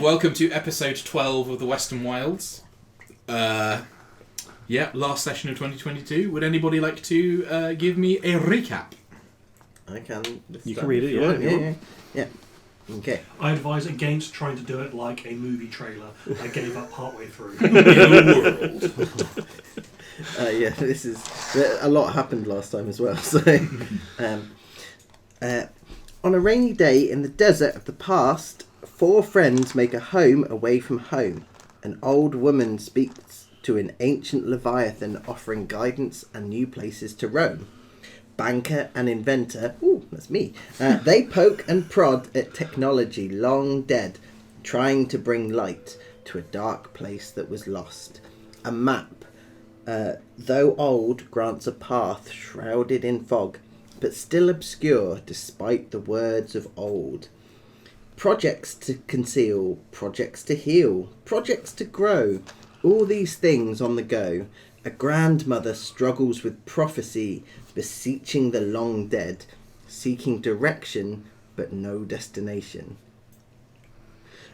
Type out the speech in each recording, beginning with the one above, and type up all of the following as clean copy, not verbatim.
welcome to episode 12 of the Western Wilds. Last session of 2022. Would anybody like to give me a recap? I can. You can read it, yeah. Okay. I advise against trying to do it like a movie trailer. I gave up partway through. In the world. This is a lot happened last time as well. So, on a rainy day in the desert of the past, 4 friends make a home away from home. An old woman speaks to an ancient leviathan, offering guidance and new places to roam. Banker and inventor, ooh, that's me, they poke and prod at technology long dead, trying to bring light to a dark place that was lost. A map, though old, grants a path shrouded in fog, but still obscure despite the words of old. Projects to conceal, projects to heal, projects to grow, all these things on the go. A grandmother struggles with prophecy, beseeching the long dead, seeking direction but no destination.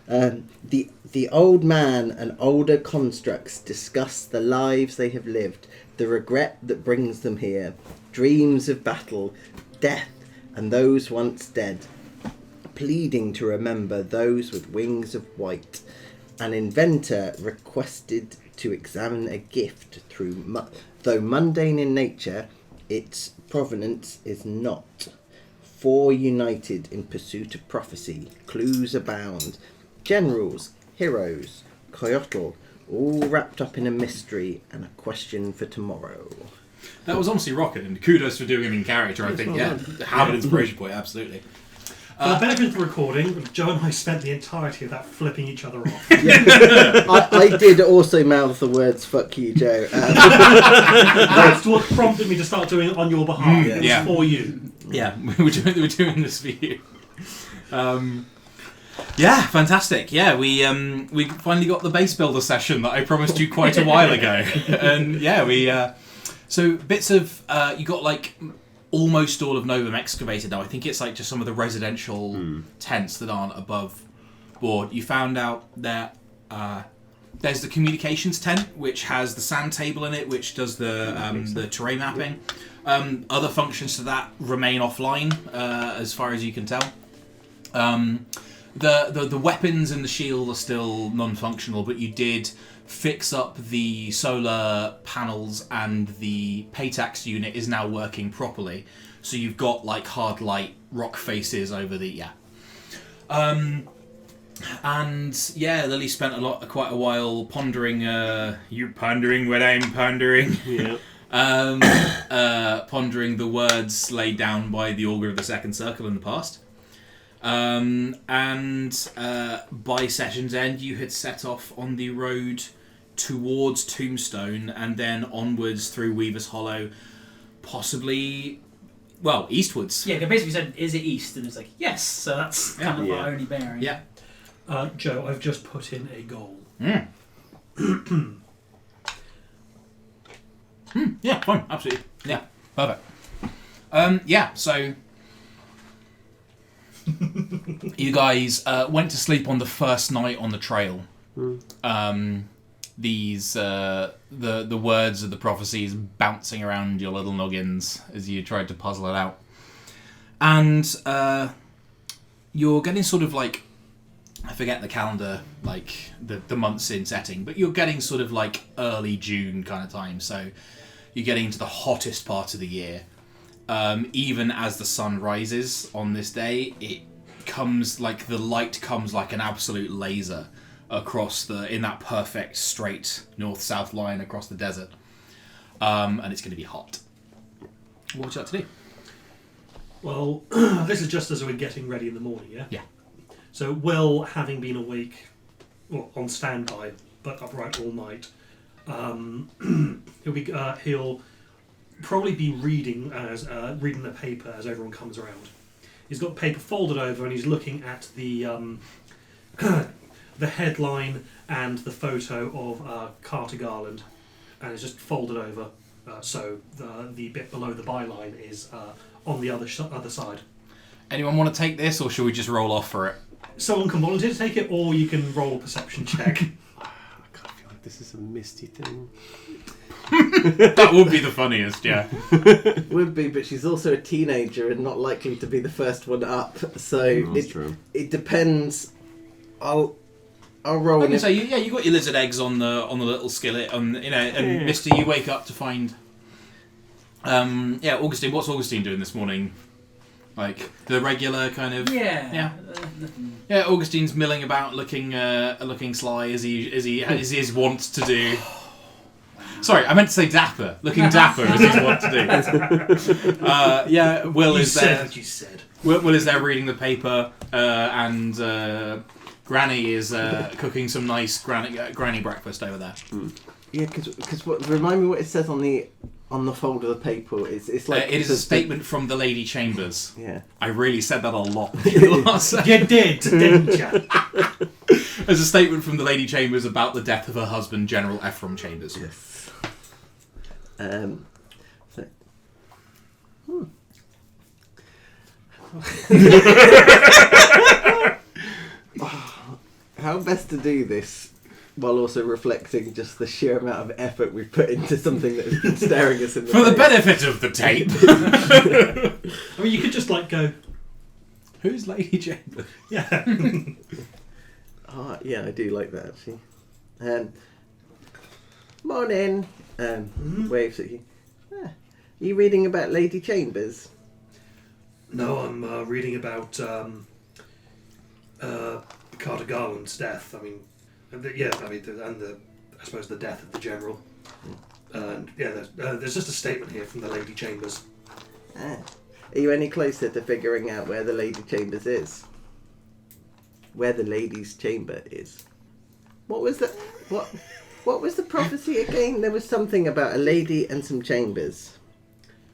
The old man and older constructs discuss the lives they have lived, the regret that brings them here, dreams of battle, death, and those once dead, pleading to remember those with wings of white. An inventor requested to examine a gift though mundane in nature, its provenance is not. 4 united in pursuit of prophecy, clues abound. Generals, heroes, coyotl, all wrapped up in a mystery and a question for tomorrow. That was honestly rocking, and kudos for doing him in character, I think. Have an inspiration point, absolutely. For the benefit of the recording, Joe and I spent the entirety of that flipping each other off. I did also mouth the words "fuck you, Joe." That's what prompted me to start doing it on your behalf. It was for you. Yeah, we're doing this for you. Fantastic. Yeah, we finally got the base builder session that I promised you quite a while ago, and so bits of you got like almost all of Novum excavated now. I think it's like just some of the residential tents that aren't above board. You found out that there's the communications tent, which has the sand table in it, which does the terrain mapping. Other functions to that remain offline, as far as you can tell. The weapons and the shield are still non-functional, but you did fix up the solar panels, and the Paytax unit is now working properly. So you've got like hard light rock faces over the Lily spent quite a while pondering. You pondering what I'm pondering? Yeah. Pondering the words laid down by the Augur of the Second Circle in the past. By session's end, you had set off on the road towards Tombstone, and then onwards through Weaver's Hollow, possibly, eastwards. Yeah, they basically said, is it east? And it's like, yes, so that's kind of our only bearing. Yeah. Joe, I've just put in a goal. Yeah, fine, absolutely. Yeah, perfect. So you guys went to sleep on the first night on the trail. These the words of the prophecies bouncing around your little noggins as you tried to puzzle it out, and you're getting sort of like, I forget the calendar, like the months in setting, but you're getting sort of like early June kind of time, so you're getting into the hottest part of the year. Even as the sun rises on this day, it comes like the light comes like an absolute laser across in that perfect straight north-south line across the desert, and it's going to be hot. What would you like to do? Well, this is just as we're getting ready in the morning, yeah? Yeah. So Will, having been awake, on standby, but upright all night, he'll probably be reading the paper as everyone comes around. He's got the paper folded over, and he's looking at the the headline and the photo of Carter Garland, and it's just folded over, so the bit below the byline is on the other side. Anyone want to take this, or should we just roll off for it? someone can volunteer to take it, or you can roll a perception check. I kind of feel like this is a misty thing. That would be the funniest, yeah. Would be, but she's also a teenager and not likely to be the first one up. So That's true. it depends. I'll roll. I can say, yeah, you got your lizard eggs on the little skillet, and Yeah. Mister, you wake up to find. Augustine. What's Augustine doing this morning? Like the regular kind of. Yeah. Yeah. Yeah, Augustine's milling about, looking sly as he is wont to do. Sorry, I meant to say dapper. Looking dapper as he's wont to do. Will You is said there. what you said. Will is there reading the paper, and Granny is cooking some nice granny breakfast over there. Yeah, because remind me what it says on the fold of the paper. It's like It is a statement from the Lady Chambers. Yeah. I really said that a lot. The last You did, didn't you? There's a statement from the Lady Chambers about the death of her husband, General Ephraim Chambers. Yes. How best to do this while also reflecting just the sheer amount of effort we've put into something that has been staring us in the For the face. benefit of the tape. I mean, you could just go, Who's Lady Chambers? yeah. Yeah, I do like that actually. Morning. Waves at you. Are you reading about Lady Chambers? No, I'm reading about Carter Garland's death. I mean, I suppose the death of the general. And there's just a statement here from the Lady Chambers. Are you any closer to figuring out where the Lady Chambers is? Where the Lady's Chamber is? What was the prophecy again? There was something about a lady and some chambers.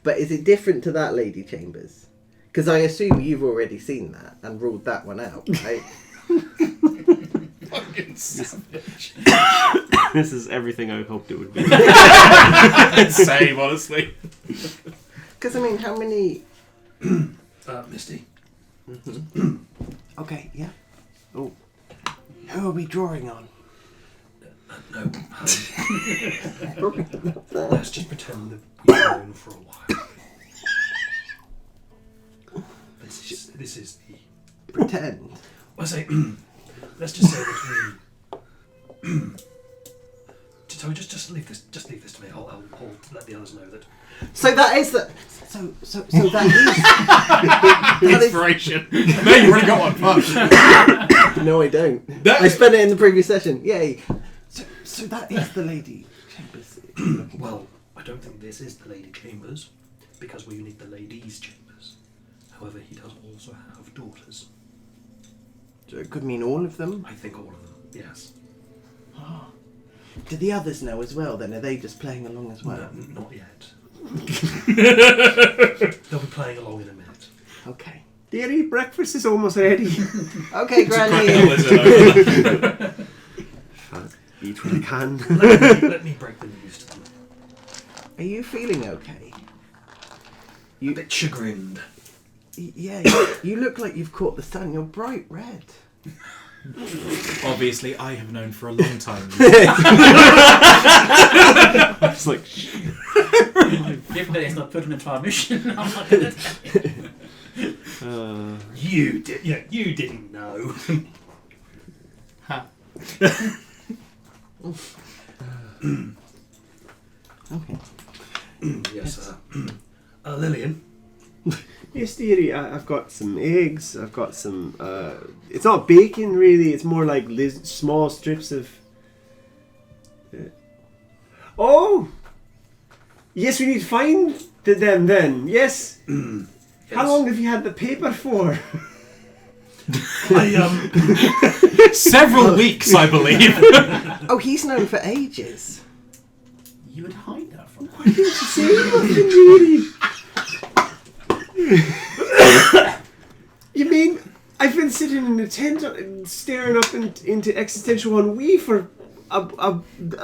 But is it different to that Lady Chambers? Because I assume you've already seen that and ruled that one out, right? Fucking savage. This is everything I hoped it would be. Same, honestly. Because, I mean, how many... Misty. Okay, yeah. Oh. Who are we drawing on? No. Let's just pretend that we've known for a while. This is the... Pretend. I say, let's just say that we... So just leave this to me. I'll let the others know that... So that is the... So that is... Inspiration. No, you've already got one. Fuck. No, I don't. That- I spent it in the previous session. Yay. So that is the Lady Chambers. Well, I don't think this is the Lady Chambers, because we need the Ladies' Chambers. However, he does also have daughters. So it could mean all of them. I think all of them, yes. Do the others know as well then? Are they just playing along as well? No, not yet. They'll be playing along in a minute. Okay. Dearie, breakfast is almost ready. Okay, Granny. Eat what I can. Let me break the news to them. Are you feeling okay? A bit chagrined. Yeah, you look like you've caught the sun. You're bright red. Obviously, I have known for a long time. I was like, Given that it's not put him into our mission, I'm not going to tell you. You didn't know. Ha. Okay. Yes, Lillian. yes, dearie, I've got some eggs. I've got some. It's not bacon, really. It's more like small strips of. Oh, yes, we need to find them then. Yes. How long have you had the paper for? Several weeks, I believe. Oh, he's known for ages. You would hide that from Why didn't you say nothing, dearie? You mean I've been sitting in a tent staring up into existential ennui for a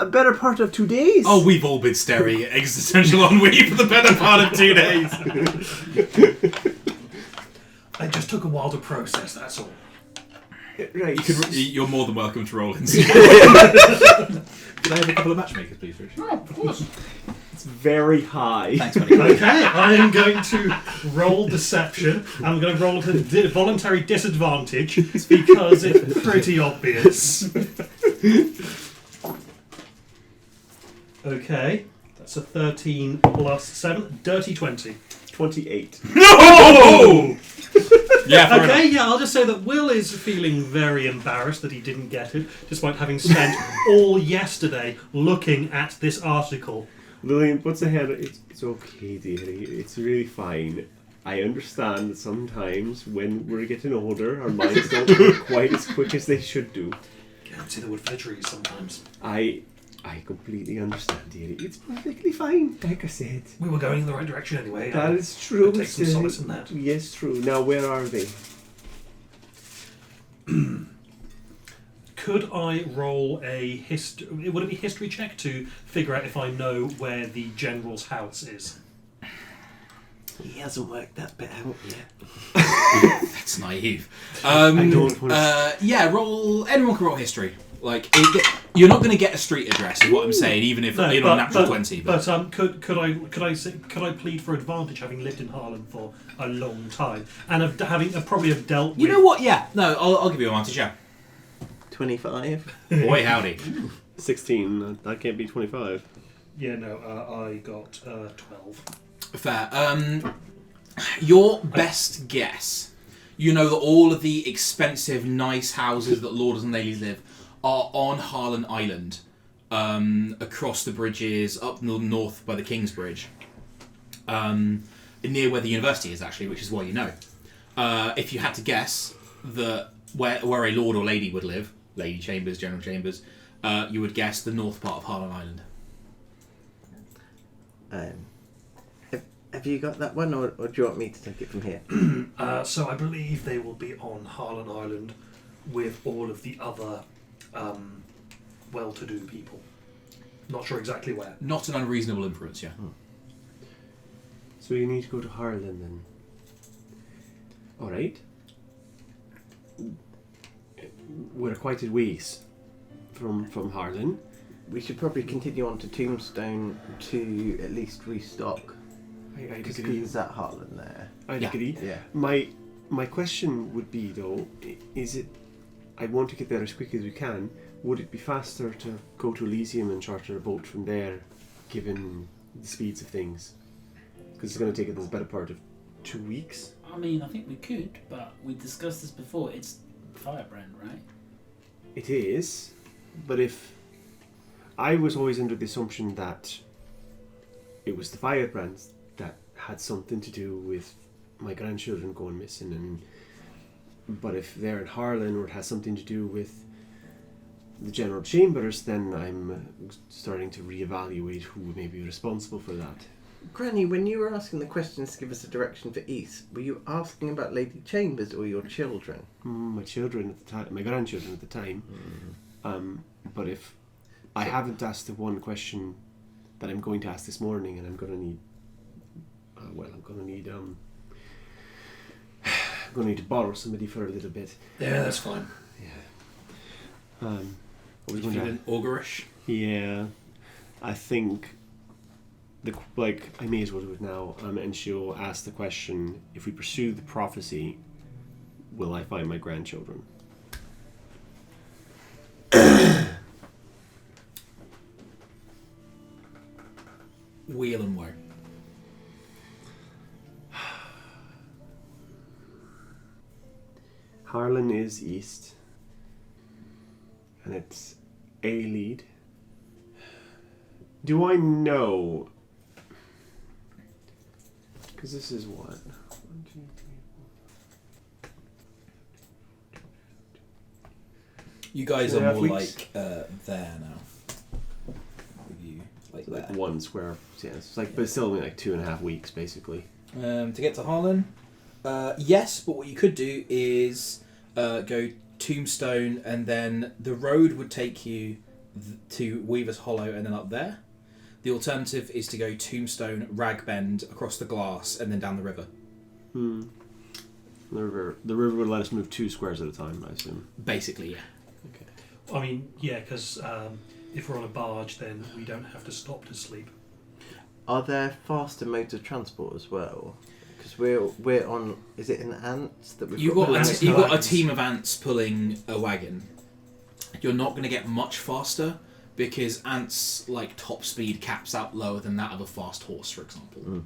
better part of 2 days? Oh, we've all been staring at existential ennui for the better part of 2 days. It just took a while to process, that's all. Right. You're more than welcome to roll in. Can I have a couple of matchmakers, please, Rich? Oh, of course. It's very high. Thanks, buddy. Okay, I am going to roll deception. I'm going to roll with a voluntary disadvantage because it's pretty obvious. Okay, that's a 13 plus 7, dirty 20. 28. No! Yeah, fair Okay, enough. yeah, I'll just say that Will is feeling very embarrassed that he didn't get it, despite having spent all yesterday looking at this article. Lillian puts her head. It's okay, dearie. It's really fine. I understand that sometimes when we're getting older, our minds don't work quite as quick as they should do. Can't see the wood for the trees sometimes. I completely understand, dearie. It's perfectly fine, like I said. We were going in the right direction anyway. That is true. I'll take some solace in that. Yes, true. Now, where are they? Could I roll a history? Would it be history check to figure out if I know where the general's house is? He hasn't worked that bit out yet. That's naive. I don't want Yeah, roll. Anyone can roll history. Like, you're not going to get a street address, is what I'm saying, even if you're on natural 20. But could I plead for advantage, having lived in Harlem for a long time and probably have dealt with? You know what? Yeah, no, I'll give you advantage. Yeah. 25. Boy, howdy. 16. That can't be 25. Yeah, no, I got 12. Fair. Your best guess. You know that all of the expensive, nice houses that lords and ladies live are on Harlan Island, across the bridges, up north by the King's Bridge, near where the university is actually, which is why you know. If you had to guess that where a lord or lady would live, Lady Chambers, General Chambers, you would guess the north part of Harlan Island. Have you got that one, or do you want me to take it from here? So I believe they will be on Harlan Island with all of the other well-to-do people. Not sure exactly where. Not an unreasonable inference, yeah. So you need to go to Harlan then. Alright. We're quite a ways from Harlan. We should probably continue on to Tombstone to at least restock. I'd Because agree. there's that Heartland there. I'd Yeah. agree. Yeah. My question would be though, is it? I want to get there as quick as we can. Would it be faster to go to Elysium and charter a boat from there, given the speeds of things? Because it's going to take us the better part of 2 weeks. I mean, I think we could, but we discussed this before. It's Firebrand, right? It is, but if I was always under the assumption that it was the Firebrands that had something to do with my grandchildren going missing, but if they're in Harlan or it has something to do with the General Chambers, then I'm starting to reevaluate who may be responsible for that. Granny, when you were asking the questions to give us a direction for east, were you asking about Lady Chambers or your children? My children at the time, my grandchildren at the time. But if I haven't asked the one question that I'm going to ask this morning, and I'm going to need, I'm going to need to borrow somebody for a little bit. Yeah, that's fine. I was You going to, feeling augurish? yeah, I think I may as well do it now. And she'll ask the question: if we pursue the prophecy, will I find my grandchildren? Wheel and woe. Harlan is east, and it's a lead. Do I know? Because this is what? 1, 2, 3, 4. You guys Two and a are half more weeks. like there now. With you, like Like there. 1 square. Yeah, it's like, but it's still only like 2.5 weeks, basically. To get to Harlan, yes, but what you could do is go Tombstone, and then the road would take you to Weaver's Hollow and then up there. The alternative is to go Tombstone, Ragbend, across the glass, and then down the river. The river would let us move 2 squares at a time, I assume. Basically, yeah. I mean, yeah, because if we're on a barge, then we don't have to stop to sleep. Are there faster modes of transport as well? Because we're on. Is it an ants that we've You've got? got a team of ants pulling a wagon. You're not going to get much faster because ants like top speed caps out lower than that of a fast horse, for example.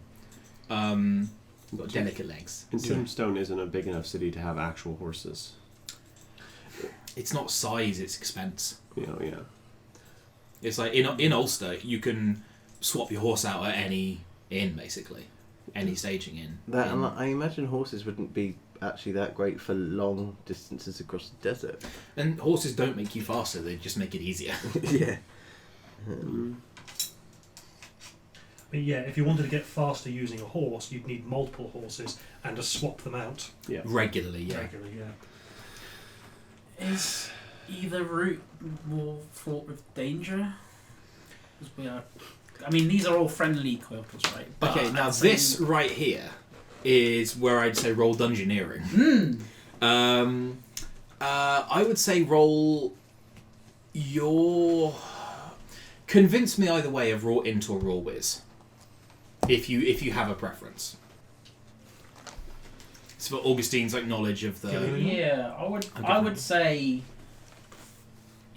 Got delicate legs. And Tombstone isn't a big enough city to have actual horses. It's not size; it's expense. Yeah. It's like in Ulster, you can swap your horse out at any inn, basically, any staging inn. That, and I imagine horses wouldn't be actually that great for long distances across the desert. And horses don't make you faster; they just make it easier. Yeah. But yeah, if you wanted to get faster using a horse, you'd need multiple horses and to swap them out Regularly, yeah. regularly. Yeah. Is either route more fraught with danger? 'Cause we are. I mean, these are all friendly Coyotals, right? But Okay, now at the this same- right here is where I'd say roll dungeoneering. I would say roll your. Convince me either way of raw int or raw whiz. If you have a preference. It's for Augustine's like knowledge of the. Yeah, I would say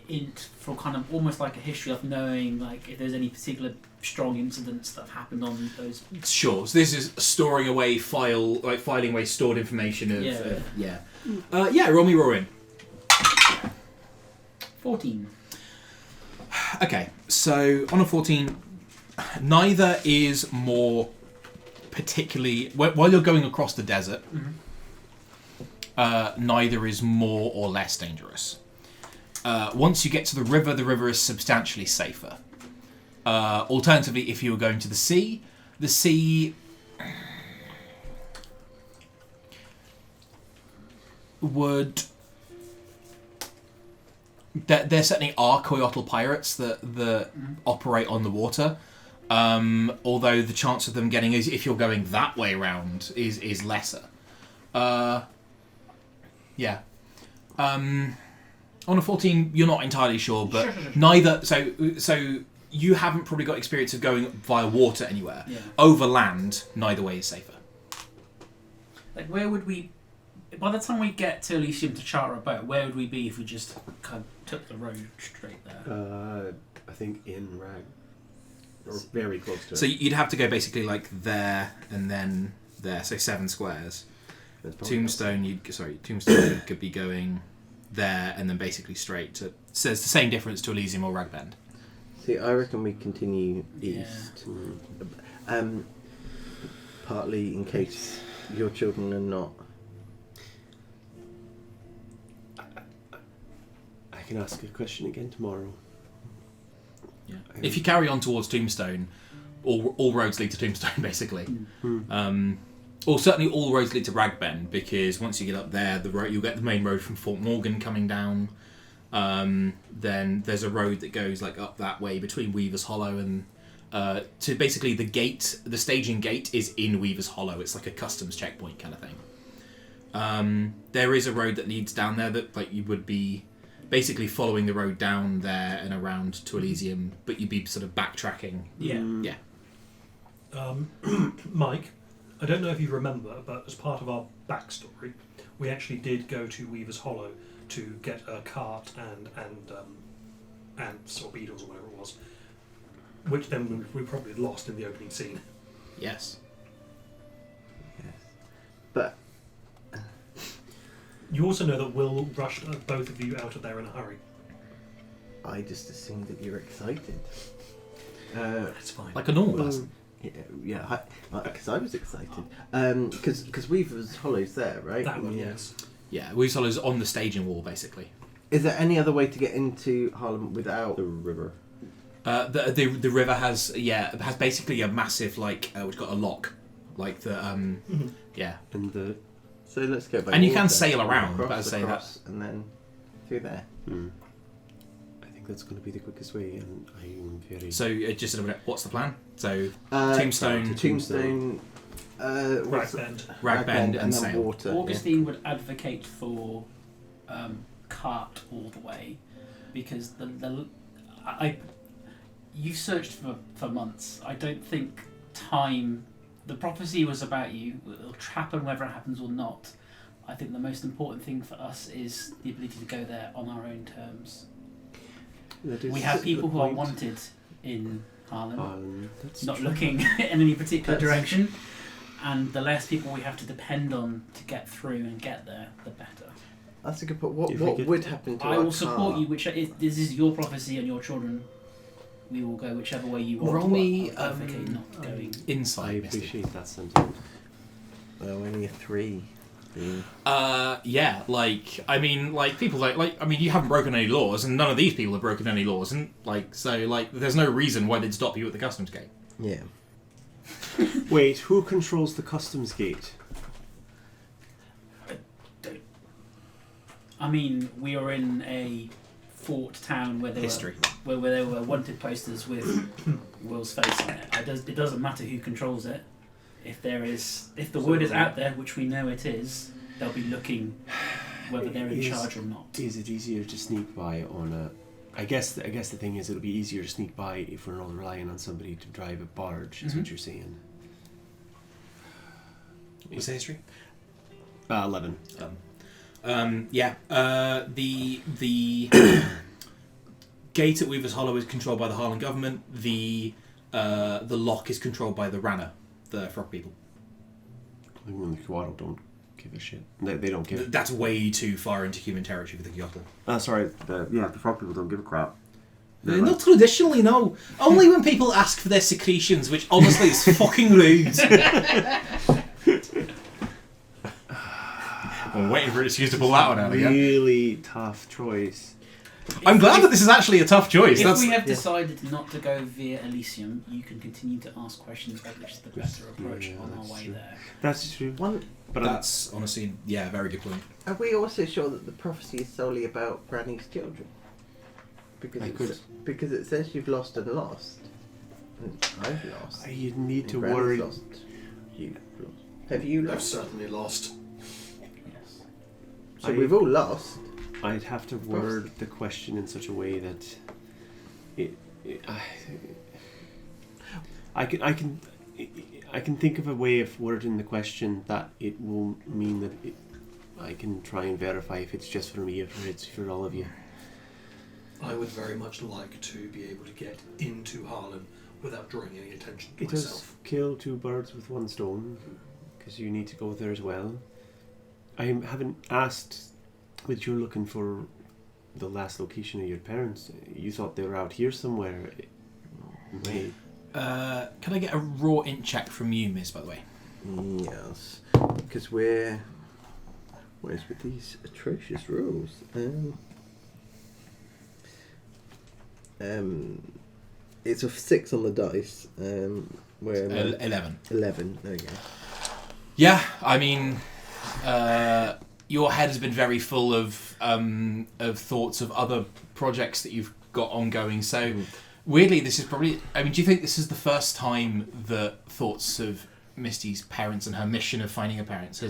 int for kind of almost like a history of knowing like if there's any particular strong incidents that have happened on those. Sure. So this is storing away filing away stored information of Yeah. roll me raw in. 14. Okay, so on a 14, neither is more particularly... While you're going across the desert, neither is more or less dangerous. Once you get to the river is substantially safer. Alternatively, if you were going to the sea would... There certainly are Coyotal pirates that operate on the water, although the chance of them getting, if you're going that way around, is lesser. Yeah. On a 14, you're not entirely sure, but Sure. neither. So you haven't probably got experience of going via water anywhere. Yeah. Over land, neither way is safer. Like, where would we... By the time we get to Elysium to charter a boat, where would we be if we just kind of took the road straight there? I think in Rag. Or very close to it. So you'd have to go basically like there and then there, so 7 squares. Tombstone, Tombstone you could be going there and then basically straight to. So it's the same difference to Elysium or Ragbend. See, I reckon we continue Yeah. east. Partly in case your children are not. I can ask a question again tomorrow. Yeah. If you carry on towards Tombstone, all roads lead to Tombstone, basically. Or certainly all roads lead to Ragbend, because once you get up there, you'll get the main road from Fort Morgan coming down. Then there's a road that goes like up that way between Weaver's Hollow and to basically the staging gate is in Weaver's Hollow. It's like a customs checkpoint kind of thing. There is a road that leads down there that like you would be basically following the road down there and around to Elysium, but you'd be sort of backtracking. Yeah. Mike, I don't know if you remember, but as part of our backstory, we actually did go to Weaver's Hollow to get a cart and ants or beetles or whatever it was, which then we probably lost in the opening scene. Yes. But You also know that Will rushed both of you out of there in a hurry. I just assumed that you're excited. That's fine. Like a normal person. Yeah, because I was excited. Because Weaver's Hollow's there, right? That one, yes. Yeah, Weaver's Hollow is on the staging wall, basically. Is there any other way to get into Harlem without The river. The river has basically a massive which got a lock, like the yeah. And the... So let's go back. And you can sail around, but I'd say and then through there. I think that's going to be the quickest way, and I'm very. So just a minute. What's the plan? So Tombstone, Ragbend, and then Sail. water. Augustine would advocate for cart all the way, because you've searched for months. I don't think time. The prophecy was about you. It'll happen whether it happens or not. I think the most important thing for us is the ability to go there on our own terms. We have people who are wanted in Harlem, not looking in any particular direction, and the less people we have to depend on to get through and get there, the better. That's a good point. What would happen to I our will support car? you. This is your prophecy and your children. We will go whichever way you want. Roll me I advocate not going. I Insight. Misty. appreciate that sentiment. Well, only a 3. Yeah, like I mean, like people like I mean, you haven't broken any laws, and none of these people have broken any laws, and like so, like there's no reason why they'd stop you at the customs gate. Yeah. Wait, who controls the customs gate? I mean, we are in a fort town where there were wanted posters with Will's face on it. It doesn't matter who controls it. If the word is out there, which we know it is, they'll be looking whether they're in charge or not. Is it easier to sneak by on a? I guess the thing is it'll be easier to sneak by if we're not relying on somebody to drive a barge. Is what you're saying. What's the history? 11. Yeah. The gate at Weaver's Hollow is controlled by the Harlan government. The lock is controlled by the Rana, the frog people. I mean, the Kyoto don't give a shit. They don't give. That's way too far into human territory for the Kyoto. Sorry. The frog people don't give a crap. Not traditionally, no. Only when people ask for their secretions, which honestly is fucking rude. I'm waiting for an excuse to pull that one out again. Really tough choice. I'm glad that this is actually a tough choice. If we have decided not to go via Elysium, you can continue to ask questions about which is the better approach on our way there. That's true. But That's honestly, yeah, very good point. are we also sure that the prophecy is solely about Granny's children? Because it says you've lost and lost. And I've lost. You need and to Granny's worry. lost. You've lost. Have you I've lost? certainly lost. Yes. So we've all lost. I'd have to word the question in such a way that I can think of a way of wording the question that it will mean that I can try and verify if it's just for me or if it's for all of you. I would very much like to be able to get into Harlem without drawing any attention to It does myself. kill 2 birds with 1 stone, because you need to go there as well. I haven't asked, but you're looking for the last location of your parents. You thought they were out here somewhere. Wait. Can I get a raw int check from you, Miss, by the way? Yes. Because where's with these atrocious rules? It's a 6 on the dice. Where 11. 11. There you go. Yeah, I mean, your head has been very full of thoughts of other projects that you've got ongoing. So, weirdly, this is probably. I mean, do you think this is the first time that thoughts of Misty's parents and her mission of finding her parents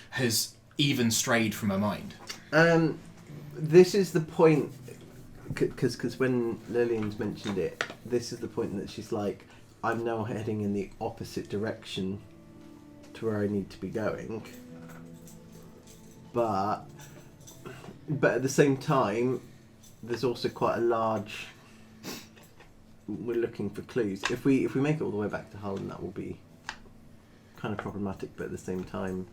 has even strayed from her mind? This is the point. Because when Lillian's mentioned it, this is the point that she's like, I'm now heading in the opposite direction to where I need to be going. But at the same time, there's also quite a large. We're looking for clues. If we make it all the way back to Harlem, that will be kind of problematic. But at the same time,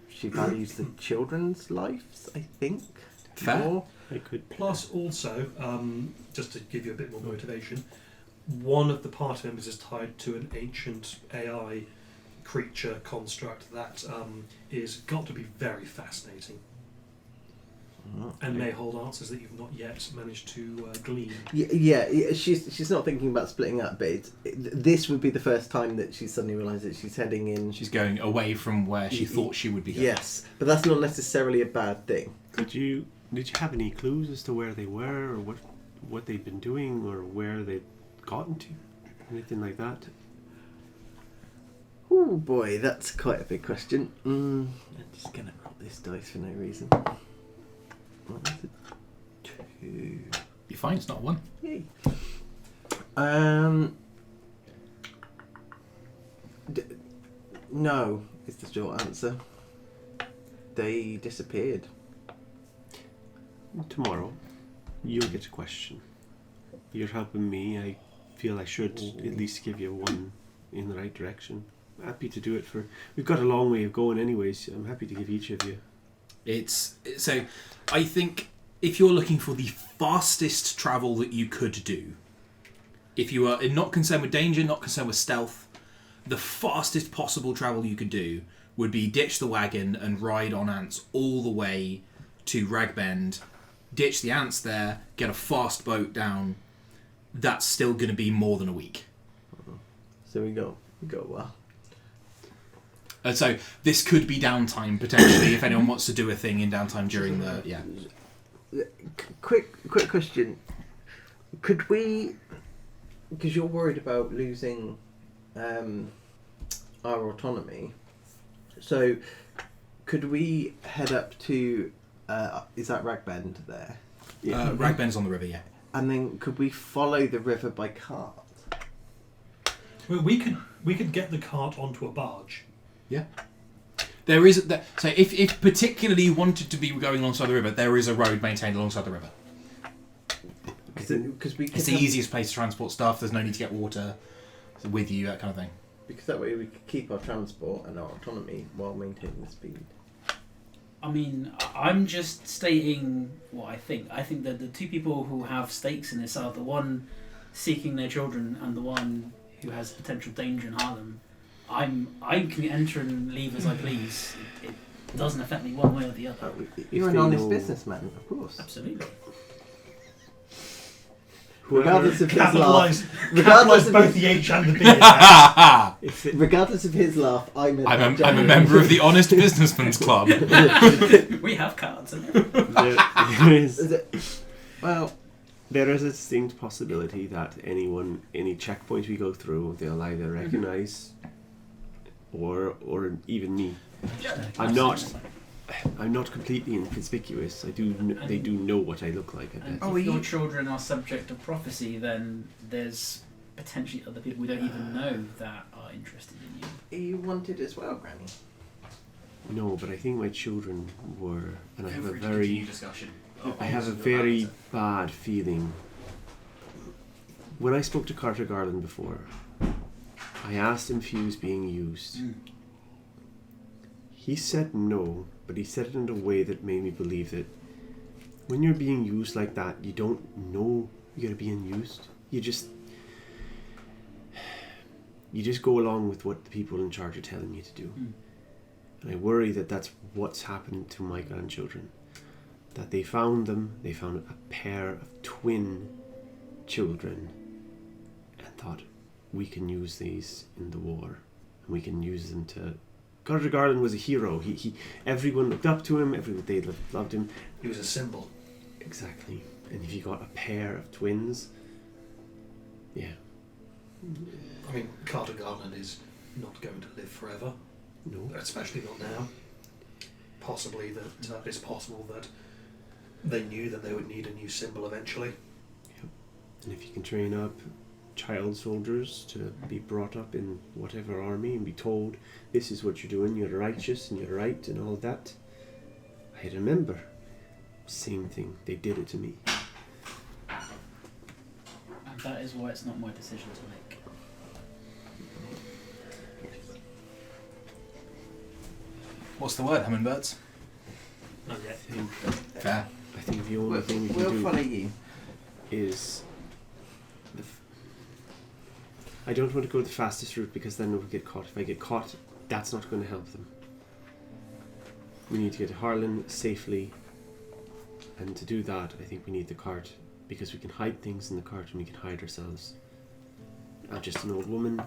she values the children's lives, I think. Fair. More. Plus, also, just to give you a bit more motivation, one of the party members is tied to an ancient AI creature construct that is got to be very fascinating. And may hold answers that you've not yet managed to glean. Yeah. She's not thinking about splitting up, but this would be the first time that she suddenly realised that she's heading in. She's going away from where she thought she would be going. Yes, but that's not necessarily a bad thing. Did you have any clues as to where they were, or what they've been doing or where they've gotten to, anything like that. Oh boy, that's quite a big question. I'm just gonna roll this dice for no reason. What is it? 2. You're fine. It's not 1. Yay. No, is the short answer. They disappeared. Tomorrow, you'll get a question. You're helping me. I feel I should at least give you one in the right direction. Happy to do it for... We've got a long way of going anyways. I'm happy to give each of you. So I think if you're looking for the fastest travel that you could do, if you are not concerned with danger, not concerned with stealth, the fastest possible travel you could do would be ditch the wagon and ride on ants all the way to Ragbend, ditch the ants there, get a fast boat down. That's still going to be more than a week. So we go well. And so this could be downtime potentially if anyone wants to do a thing in downtime during the Quick question. Could we, because you're worried about losing our autonomy, so could we head up to is that Ragbend there? Ragbend's on the river, yeah. And then could we follow the river by cart? Well, we could get the cart onto a barge. Yeah. There is so if particularly you wanted to be going alongside the river, there is a road maintained alongside the river. Because we It's the easiest place to transport stuff. There's no need to get water with you, that kind of thing. Because that way we could keep our transport and our autonomy while maintaining the speed. I mean, I'm just stating what I think. I think that the two people who have stakes in this are the one seeking their children and the one who has potential danger in Harlem. I can enter and leave as I please. It doesn't affect me one way or the other. You're an honest businessman, of course. Absolutely. Regardless of his laugh. Capitalise both the H and the B. Regardless of his laugh, I'm a member of the Honest Businessman's Club. We have cards. Well, there is a distinct possibility that any checkpoint we go through, they'll either recognise or even me. I'm not completely inconspicuous. They do know what I look like. I bet. If your children are subject to prophecy, then there's potentially other people we don't even know that are interested in you. Are you wanted as well, Granny? No, but I think my children were, and I have a discussion. very bad feeling. When I spoke to Carter Garland before, I asked him if he was being used. He said no, but he said it in a way that made me believe that when you're being used like that, you don't know you're being used. You just go along with what the people in charge are telling you to do. And I worry that that's what's happened to my grandchildren. That they found a pair of twin children and thought, we can use these in the war and we can use them to... Carter Garland was a hero. Everyone looked up to him, they loved him. He was a symbol. Exactly. And if you got a pair of twins, yeah. I mean, Carter Garland is not going to live forever. No. Especially not now. Possibly that it's possible that they knew that they would need a new symbol eventually. Yep. And if you can train up child soldiers to be brought up in whatever army and be told, this is what you're doing, you're righteous and you're right and all that. I remember. Same thing. They did it to me. And that is why it's not my decision to make. What's the word, hummingbirds? Not yet. Fair. I think the only thing we can We'll do follow you. is... I don't want to go the fastest route because then we'll get caught. If I get caught, that's not going to help them. We need to get to Harlan safely, and to do that I think we need the cart, because we can hide things in the cart and we can hide ourselves. I'm just an old woman,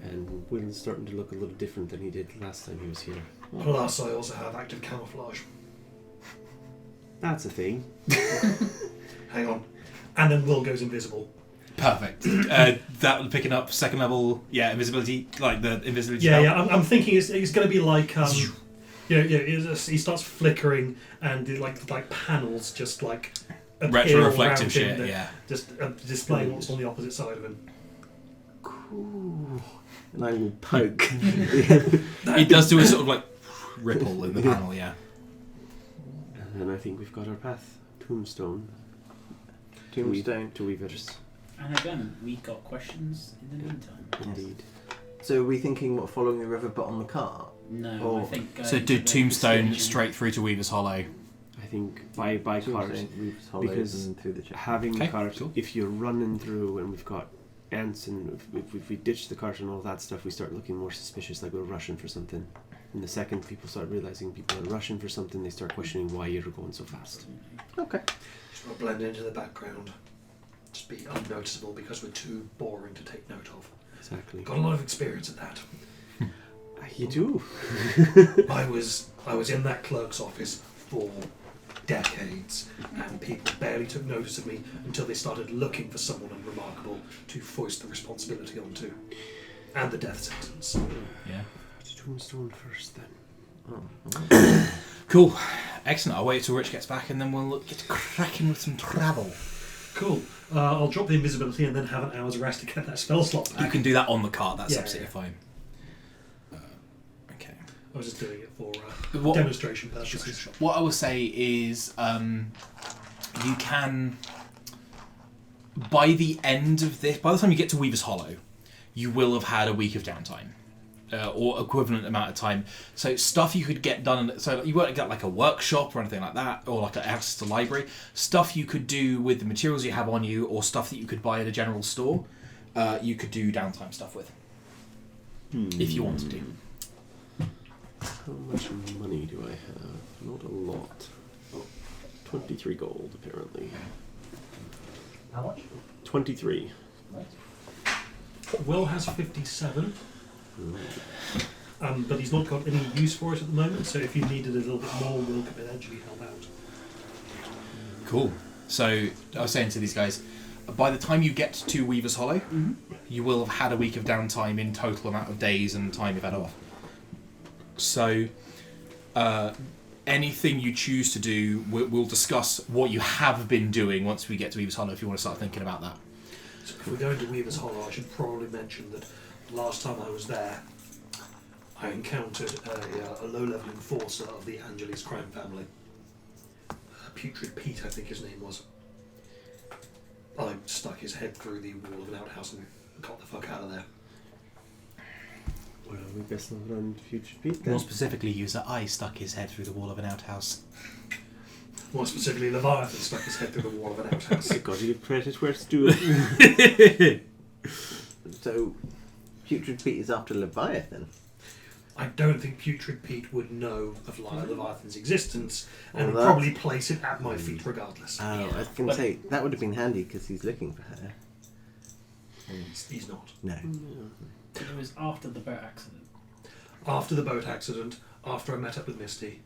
and Will's starting to look a little different than he did last time he was here. Plus, I also have active camouflage. That's a thing. Hang on. and then Will goes invisible. Perfect. That picking up second level, invisibility, like the invisibility. Yeah, spell. yeah. I'm thinking it's going to be like he starts flickering and like panels just like appear Retro-reflective around shit. him, Yeah. just displaying what's on the opposite side of him. Cool. And I will poke. It does do a sort of like ripple in the panel. Yeah. And then I think we've got our path. Tombstone. Tombstone. To Weavers. And again, we got questions in the meantime. Indeed. So are we thinking what, following the river but on the cart? No, Oh. I think. So going do to the Tombstone excursion- straight through to Weaver's Hollow. I think by cart. Because through the Having Okay, the cart, cool. if you're running through and we've got ants and if we ditch the cart and all that stuff, we start looking more suspicious, like we're rushing for something. And the second people start realizing people are rushing for something, they start questioning why you're going so fast. Okay. Just want to blend into the background. Just be unnoticeable because we're too boring to take note of. Exactly. Got a lot of experience at that. You do. I was in that clerk's office for decades, and people barely took notice of me until they started looking for someone unremarkable to foist the responsibility onto, and the death sentence. Yeah. Tombstone first, then. Oh. Cool. Excellent. I'll wait till Rich gets back and then we'll get cracking with some travel. Cool. I'll drop the invisibility and then have an hour's rest to get that spell slot back. You can do that on the cart. That's Yeah, absolutely fine. Okay. I was just doing it for What- demonstration purposes. What I will say is, you can, by the end of this, by the time you get to Weaver's Hollow, you will have had a week of downtime. Or equivalent amount of time. So stuff you could get done. So you won't get like a workshop or anything like that, or like an access to library. Stuff you could do with the materials you have on you, or stuff that you could buy at a general store. You could do downtime stuff with, if you wanted to. How much money do I have? Not a lot. Oh, 23 gold, apparently. How much? 23. Will has 57. But he's not got any use for it at the moment, so if you needed a little bit more, Will could potentially help out. Cool. So I was saying to these guys, by the time you get to Weaver's Hollow, you will have had a week of downtime in total amount of days and time you've had off. So anything you choose to do, we'll discuss what you have been doing once we get to Weaver's Hollow if you want to start thinking about that. So if we're going to Weaver's Hollow, I should probably mention that last time I was there, I encountered a low-level enforcer of the Angeles crime family. Putrid Pete, I think his name was. I stuck his head through the wall of an outhouse and got the fuck out of there. Well, we best not run future Pete then. More specifically, user I stuck his head through the wall of an outhouse. More specifically, Leviathan stuck his head through the wall of an outhouse. Gotta give credit where it's due. So, Putrid Pete is after Leviathan. I don't think Putrid Pete would know of Leviathan's existence and Well, would probably place it at my feet regardless. Oh, I was going to say, that would have been handy because he's looking for her. He's not. No. It was after the boat accident. After the boat accident, after I met up with Misty,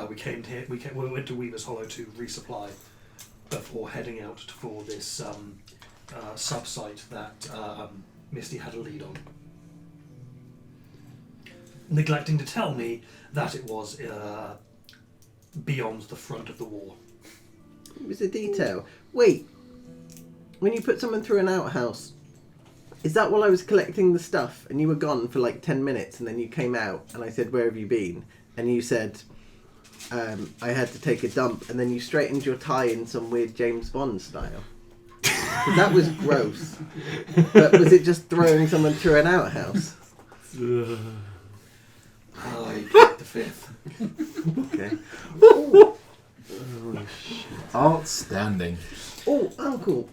we came here. We went to Weaver's Hollow to resupply before heading out for this sub-site that Misty had a lead on. Neglecting to tell me that it was beyond the front of the wall. It was a detail. Wait, when you put someone through an outhouse, is that while I was collecting the stuff and you were gone for like 10 minutes and then you came out and I said, where have you been? And you said, I had to take a dump, and then you straightened your tie in some weird James Bond style. 'Cause that was gross. But was it just throwing someone through an outhouse? I plead the fifth. Okay. Outstanding. Oh, Uncle.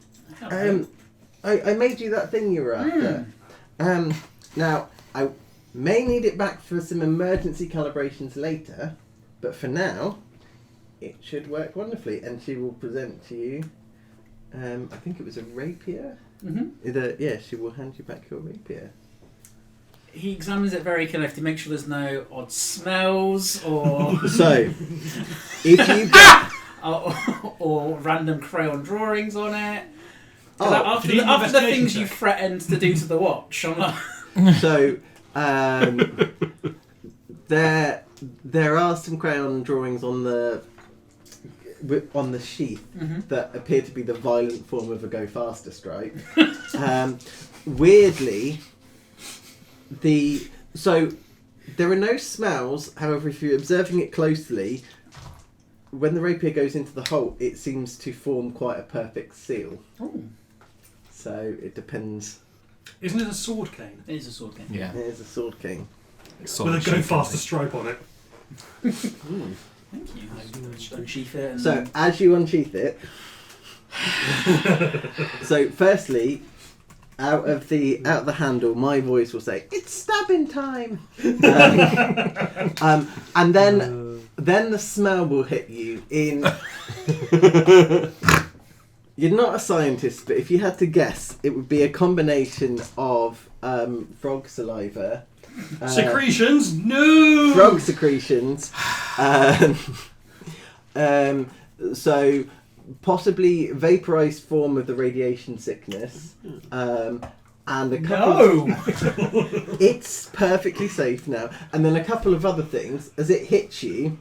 I made you that thing you were after. Now, I may need it back for some emergency calibrations later, but for now, it should work wonderfully. And she will present to you, I think it was a rapier. Mm-hmm. She will hand you back your rapier. He examines it very carefully to make sure there's no odd smells or... So, if you get... or random crayon drawings on it. 'Cause Oh, after do you need an the things investigation you check? threatened to do to the watch, I'm like, So, there are some crayon drawings on the sheath that appear to be the violent form of a go faster stripe. Weirdly, so there are no smells. However, if you're observing it closely, when the rapier goes into the hole, it seems to form quite a perfect seal. oh, So it depends. Isn't it a sword cane? it is a sword game. Yeah. It is a sword king. Solid With a go shape, faster I stripe on it. Thank you. I just unsheath it. And So as you unsheath it, so firstly, out of the handle, my voice will say, "It's stabbing time," and then the smell will hit you. You're not a scientist, but if you had to guess, it would be a combination of frog saliva. Secretions? No! Frog secretions. So possibly vaporized form of the radiation sickness. And a couple. no. It's perfectly safe now. And then a couple of other things. As it hits you,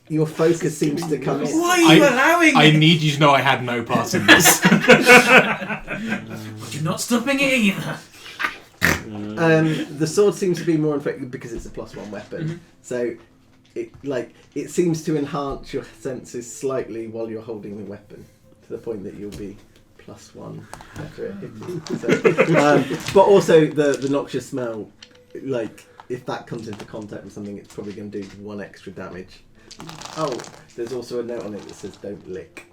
your focus seems to come in. Why are you allowing I it? need you to know I had no part in this. But you're not stopping it either. The sword seems to be more effective because it's a +1 weapon. So it seems to enhance your senses slightly while you're holding the weapon, to the point that you'll be +1 after it hits you. So, but also the noxious smell, like if that comes into contact with something, it's probably going to do 1 extra damage. Oh, there's also a note on it that says "Don't lick."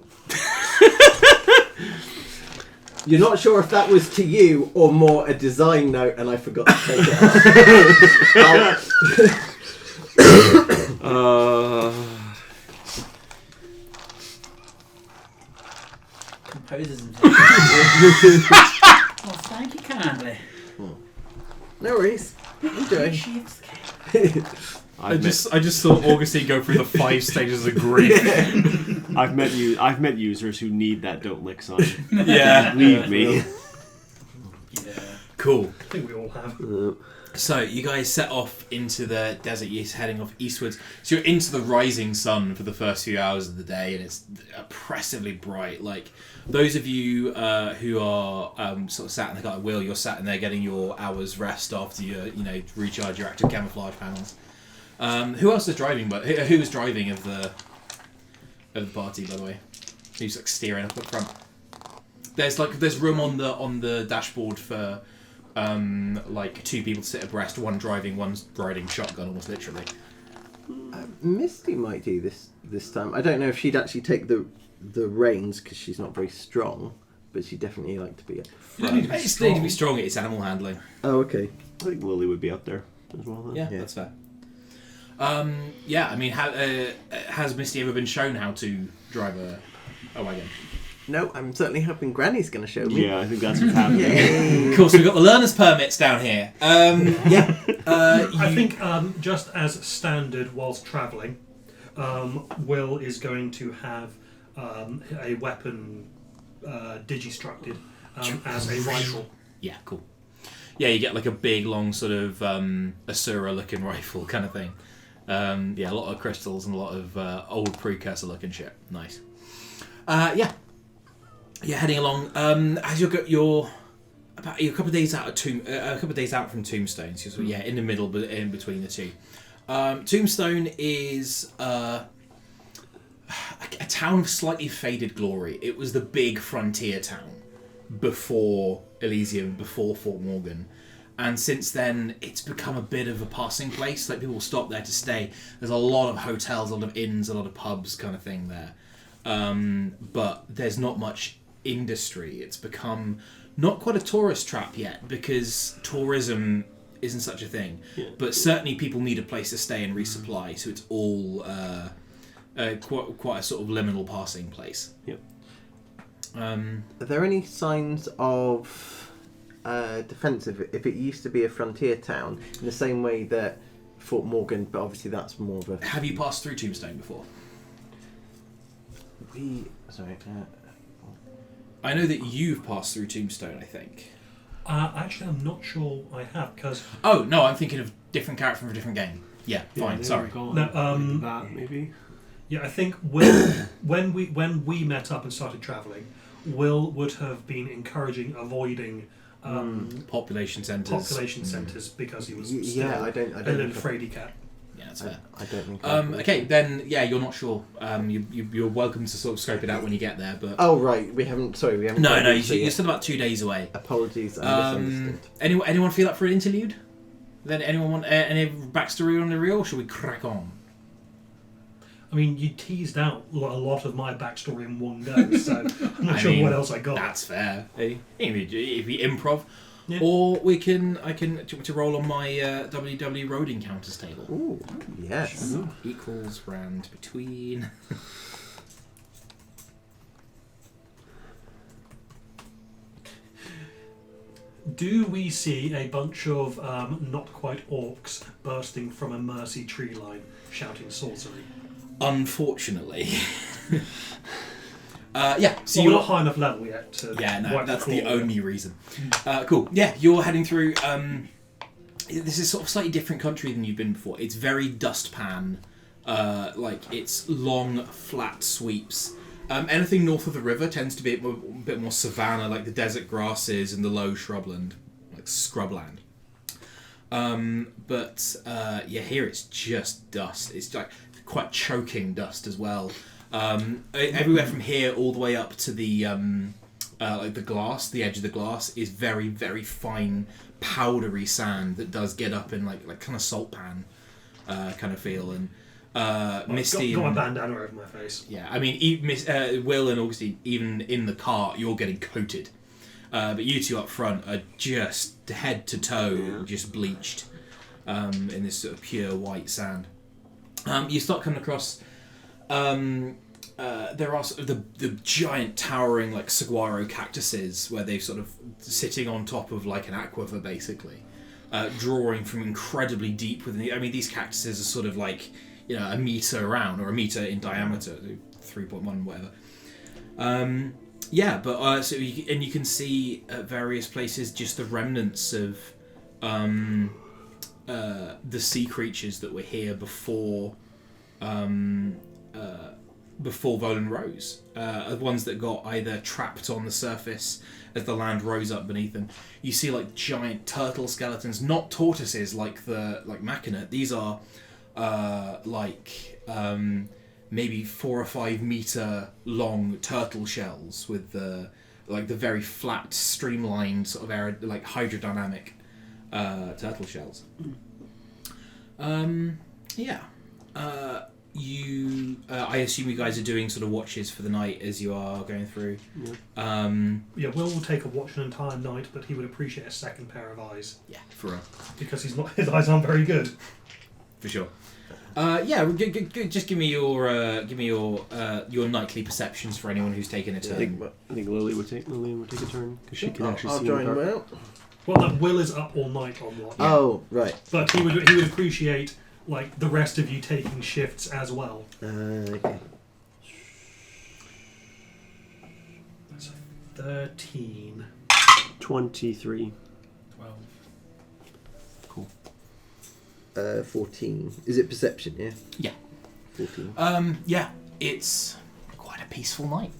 You're not sure if that was to you or more a design note, and I forgot to take it out. Composers and Oh, thank you kindly. No worries. Enjoy. Appreciate I just saw Augustine go through the 5 stages of grief. I've met users who need that "don't lick" sign. Yeah. Leave me. Yeah. Cool. I think we all have. So you guys set off into the desert. You're heading off eastwards. So you're into the rising sun for the first few hours of the day, and it's oppressively bright. Like those of you who are sort of sat in the guy wheel, you're sat in there getting your hours rest after you recharge your active camouflage panels. Who else is driving? But who was driving of the party, by the way? Who's like steering up at front? There's room on the dashboard for like 2 people to sit abreast, one driving, one's riding shotgun, almost literally. Misty might do this time. I don't know if she'd actually take the reins because she's not very strong, but she'd definitely like to be up front. It's need to be strong. It's animal handling. Oh, okay. I think Lily would be up there as well. Then. Yeah, that's fair. Yeah, I mean, has Misty ever been shown how to drive a wagon? No, I'm certainly hoping Granny's going to show me. Yeah, I think that's what's happening. Yay. Of course, we've got the learner's permits down here. Yeah. I think just as standard whilst travelling, Will is going to have a weapon digistructed as a rifle. Yeah, cool. Yeah, you get like a big, long sort of Asura-looking rifle kind of thing. Yeah, a lot of crystals and a lot of old precursor-looking shit. Nice. Yeah, heading along. As you're a couple of days out from Tombstone. So yeah, in the middle, but in between the two. Tombstone is a town of slightly faded glory. It was the big frontier town before Elysium, before Fort Morgan. And since then, it's become a bit of a passing place. Like, people stop there to stay. There's a lot of hotels, a lot of inns, a lot of pubs kind of thing there. But there's not much industry. It's become not quite a tourist trap yet, because tourism isn't such a thing. Yeah. But certainly people need a place to stay and resupply, so it's all quite a sort of liminal passing place. Yep. Are there any signs of defensive? If it used to be a frontier town, in the same way that Fort Morgan, but obviously that's more of a. Have you passed through Tombstone before? I know that you've passed through Tombstone, I think. Actually, I'm not sure I have, because... Oh, no, I'm thinking of different character from a different game. Yeah, fine, sorry. No, that maybe. Yeah, I think when we met up and started travelling, Will would have been encouraging avoiding Population centres. Because he was Yeah, still I don't a little think fraidy cat. Yeah, that's fair. I don't think. Okay, then, yeah, you're not sure. You're welcome to sort of scope it out when you get there, but... Oh right, we haven't. Sorry, we haven't. No, quite reached it you're yet. still about 2 days away. Apologies, I misunderstood. Anyone feel up for an interlude? Then anyone want any backstory on the reel, or should we crack on? I mean, you teased out a lot of my backstory in one go, so I'm not sure what else I got. That's fair. If we improv, Yeah. or I can to roll on my WW road encounters table. Ooh, yes. Equals round between. Do we see a bunch of not quite orcs bursting from a mercy tree line, shouting sorcery? Unfortunately. Yeah, so Well, we're you're not high enough level yet to wipe that's the the floor. only reason. Cool. Yeah, you're heading through. This is sort of slightly different country than you've been before. It's very dustpan, like it's long, flat sweeps. Anything north of the river tends to be a bit more savanna, like the desert grasses and the low shrubland, like scrubland. But here it's just dust. It's like quite choking dust as well. Everywhere from here all the way up to the like the glass, the edge of the glass is very, very fine, powdery sand that does get up in like kind of salt pan kind of feel, and Misty. Got my bandana over my face. Yeah, I mean, Will and Augustine, even in the cart, you're getting coated. But you two up front are just head to toe, just bleached in this sort of pure white sand. You start coming across. There are sort of the giant towering like saguaro cactuses where they've sort of sitting on top of like an aquifer basically, drawing from incredibly deep within the. I mean, these cactuses are sort of like a meter around or a meter in diameter, 3.1 whatever. So you can see at various places just the remnants of the sea creatures that were here before Volan rose. The ones that got either trapped on the surface as the land rose up beneath them. You see like giant turtle skeletons, not tortoises like Mackinac. These are maybe 4 or 5 meter long turtle shells with the very flat, streamlined sort of hydrodynamic turtle shells. I assume you guys are doing sort of watches for the night as you are going through. Will will take a watch an entire night, but he would appreciate a second pair of eyes. Yeah, for Because his eyes aren't very good. sure. Just give me your nightly perceptions for anyone who's taken a I turn. think Lily would take a turn because she can actually I'll see. join in the him dark. out. Well, that Will is up all night on watch. Oh right. But he would appreciate like the rest of you taking shifts as well. Okay. That's a 13. 23. 12. Cool. 14. Is it perception? Yeah. Yeah. 14. It's quite a peaceful night.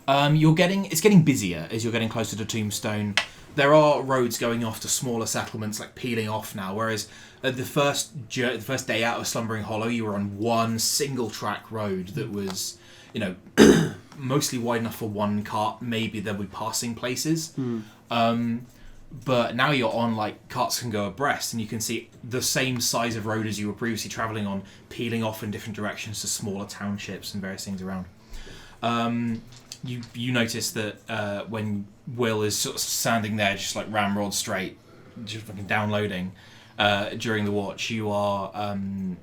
It's getting busier as you're getting closer to Tombstone. There are roads going off to smaller settlements, like peeling off now. Whereas the first day out of Slumbering Hollow, you were on one single track road that was, mostly wide enough for one cart. Maybe there would be passing places. But now you're on like carts can go abreast, and you can see the same size of road as you were previously travelling on, peeling off in different directions to smaller townships and various things around. You notice that when Will is sort of standing there, just like ramrod straight, just fucking downloading during the watch, you are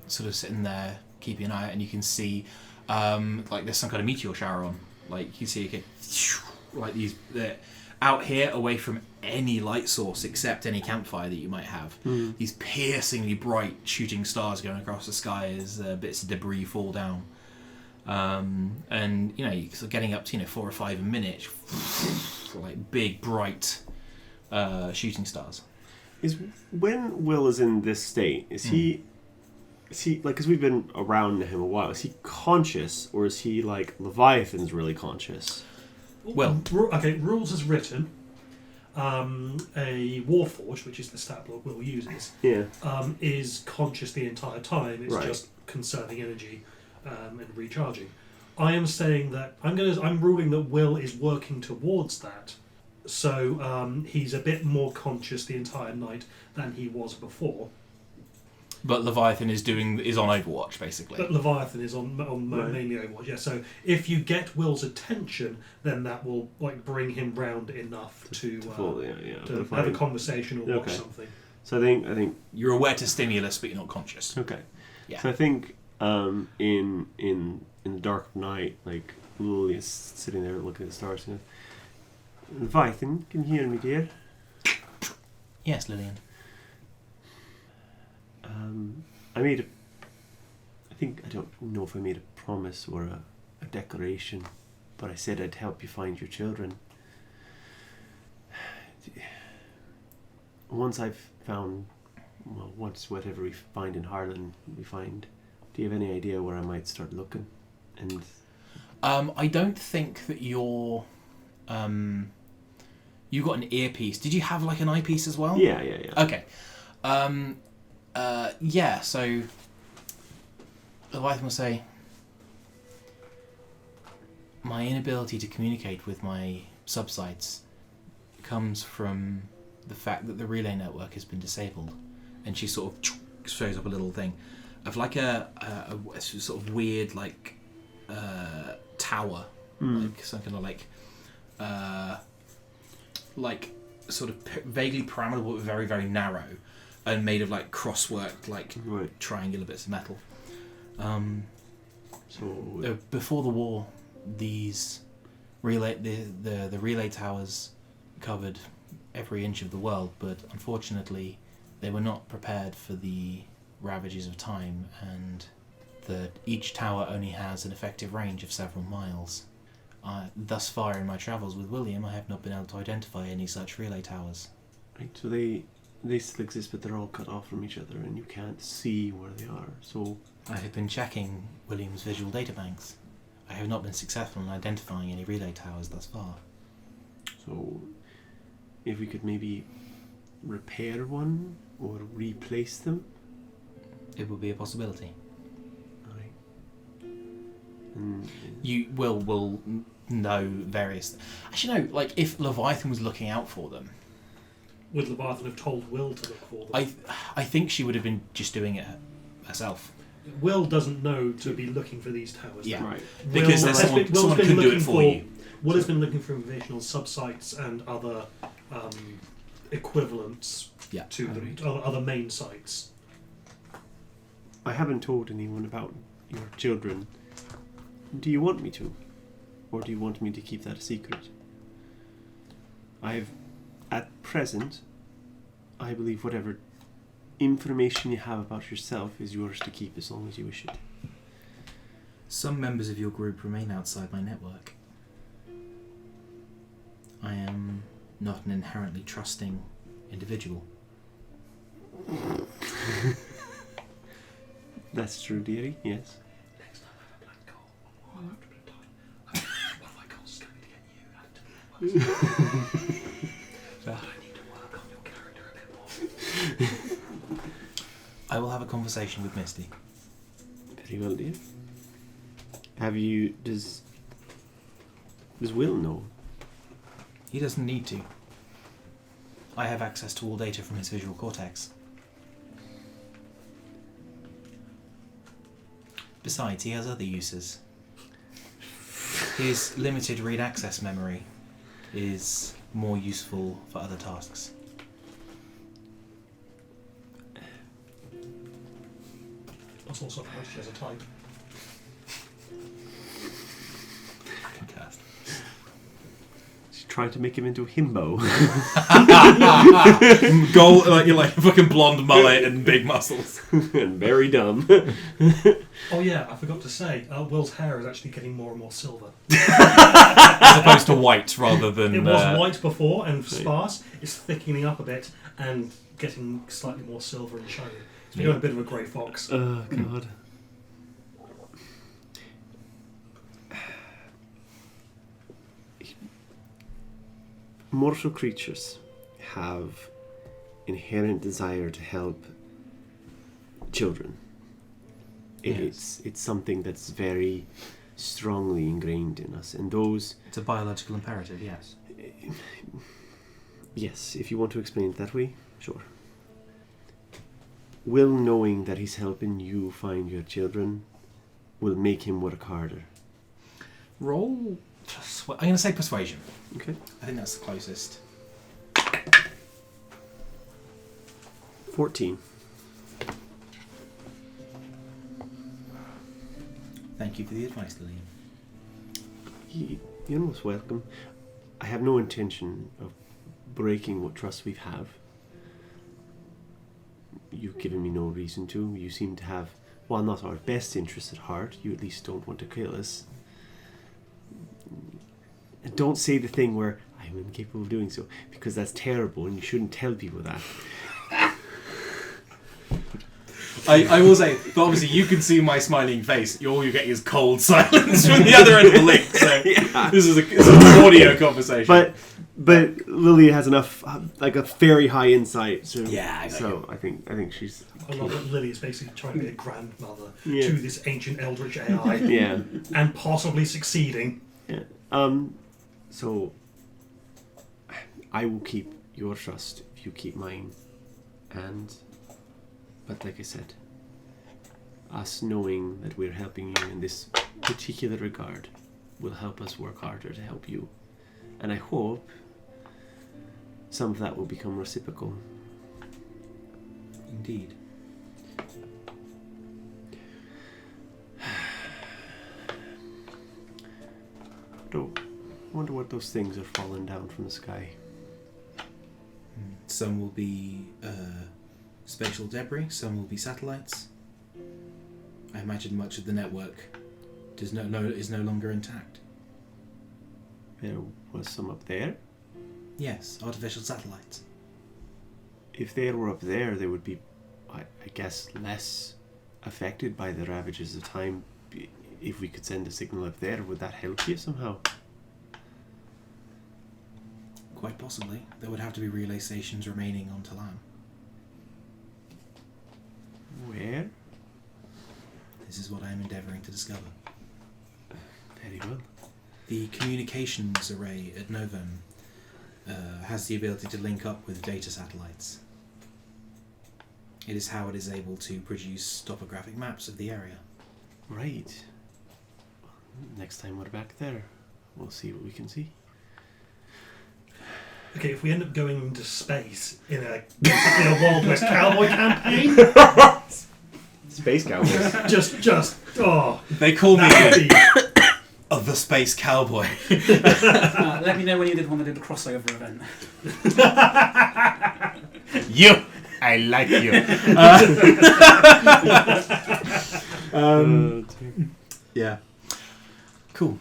sort of sitting there keeping an eye out, and you can see like there's some kind of meteor shower on. Like you see, like these, out here, away from any light source except any campfire that you might have, these piercingly bright shooting stars going across the sky as bits of debris fall down. And you're sort of getting up to 4 or 5 a minute, like big bright shooting stars. Is when Will is in this state, is he like, because we've been around him a while, is he conscious, or is he like Leviathan's really conscious? Well, okay, rules as written. A Warforged, which is the stat block Will uses, is conscious the entire time. It's just conserving energy and recharging. I am saying that I'm ruling that Will is working towards that. So he's a bit more conscious the entire night than he was before. But Leviathan is on Overwatch, basically. But Leviathan is on mainly Overwatch, yeah. So if you get Will's attention, then that will bring him round enough to have a conversation or watch something. So I think you're aware to stimulus, but you're not conscious. Okay. Yeah. So I think in the dark of night, like Lily is sitting there looking at the stars. And Leviathan, can you hear me, dear? Yes, Lillian. I don't know if I made a promise or a declaration, but I said I'd help you find your children. Once whatever we find in Harlan, do you have any idea where I might start looking? And I don't think that you're... you got an earpiece. Did you have an eyepiece as well? Yeah. Okay. So Leviathan will say, my inability to communicate with my subsites comes from the fact that the relay network has been disabled. And she sort of shows up a little thing of a sort of weird tower, some kind of sort of vaguely pyramidal but very, very narrow, and made of crossworked triangular bits of metal. So before the war, these the relay towers covered every inch of the world, but unfortunately they were not prepared for the ravages of time, and each tower only has an effective range of several miles. Thus far in my travels with William, I have not been able to identify any such relay towers. Right, so they still exist, but they're all cut off from each other, and you can't see where they are. So I have been checking William's visual databanks. I have not been successful in identifying any relay towers thus far. So if we could maybe repair one or replace them, it would be a possibility. Right. And you will know various. Actually, no. If Leviathan was looking out for them, would Leviathan have told Will to look for them? I think she would have been just doing it herself. Will doesn't know to be looking for these towers. Yeah, right. Because there's someone can do it for you. Will has been looking for information on subsites and other equivalents to them, other main sites. I haven't told anyone about your children. Do you want me to? Or do you want me to keep that a secret? At present, I believe whatever information you have about yourself is yours to keep as long as you wish it. Some members of your group remain outside my network. I am not an inherently trusting individual. That's true, dearie, yes. Next time I have a blank call, I'll have to put a time. One of my calls is going to get you and to but I need to work on your character a bit more. I will have a conversation with Misty. Very well, dear. Does Will know? He doesn't need to. I have access to all data from his visual cortex. Besides, he has other uses. His limited read access memory is more useful for other tasks. That's also how she has a type. She's trying to make him into a himbo. Gold, you're like a fucking blonde mullet and big muscles. And very dumb. Oh yeah, I forgot to say, Will's hair is actually getting more and more silver. As opposed to white rather than... It was white before and sparse. It's thickening up a bit and getting slightly more silver and shiny. It's becoming a bit of a grey fox. Oh, God. Mortal creatures have inherent desire to help children. Yes. It's something that's very strongly ingrained in us, and those... It's a biological imperative, yes. Yes, if you want to explain it that way, sure. Will knowing that he's helping you find your children will make him work harder. Roll... I'm going to say persuasion. Okay. I think that's the closest. 14. Thank you for the advice, Lillian. You're most welcome. I have no intention of breaking what trust we have. You've given me no reason to. You seem to have, while not our best interests at heart, you at least don't want to kill us. And don't say the thing where I'm incapable of doing so, because that's terrible and you shouldn't tell people that. I will say, but obviously you can see my smiling face. All you're getting is cold silence from the other end of the link. So Yeah. this is an audio conversation. But Lily has enough, like a very high insight. So, Yeah, so I think she's... I love that Lily is basically trying to be a grandmother Yeah. to this ancient eldritch AI. Yeah. And possibly succeeding. Yeah. So I will keep your trust if you keep mine. But like I said, us knowing that we're helping you in this particular regard will help us work harder to help you. And I hope some of that will become reciprocal. Indeed. I wonder what those things are falling down from the sky. Some will be spatial debris, some will be satellites. I imagine much of the network is no longer intact. There was some up there. Yes, artificial satellites. If they were up there, they would be, I guess, less affected by the ravages of time. If we could send a signal up there, would that help you somehow? Quite possibly. There would have to be relay stations remaining on Talam. Where? This is what I am endeavouring to discover. Very well. The communications array at Novum has the ability to link up with data satellites. It is how it is able to produce topographic maps of the area. Right. Next time we're back there, we'll see what we can see. Okay, if we end up going into space in a Wild West cowboy campaign, Space Cowboys. just They call me that would be the Space Cowboy. Let me know when you did want to do the crossover event. You! I like you. Yeah. Cool.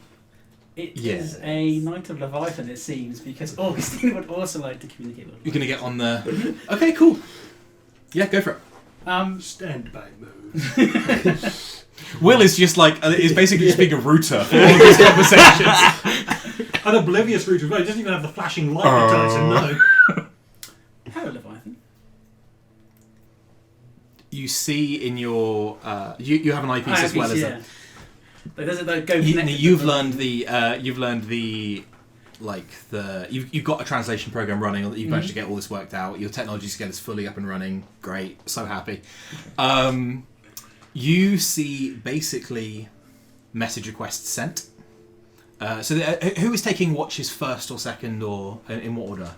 It Yes. is a Knight of Leviathan, it seems, because Augustine would also like to communicate with You're going to get on the... Okay, cool. Yeah, go for it. stand by mode. Will is just like... is basically just being a router for all of these conversations. An oblivious route as well. He doesn't even have the flashing light that tells him no. Hello, Leviathan. You see in your... you have an eyepiece as well as yeah. But does it like, go You, connected you've to learned the you've got a translation program running that you've managed to get all this worked out. Your technology scale is fully up and running. Great, so happy. You see basically message requests sent. Who is taking watches first or second, or in what order?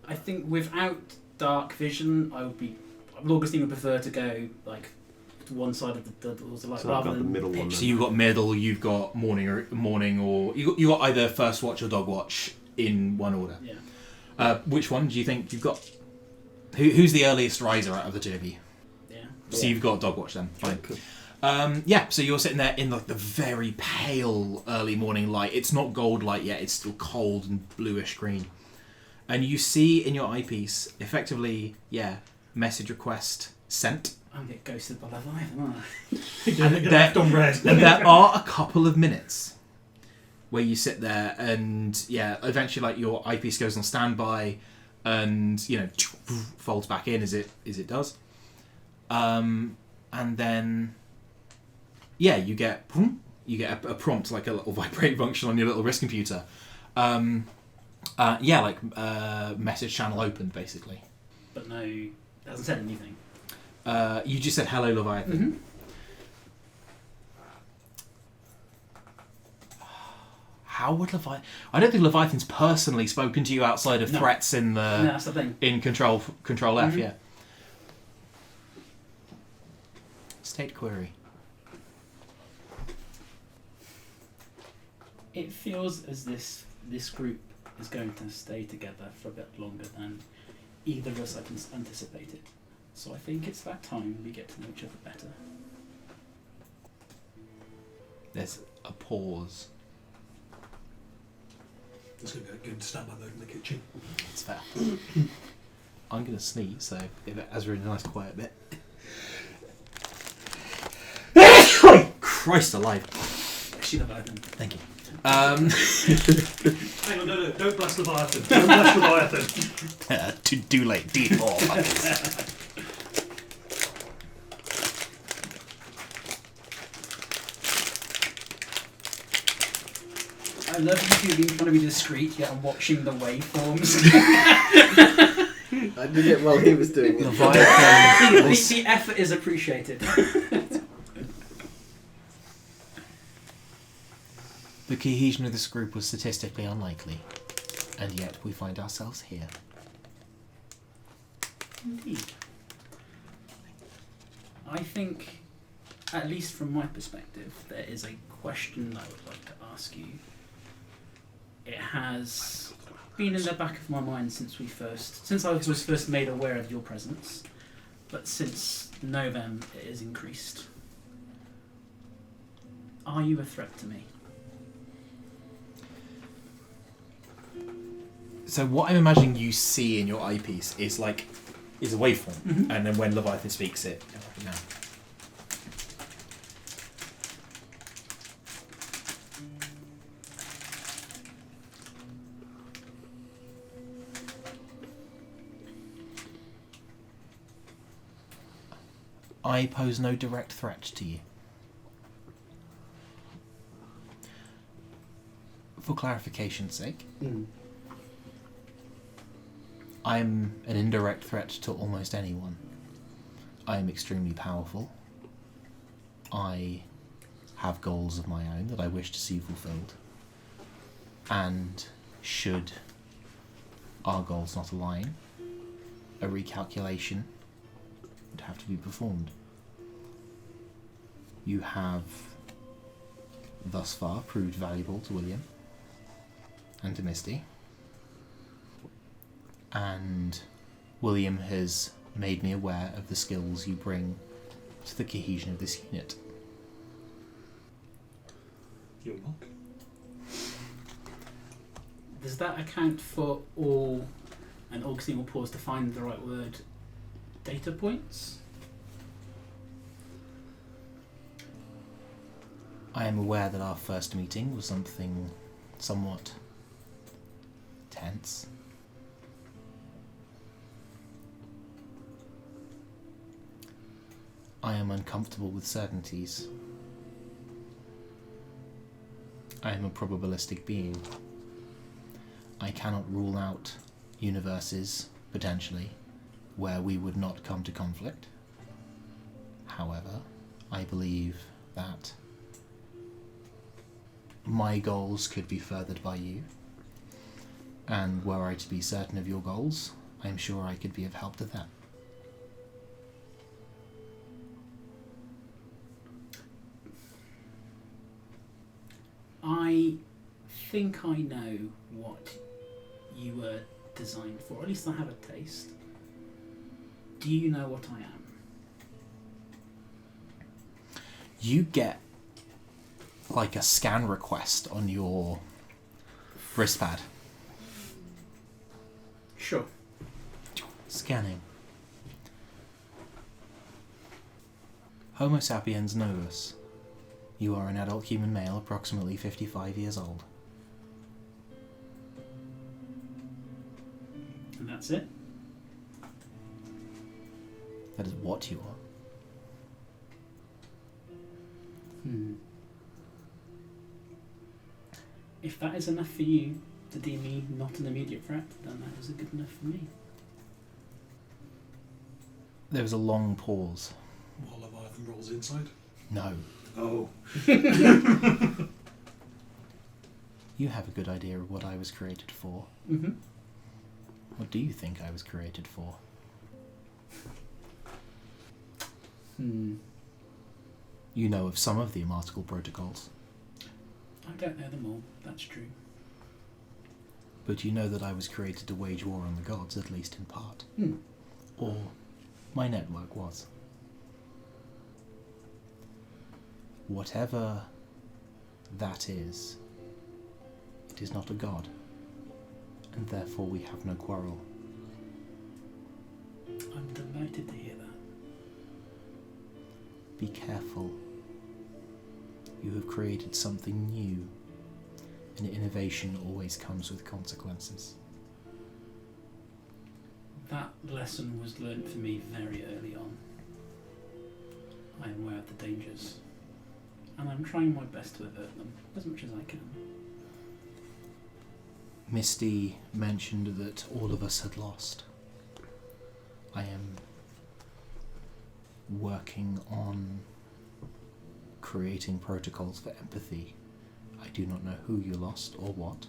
I think without dark vision, Augustine would prefer to go like one side of the was like So I've rather got the than middle one pitch. So you've got middle, you've got morning, or you got either first watch or dog watch in one order. Yeah. Which one do you think you've got? Who's the earliest riser out of the two of you? Yeah. So you've got dog watch then. Fine. Cool. Yeah. So you're sitting there in like the very pale early morning light. It's not gold light yet. It's still cold and bluish green. And you see in your eyepiece, effectively, message request sent. I'm gonna get ghosted by Leviathan, aren't I? And Get left on red. And there are a couple of minutes where you sit there and eventually like your eyepiece goes on standby and folds back in as it does. And then you get a prompt, like a little vibrate function on your little wrist computer. Message channel opened basically. But no, it hasn't said anything. You just said hello Leviathan. Mm-hmm. How would Leviathan? I don't think Leviathan's personally spoken to you outside of No. threats in No, that's the thing. in Control F. Mhm. Yeah. State query. It feels as this group is going to stay together for a bit longer than either of us anticipated. So I think it's that time we get to know each other better. There's a pause. Just going to go into standby mode in the kitchen. It's fair. I'm going to sneeze, so if it has a really nice quiet bit. Christ alive. Actually, Leviathan. Thank you. Hang on, no, don't blast Leviathan. Don't blast Leviathan. Too late. D4. I love you being trying to be discreet, yet I'm watching the waveforms. I did it while he was doing it. Leviathan. the effort is appreciated. The cohesion of this group was statistically unlikely, and yet we find ourselves here. Indeed. I think, at least from my perspective, there is a question that I would like to ask you. It has been in the back of my mind since I was first made aware of your presence, but since Novem it has increased. Are you a threat to me? So what I'm imagining you see in your eyepiece is a waveform, Mhm. and then when Leviathan speaks it, now. I pose no direct threat to you. For clarification's sake, I am an indirect threat to almost anyone. I am extremely powerful. I have goals of my own that I wish to see fulfilled. And should our goals not align, a recalculation would have to be performed. You have thus far proved valuable to William and to Misty. And William has made me aware of the skills you bring to the cohesion of this unit. You're not. Does that account for all, and Augustine will pause to find the right word, data points? I am aware that our first meeting was something somewhat tense. I am uncomfortable with certainties. I am a probabilistic being. I cannot rule out universes, potentially, where we would not come to conflict. However, I believe that my goals could be furthered by you, and were I to be certain of your goals, I'm sure I could be of help to them. I think I know what you were designed for. At least I have a taste. Do you know what I am? You get like a scan request on your wristpad. Sure. Scanning. Homo sapiens novus. You are an adult human male, approximately 55 years old. And that's it? That is what you are. If that is enough for you to deem me not an immediate threat, then that is good enough for me. There was a long pause. While Leviathan rolls inside. No. Oh. You have a good idea of what I was created for. Mm-hmm. What do you think I was created for? You know of some of the immortal protocols, I don't know them all, that's true. but you know that I was created to wage war on the gods, at least in part. Hmm. Or my network was. Whatever that is, it is not a god, and therefore we have no quarrel. I'm delighted to hear that. Be careful. You have created something new, and innovation always comes with consequences. That lesson was learned for me very early on. I am aware of the dangers, and I'm trying my best to avert them as much as I can. Misty mentioned that all of us had lost. I am working on creating protocols for empathy. I do not know who you lost or what,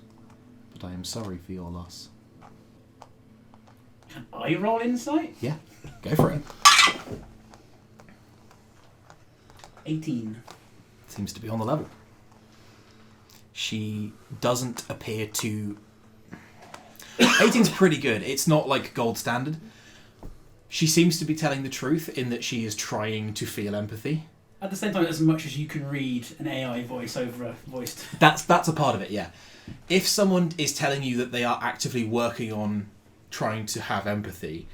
but I am sorry for your loss. Can I roll insight? Yeah, go for it. 18. Seems to be on the level. She doesn't appear to... 18's pretty good. It's not like gold standard. She seems to be telling the truth in that she is trying to feel empathy. At the same time, as much as you can read an AI voice over a voiced... That's a part of it, yeah. If someone is telling you that they are actively working on trying to have empathy,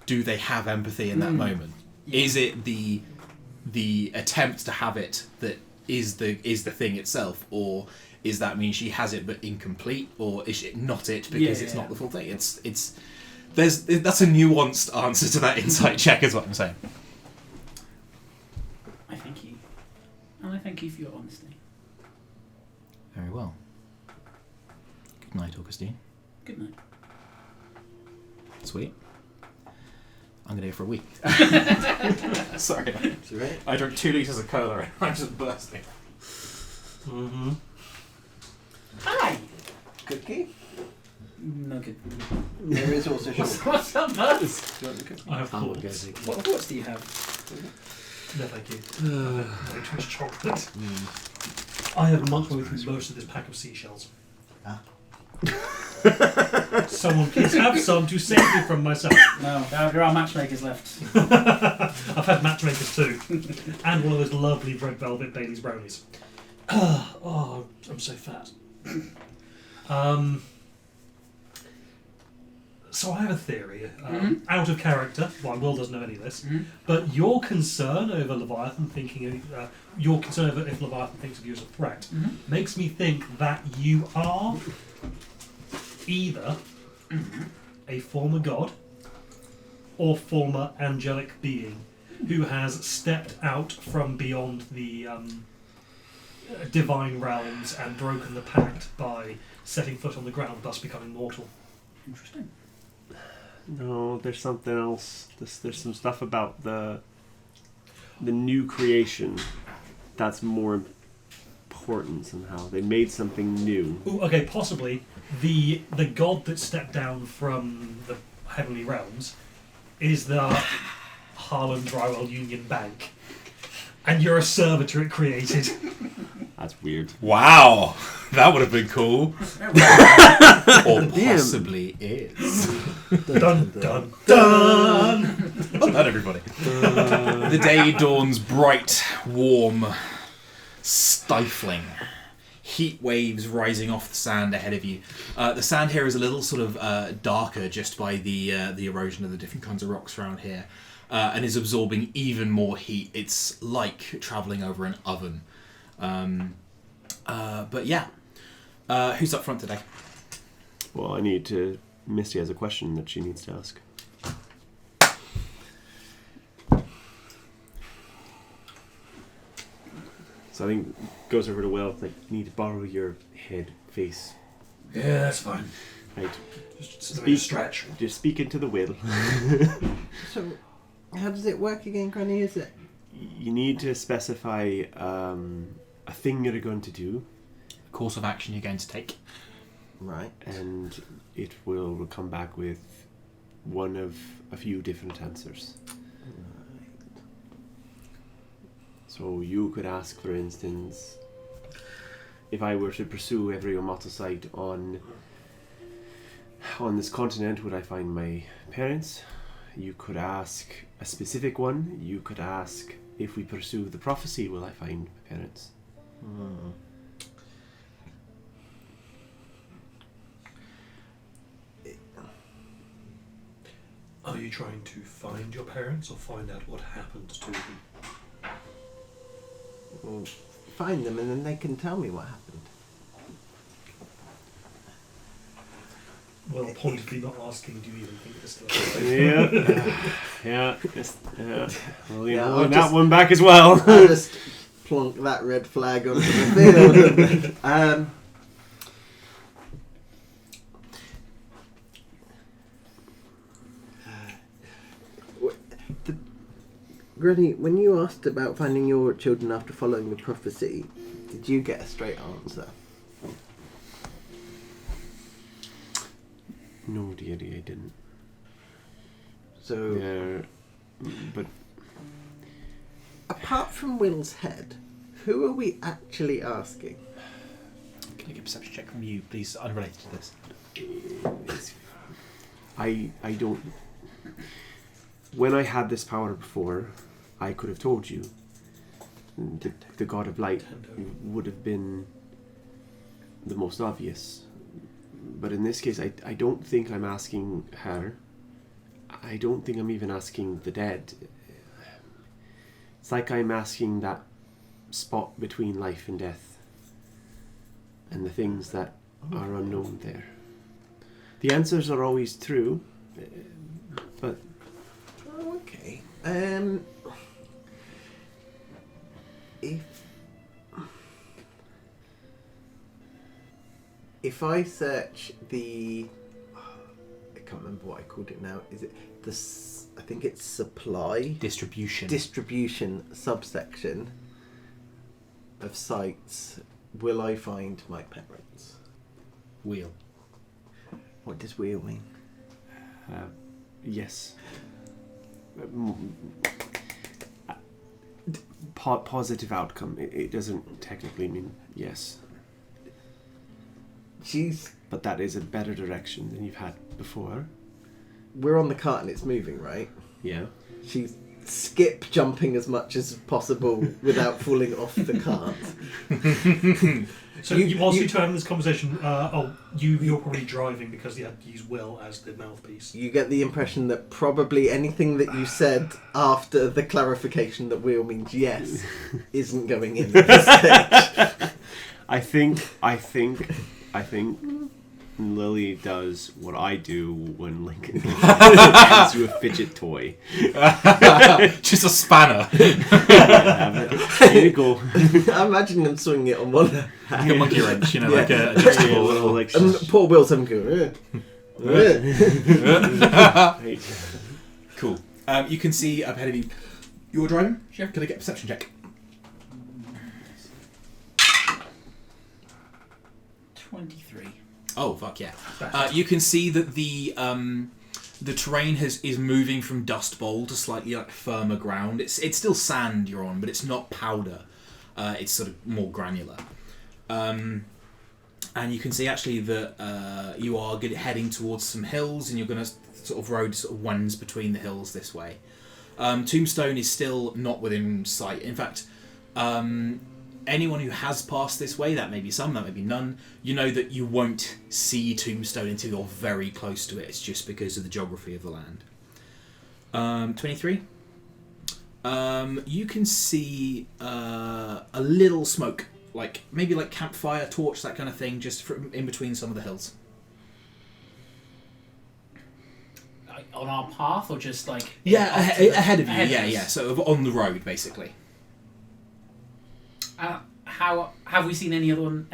do they have empathy in that moment? Yeah. Is it the attempt to have it that is the thing itself, or is that mean she has it but incomplete, or is it not it because it's not the full thing? That's a nuanced answer to that insight check, is what I'm saying. I thank you. And I thank you for your honesty. Very well. Good night, Augustine. Good night. Sweet. I'm gonna go for a week. Sorry. Right. I drank 2 litres of cola and I'm just bursting. Mm-hmm. Hi! Cookie? No good. There is also sugar. What's that buzz? Do you want the cookie? I have will cords. go to- What thoughts do you have? No, thank you. Way too much chocolate. I have much more with most of this pack of seashells. Ah. Someone please have some to save me from myself. No, there are matchmakers left. I've had matchmakers too. And one of those lovely red velvet Bailey's brownies. Oh, I'm so fat. So I have a theory, out of character. Well, Will doesn't know any of this, but your concern over Leviathan your concern over if Leviathan thinks of you as a threat, makes me think that you are either a former god or former angelic being who has stepped out from beyond the divine realms and broken the pact by setting foot on the ground, thus becoming mortal. Interesting. No, there's something else. There's some stuff about the new creation that's more important somehow. They made something new. Ooh, okay, possibly the god that stepped down from the heavenly realms is the Harlan Drywell Union Bank, and you're a servitor it created. That's weird. Wow, that would have been cool. Or possibly is. Dun dun dun. Well done, everybody. The day dawns bright, warm, stifling. Heat waves rising off the sand ahead of you. The sand here is a little sort of darker just by the erosion of the different kinds of rocks around here, and is absorbing even more heat. It's like travelling over an oven. But yeah, who's up front today? Well, Misty has a question that she needs to ask. So I think goes over to Will. Like, need to borrow your head face. Yeah, that's fine. Right. Just a stretch. Just speak into the will. So, how does it work again, Granny? Is it? You need to specify a thing you're going to do, Course of action you're going to take. Right. and it will come back with one of a few different answers. So you could ask, for instance, if I were to pursue every Omoto site on this continent, would I find my parents? You could ask a specific one. You could ask, if we pursue the prophecy, will I find my parents? Are you trying to find your parents or find out what happened to them? Well, find them and then they can tell me what happened. Well, pointedly not asking, do you even think this stuff? Yeah. Well, Yeah, I'll I'll that just- one back as well. I'll just plonk that red flag onto the field. Granny, when you asked about finding your children after following the prophecy, did you get a straight answer? No, dearie, I didn't. So, Yeah, but apart from Will's head, who are we actually asking? Can I get a perception check from you, please, unrelated to this? I don't. When I had this power before, I could have told you. The God of Light would have been the most obvious. But in this case, I don't think I'm asking her. I don't think I'm even asking the dead. It's like I'm asking that spot between life and death, and the things that are unknown there. The answers are always true, but Oh, okay. If I search the, I can't remember what I called it now. Is it I think it's supply distribution subsection of sites. Will I find my parents? Wheel. What does wheel mean? yes. Positive outcome. It doesn't technically mean yes, but that is a better direction than you've had before. We're on the cart and it's moving, right? Yeah. She's skip jumping as much as possible without falling off the cart. So whilst you two are having this conversation, you're probably driving because you had to use Will as the mouthpiece. You get the impression that probably anything that you said after the clarification that wheel means yes isn't going in at this stage. I think Lily does what I do when Lincoln hands you a fidget toy. Just a spanner. Here you go. I imagine them swinging it on one hand. Like a monkey wrench, Yeah. like a Yeah, adjustable little, like, And poor Will's having to go. Right. Cool. You can see up ahead of you. You're driving? Sure. Can I get a perception check? 23. Oh, fuck yeah. You can see that the terrain is moving from dust bowl to slightly like firmer ground. It's still sand you're on, but it's not powder. It's sort of more granular. And you can see actually that you are heading towards some hills, and you're going to sort of road sort of winds between the hills this way. Tombstone is still not within sight. In fact, anyone who has passed this way, that may be some, that may be none, you know that you won't see Tombstone until you're very close to it. It's just because of the geography of the land. 23. You can see a little smoke, like maybe like campfire, torch, that kind of thing, just from in between some of the hills. On our path, or just like Ahead of you. ahead of us? Yeah. Sort of on the road, basically. How have we seen anyone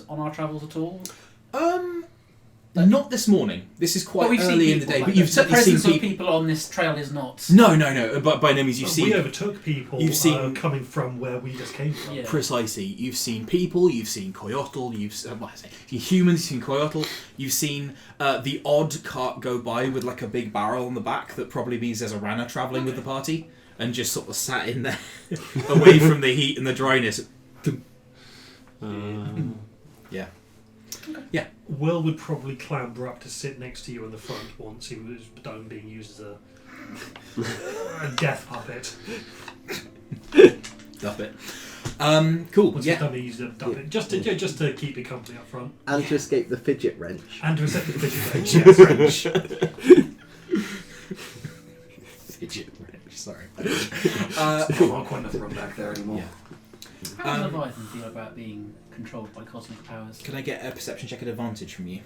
on our travels at all? Not this morning. This is But quite we've seen early in the people, day, like, but you've the certainly seen presence of people. people on this trail is not. No. But by no means you've We seen. overtook people You've seen- coming from where we just came from. Yeah. Precisely. You've seen people, you've seen coyotl, you've seen humans, you've seen coyotl, you've seen the odd cart go by with like a big barrel on the back that probably means there's a runner travelling with the party, and just sort of sat in there away from the heat and the dryness. Yeah. Will would probably clamber up to sit next to you in the front once he was done being used as a death puppet. Duff it. Cool. Once Yeah. he's done being used as a puppet. Just to keep you company up front. And to escape the fidget wrench. And to accept the fidget wrench, yes. Fidget wrench. Sorry. I'm not quite enough to run back there anymore. Yeah. How does Leviathan feel about being controlled by cosmic powers? Can I get a perception check at advantage from you?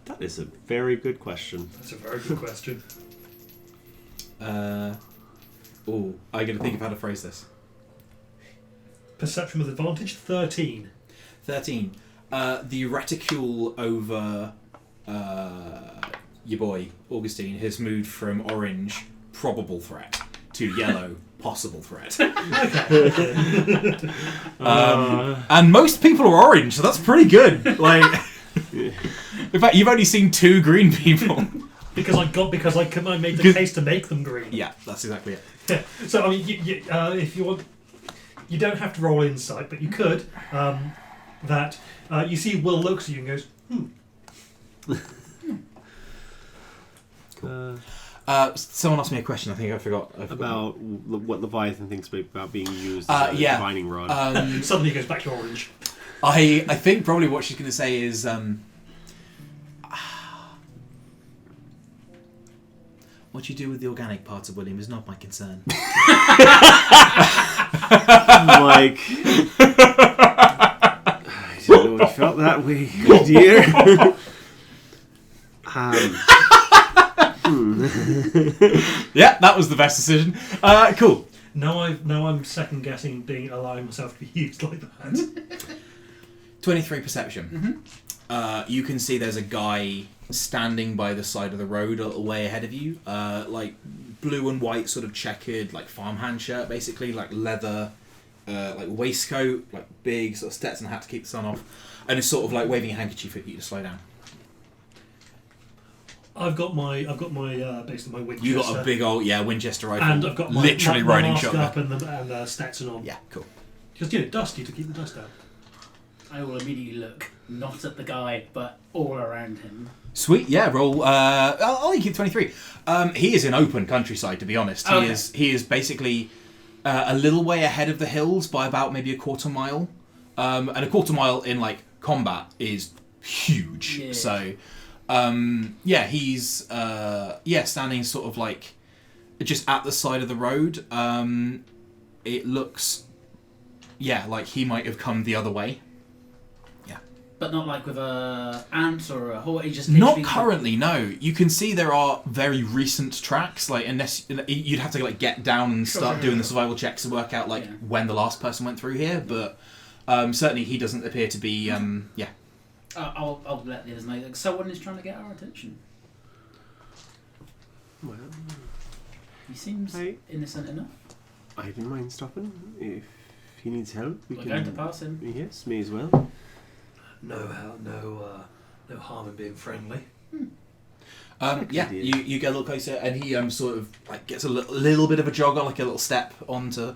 That is a very good question. That's a very good question. I got to think of how to phrase this. Perception with advantage, 13. 13. The reticule over your boy, Augustine, has moved from orange, probable threat, to yellow, possible threat. And most people are orange, so that's pretty good. Like, in fact, you've only seen 2 green people. Because I made the case to make them green. Yeah, that's exactly it. Yeah. So I mean, if you want, you don't have to roll insight, but you could. You see, Will looks at you and goes, Someone asked me a question. I think I forgot. About what Leviathan thinks about being used Uh, as a yeah. divining rod. Suddenly he goes back to orange. I think probably what she's going to say is, what you do with the organic parts of William is not my concern. Like, I don't know if you felt that way, dear. Yeah, that was the best decision. Cool. Now I'm second guessing allowing myself to be used like that. 23 perception. Mm-hmm. You can see there's a guy standing by the side of the road a little way ahead of you, like blue and white sort of checkered, like farmhand shirt basically, like leather, like waistcoat, like big sort of Stetson hat to keep the sun off, and is sort of like waving a handkerchief at you to slow down. I've got my basically my Winchester. You got a big old Winchester rifle, and I've got my literally my riding mask shotgun. up and the Stetson on. Yeah, cool. Just dusty to keep the dust out. I will immediately look not at the guy, but all around him. Sweet, yeah. Roll. I'll keep 23. He is in open countryside, to be honest. Okay. He is basically a little way ahead of the hills by about maybe a quarter mile, and a quarter mile in like combat is huge. Yeah. So, he's standing sort of like just at the side of the road. It looks, like he might have come the other way. But not like with a ant or a horse. Just Not literally- currently, no. You can see there are very recent tracks, like unless you'd have to like get down and start doing the survival checks to work out like when the last person went through here. But certainly he doesn't appear to be. I'll let the others know that someone is trying to get our attention. Well, He seems innocent enough. I didn't mind stopping. If he needs help, We're going to pass him. Yes, may as well. No harm in being friendly. You get a little closer, and he sort of like gets a little bit of a jog on, like a little step onto.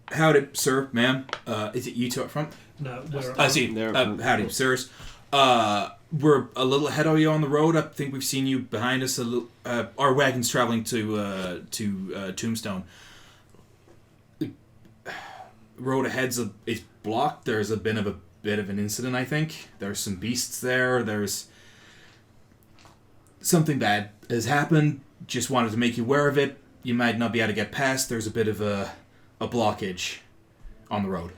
Howdy, sir, ma'am. Is it you two up front? No, we're I see. There up front. Howdy, sirs. We're a little ahead of you on the road. I think we've seen you behind us. Our wagon's traveling to Tombstone. The road ahead's is blocked. There's a bit of an incident, I think. There's some beasts there. There's something bad has happened. Just wanted to make you aware of it. You might not be able to get past. There's a bit of a blockage on the road.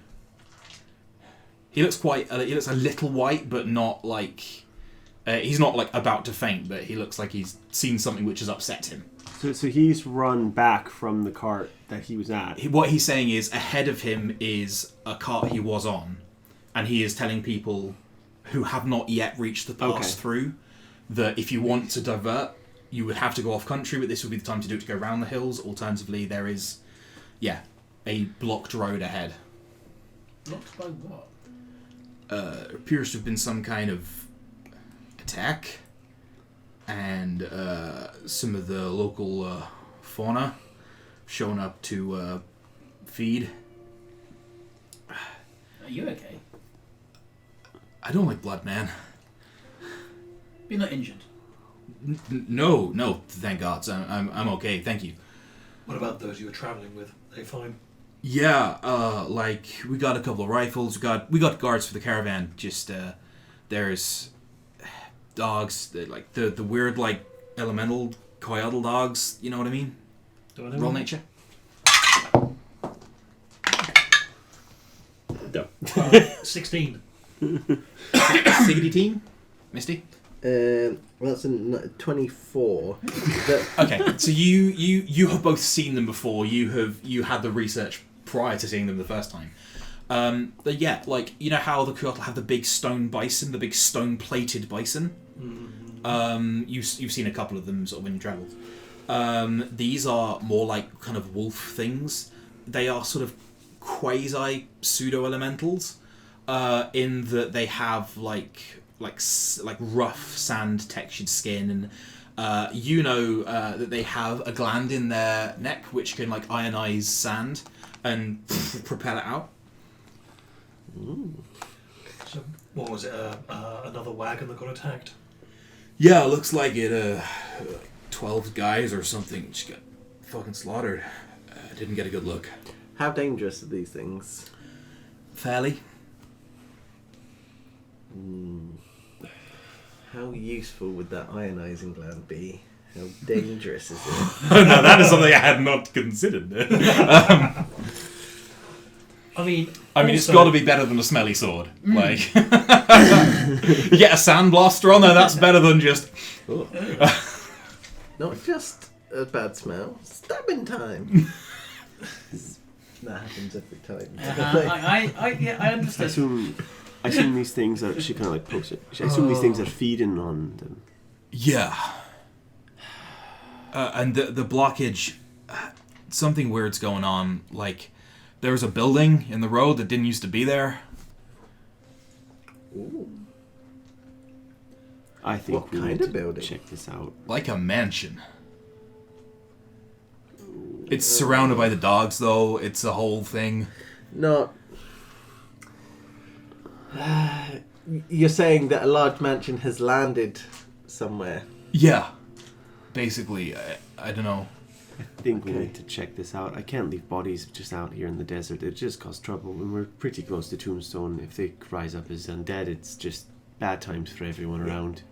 He looks he looks a little white, but not like he's not like about to faint. But he looks like he's seen something which has upset him. So he's run back from the cart that he was at. What he's saying is ahead of him is a cart he was on, and he is telling people who have not yet reached the pass through that if you want to divert, you would have to go off country, but this would be the time to do it, to go around the hills. Alternatively, there is, a blocked road ahead. Blocked by what? Appears to have been some kind of attack, and some of the local fauna shown up to feed. Are you okay? I don't like blood, man. You're not injured. No, thank God. So I'm okay, thank you. What about those you were travelling with? Are they fine? Yeah, we got a couple of rifles. We got guards for the caravan. Just there's dogs, like the weird like elemental coyote dogs. You know what I mean? Do I know Roll one? nature. No. 16. Siggity team, Misty. That's a 24. Okay, so you have both seen them before. You had the research prior to seeing them the first time. But yeah, like you know how the Kyoto have the big stone bison, the big stone plated bison. Mm-hmm. You've seen a couple of them sort of when you travelled. These are more like kind of wolf things. They are sort of quasi pseudo elementals, in that they have like rough sand textured skin, and that they have a gland in their neck which can like ionize sand and propel it out. So, what was it? Another wagon that got attacked? Yeah, looks like it. 12 guys or something just got fucking slaughtered. Didn't get a good look. How dangerous are these things? Fairly. How useful would that ionizing gland be? How dangerous is it? No, that is something I had not considered. I mean, it's got to be better than a smelly sword. Like, you get a sandblaster on there, that's better than just. Not just a bad smell. Stabbing time. That happens every time. I understand. I assume these things are. She kind of like pokes it. I assume these things are feeding on them. Yeah. And the blockage, something weird's going on. Like, there was a building in the road that didn't used to be there. Ooh. I think What we kind need of to building? check this out. Like a mansion. It's surrounded by the dogs, though. It's a whole thing. Not. You're saying that a large mansion has landed somewhere. Yeah. Basically, I don't know. I think we Okay. need to check this out. I can't leave bodies just out here in the desert. It just cause trouble. When we're pretty close to Tombstone, if they rise up as undead, it's just bad times for everyone around.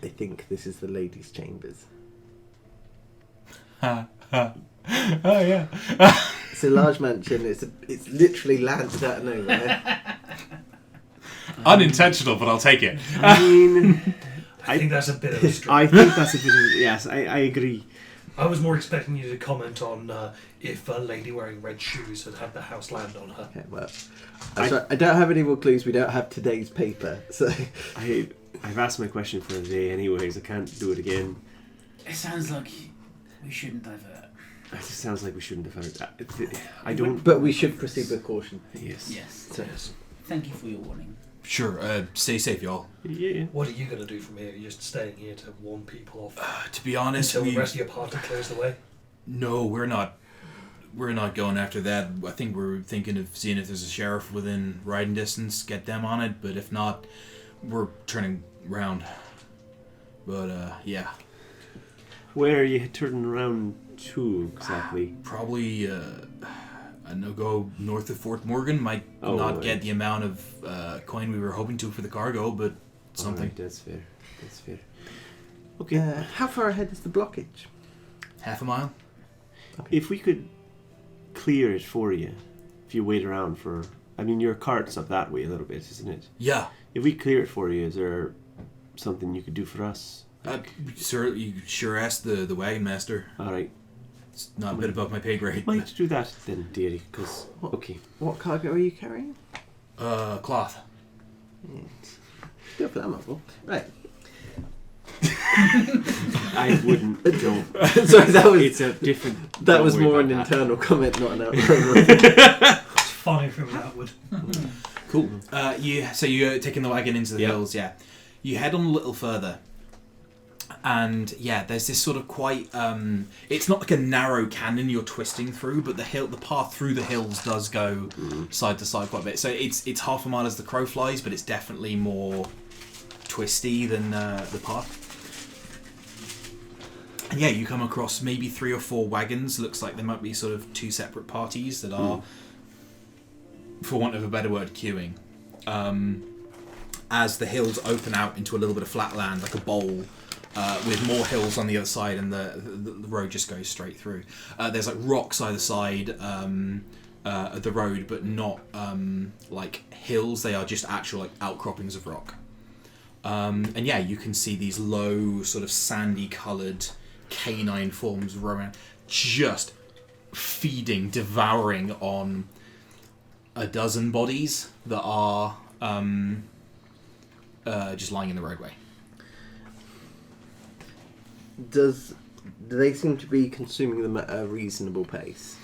I think this is the ladies' chambers. Oh, yeah. It's a large mansion. It's literally landed out of nowhere. Unintentional, but I'll take it. I mean, I think that's a bit of a stretch. I think that's a bit of... Yes, I agree. I was more expecting you to comment on if a lady wearing red shoes had the house land on her. Okay, well, I don't have any more clues. We don't have today's paper, so I've asked my question for the day anyways. I can't do it again. It sounds like we shouldn't divert. It just sounds like we shouldn't have heard it. I don't... But we should proceed with caution. Yes. Yes. So, Thank you for your warning. Sure, stay safe, y'all. Yeah. What are you going to do from here? You're just staying here to warn people off To be honest, until the rest of your party clears the way? No, we're not. we're not going after that. I think we're thinking of seeing if there's a sheriff within riding distance, get them on it. But if not, we're turning round. But yeah, Where are you turning around to exactly? probably a no-go north of Fort Morgan. Might not get the amount of coin we were hoping to for the cargo, but something. Alright, that's fair. That's fair. Okay. How far ahead is the blockage? Half a mile. If we could clear it for you, if you wait around for... I mean, your cart's up that way a little bit, isn't it? Yeah. If we clear it for you, is there something you could do for us? Sir, you sure asked the wagon master. Alright. It's not a bit above my pay grade. Might do that then, dearie, because... Okay. What cargo are you carrying? Cloth. Still flammable. Right. I wouldn't. Don't. Sorry, that was It's a different... that don't was worry more an about that. internal comment, not an outward. It's fine if it was outward. Cool. You're taking the wagon into the Yeah. hills, yeah. You head on a little further, and yeah, there's this sort of quite. It's not like a narrow canyon you're twisting through, but the path through the hills does go side to side quite a bit. So it's half a mile as the crow flies, but it's definitely more twisty than the path. And yeah, you come across maybe 3 or 4 wagons. Looks like there might be sort of 2 separate parties that are, for want of a better word, queuing. As the hills open out into a little bit of flat land, like a bowl, with more hills on the other side, and the road just goes straight through. There's like rocks either side of the road, but not like hills. They are just actual like outcroppings of rock. And yeah, you can see these low, sort of sandy-coloured canine forms roaming, just feeding, devouring on a dozen bodies that are just lying in the roadway. Do they seem to be consuming them at a reasonable pace?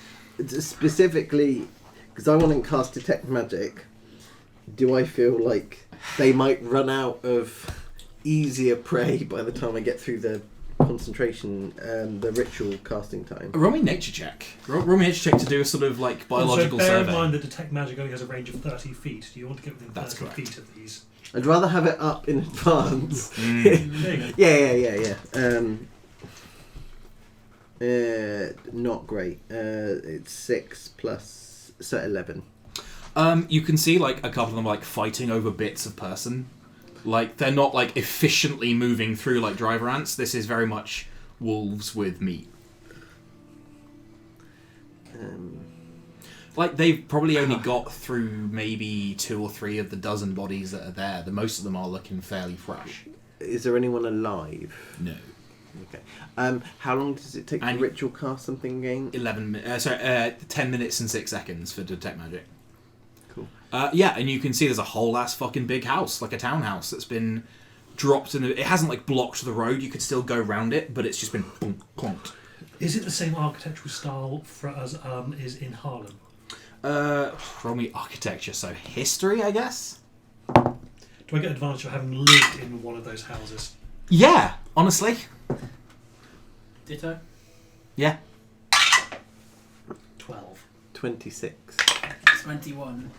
Specifically, because I want to cast Detect Magic, do I feel like they might run out of easier prey by the time I get through the concentration, the ritual casting time? Roll me nature check. Roll me nature check to do a sort of like biological also, bear survey. in mind that Detect Magic only has a range of 30 feet. Do you want to get within That's 30 correct. feet of these? I'd rather have it up in advance. There you go. Not great. It's 6 plus 11. You can see like a couple of them like fighting over bits of person. Like they're not like efficiently moving through like driver ants. This is very much wolves with meat. Like they've probably only got through maybe 2 or 3 of the dozen bodies that are there. The most of them are looking fairly fresh. Is there anyone alive? No. Okay. How long does it take to And- ritual cast something again? 10 minutes and 6 seconds for detect magic. Cool. Yeah, and you can see there's a whole ass fucking big house, like a townhouse that's been dropped in. It hasn't like blocked the road. You could still go round it, but it's just been plonked. Is it the same architectural style as is in Harlem? Roll me architecture, so history, I guess. Do I get advantage of having lived in one of those houses? Yeah, honestly, Ditto. yeah. 12. 26. 21.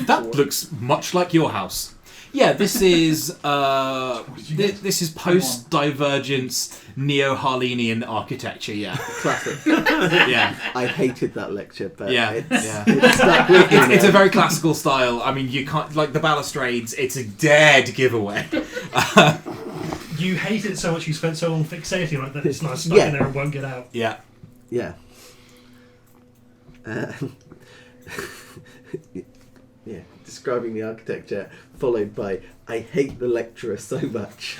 That looks much like your house. Yeah, this is this is post-divergence neo-Harlenian architecture. Yeah, Classic. yeah, I hated that lecture, but yeah, it's, yeah. it's stuck with me It's now. a very classical style. I mean, you can't like the balustrades. It's a dead giveaway. You hate it so much you spent so long fixating on it that it's now stuck Yeah. in there and won't get out. Yeah. Yeah. Yeah, describing the architecture, followed by, I hate the lecturer so much.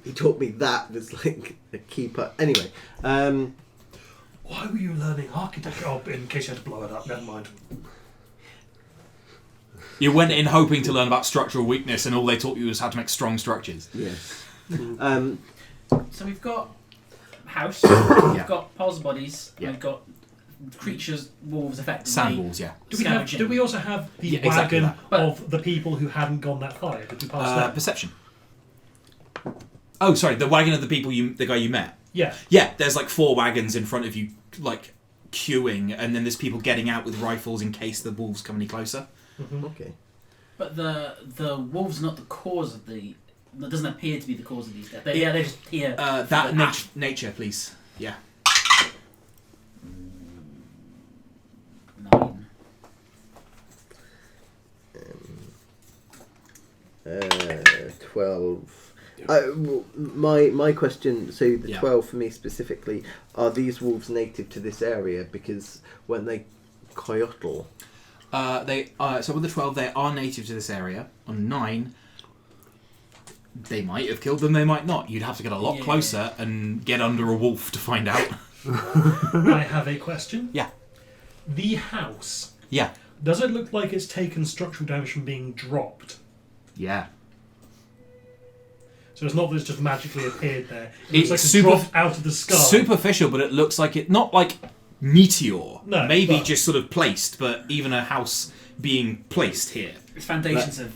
He taught me that was like a key part. Anyway, Why were you learning architecture? Oh, in case you had to blow it up, never mind. You went in hoping to learn about structural weakness, and all they taught you was how to make strong structures. yes. So we've got house, we've got piles of bodies, Yeah. and we've got creatures, wolves, effectively. Sand walls, yeah. Do we also have the Yeah, exactly wagon that. of the people who hadn't gone that far? Did we pass that? Perception. Oh, sorry, the wagon of the guy you met. Yeah. Yeah, there's like 4 wagons in front of you, like queuing, and then there's people getting out with rifles in case the wolves come any closer. Okay. But the wolves are not the cause of the. That doesn't appear to be the cause of these deaths. They're just here. Nature, please. Yeah. 9. 12. My question. So the 12 for me specifically. Are these wolves native to this area? Because when they coyotl. So with the 12, they are native to this area. On 9, they might have killed them. They might not. You'd have to get a lot closer and get under a wolf to find out. I have a question. Yeah. The house. Yeah. Does it look like it's taken structural damage from being dropped? Yeah. So it's not that it's just magically appeared there. It's It looks like it's dropped out of the sky. Superficial, but it looks like it. Not like meteor. No, maybe but- just sort of placed, but even a house being placed here. Its foundations have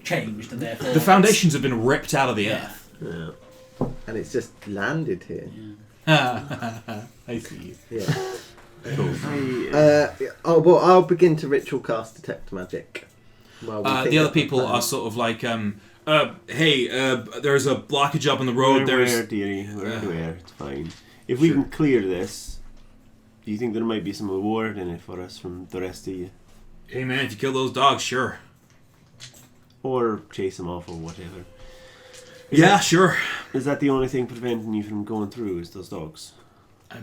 changed, and therefore The foundations have been ripped out of the Yeah. earth. Yeah. And it's just landed here. I see. Yeah. I, Well, I'll begin to ritual cast detect magic. While we The think other up people a plan. are sort of like, hey, there's a blockage up on the road. where, dearie? Where? It's fine. If we can clear this, do you think there might be some reward in it for us from the rest of you? Hey man, if you kill those dogs, sure. Or chase them off or whatever. Yeah, sure. Is that the only thing preventing you from going through, is those dogs? I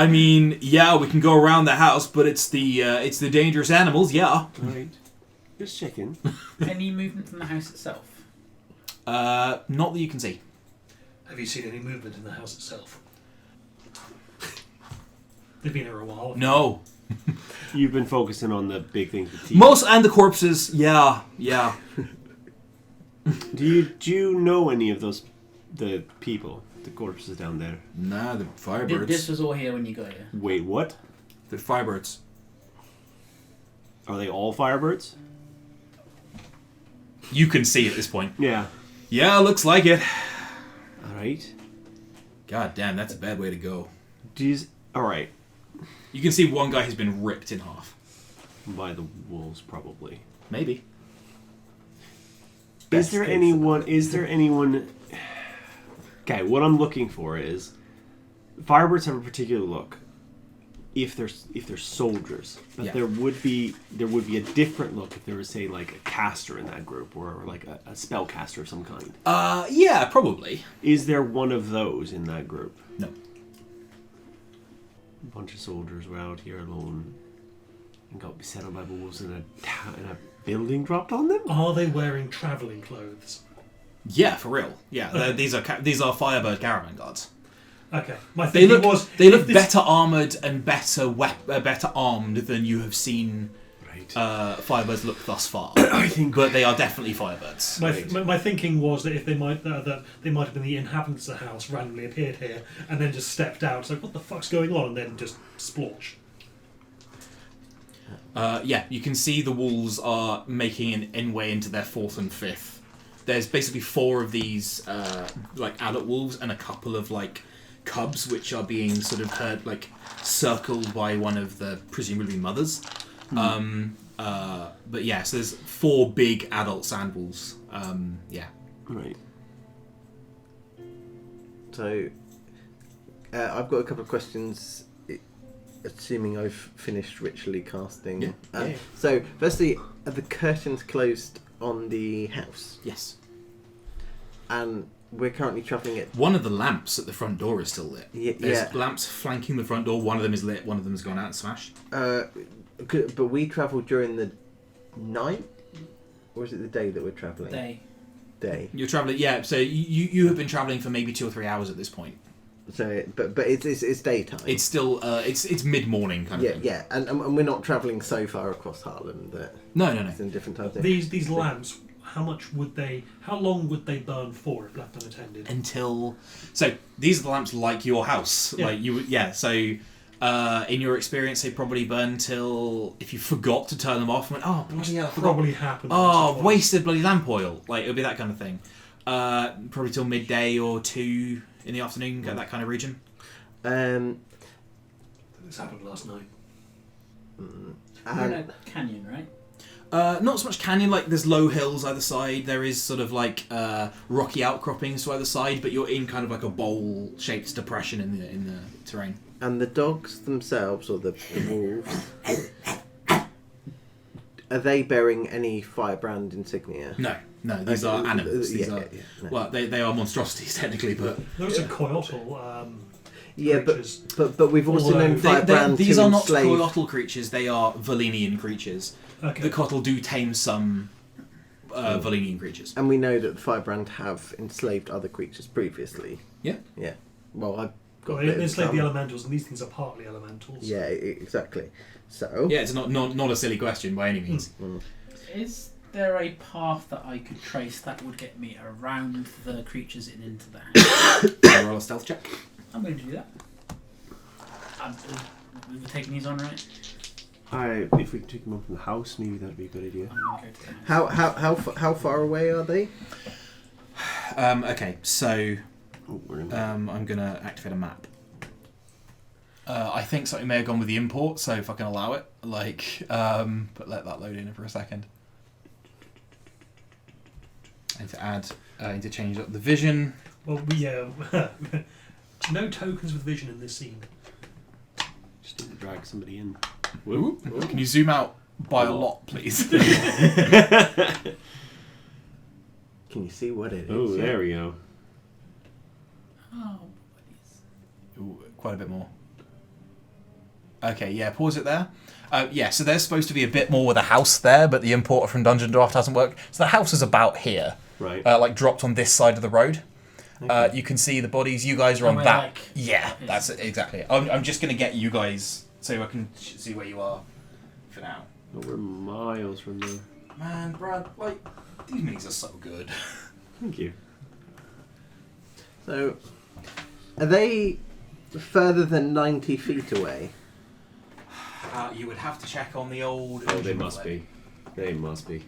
mean, yeah, we can go around the house, but it's the dangerous animals, yeah. Right. Just checking. Any movement from the house itself? Not that you can see. Have you seen any movement in the house itself? They've been here a while. No. You've been focusing on the big things with teeth. Most and the corpses, yeah. Do you know any of the people, the corpses down there? Nah, the firebirds. This was all here when you got here. Wait, what? They're firebirds. Are they all firebirds? You can see at this point. Yeah. Yeah, looks like it. All right. God damn, that's a bad way to go. All right. You can see one guy has been ripped in half. By the wolves, probably. Maybe. Is there anyone? Okay, what I'm looking for is firebirds have a particular look. If they're soldiers, but Yeah. there would be a different look if there was, say, like a caster in that group, or like a spellcaster of some kind. Yeah, probably. Is there one of those in that group? No. A bunch of soldiers were out here alone and got beset on by wolves, and a building dropped on them. Are they wearing travelling clothes? Yeah, for real. Yeah, Okay. these are firebird caravan guards. Okay. My They thinking look was better this- armored and better armed than you have seen Right. firebirds look thus far. I think. But they are definitely firebirds. My thinking was that if they might that they might have been the inhabitants of the house, randomly appeared here and then just stepped out. It's like, what the fuck's going on? And then just splotch. Yeah, you can see the wolves are making an inway into their 4th and 5th. There's basically 4 of these like adult wolves and a couple of like cubs, which are being sort of circled by one of the presumably mothers. But yeah, so there's 4 big adult sand wolves. Yeah. Right. So, I've got a couple of questions, assuming I've finished ritually casting. Yeah. So, firstly, are the curtains closed on the house? Yes. And we're currently travelling at... One of the lamps at the front door is still lit. There's Yeah. lamps flanking the front door. One of them is lit. One of them has gone out and smashed. But we travel during the night? Or is it the day that we're travelling? Day. You're traveling, yeah. So you have been traveling for maybe 2 or 3 hours at this point. So, but it's daytime. It's still it's mid morning kind of thing. Yeah, and we're not travelling so far across Harlem that No. it's in different times. These lamps, how long would they burn for if left unattended? Until these are the lamps like your house, Yeah. So in your experience, they probably burn till if you forgot to turn them off. And went, oh bloody hell! I forgot. Probably happened. Oh, wasted bloody lamp oil. Like it'll be that kind of thing. Probably till midday or 2 in the afternoon, that kind of region. This happened last night. We're in a canyon, right? Not so much canyon, like there's low hills either side. There is sort of like rocky outcroppings to either side, but you're in kind of like a bowl-shaped depression in the terrain. And the dogs themselves, or the wolves, are they bearing any firebrand insignia? No, these are animals. These no. Well, they are monstrosities technically, but Those are coyotl Yeah, creatures. but we've also Although known firebrand these to are not enslave. coyotl creatures. They are Valenian creatures. Okay. The coatl do tame some Valenian creatures. And we know that the firebrand have enslaved other creatures previously. Yeah. Yeah. Well, I've got Well, a bit of they enslaved the some. elementals, and these things are partly elementals. Yeah, exactly. So. Yeah, it's not a silly question by any means. Is there a path that I could trace that would get me around the creatures and into the house? Roll a stealth check. I'm going to do that. We're taking these on, right? If we can take them up from the house, maybe that'd be a good idea. I'm going to go to the house. How far away are they? Okay, so Oh, we're in. I'm gonna activate a map. I think something may have gone with the import, so if I can allow it, but let that load in for a second. I need to add, I need to change up the vision. Well, no tokens with vision in this scene. Just need to drag somebody in. Woo. Can you zoom out by a lot, please? Can you see what it is? Oh, there we go. Oh, Ooh, quite a bit more. Okay, yeah, pause it there. Yeah, so there's supposed to be a bit more with a house there, but the importer from Dungeon Draft hasn't worked. So the house is about here, Right. like dropped on this side of the road. You can see the bodies. You guys are on we're that. like- Yeah, that's it, exactly. I'm just going to get you guys so I can see where you are for now. Oh, we're miles from there. Man, Brad, these minis are so good. Thank you. So, are they further than 90 feet away? You would have to check on the old... Oh, they must be. They must be.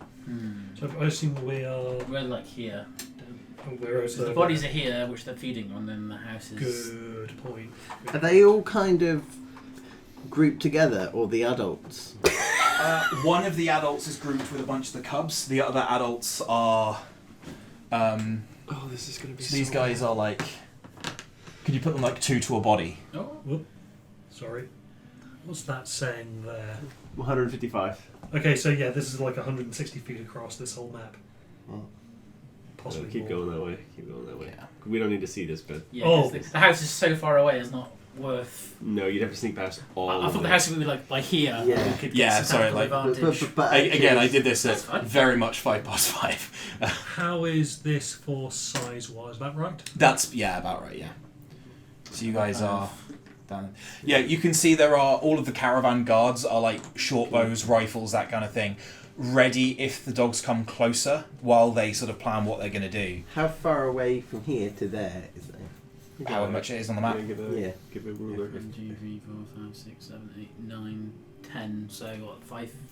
So I assume we are. We're like here. We're So the bodies are here, which they're feeding on, then the house is... Good point. Are they all kind of grouped together, or the adults? One of the adults is grouped with a bunch of the cubs. The other adults are... Oh, this is going to be So these guys are like... Can you put them like two to a body? Oh, Whoop. Sorry. What's that saying there? 155. Okay, so yeah, this is like 160 feet across this whole map. Oh. Possibly Keep more. going that way. Keep going that way. Yeah. We don't need to see this bit. yeah, 'cause Oh. the house is so far away, it's not worth... No, you'd have to sneak past all I of thought the it. house would be like by here. Yeah. We could Yeah, get some sorry, tactical like- advantage. Again, I did this That's at fine. very much 5+5. How is this for size-wise? Is that right? That's, yeah, about right, yeah. So you guys are down. Yeah, you can see there are all of the caravan guards are like short bows, rifles, that kind of thing, ready if the dogs come closer while they sort of plan what they're going to do. How far away from here to there is it? However much it is on the map. Yeah. Give a ruler. 1, 2, 3, 4, 5, 6, 7, 8, 9, 10. So what?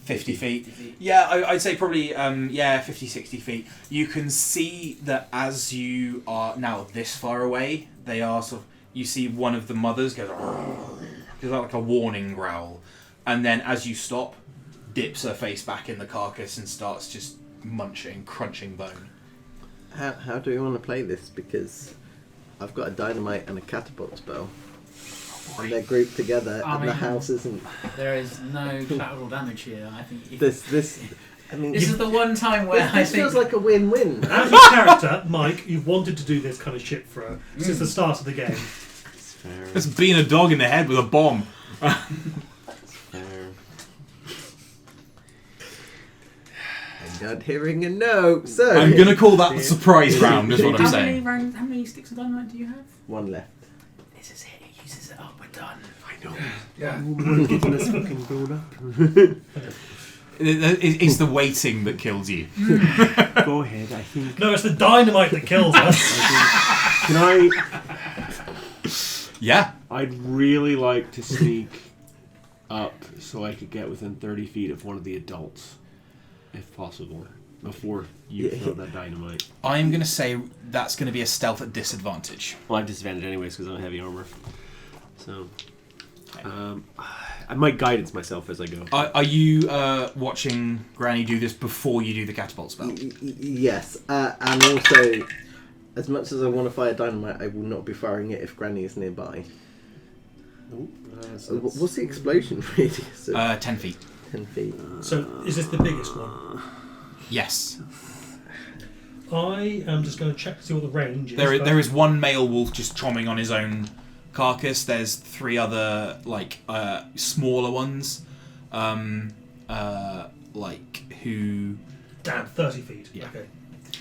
50 feet. 50 feet. Yeah, I'd say probably, 50, 60 feet. You can see that as you are now this far away, they are sort of, you see one of the mothers goes like a warning growl. And then as you stop, dips her face back in the carcass and starts just munching, crunching bone. How do we want to play this? Because I've got a dynamite and a catapult spell. And they're grouped together, I and the mean- house isn't. There is no collateral damage here. I think if, This. I mean, this is the one time where I this think feels like a win-win. As a character, Mike, you've wanted to do this kind of shit for since the start of the game. It's fair. It's being a dog in the head with a bomb. It's fair. I'm not hearing a no. So I'm going to call that the surprise round, is what I'm how saying. many sticks of dynamite do you have? one left. This is it. He uses it up. We're done. I know. Yeah. We're getting this fucking grown up. It's the waiting that kills you. Go ahead, I think. No, it's the dynamite that kills us. Can I? Yeah. I'd really like to sneak up so I could get within 30 feet of one of the adults, if possible, before you throw that dynamite. I'm going to say that's going to be a stealth at disadvantage. Well, I have disadvantage anyways because I'm heavy armor. So I might guidance myself as I go. Are you watching Granny do this before you do the catapult spell? Yes, and also, as much as I want to fire dynamite, I will not be firing it if Granny is nearby. What's the explosion radius? 10 feet. 10 feet. So, is this the biggest one? Yes. I am just going to check to see what the range is. There is one male wolf just chomping on his own carcass. There's 3 other smaller ones, who. Damn, 30 feet. Yeah. Okay.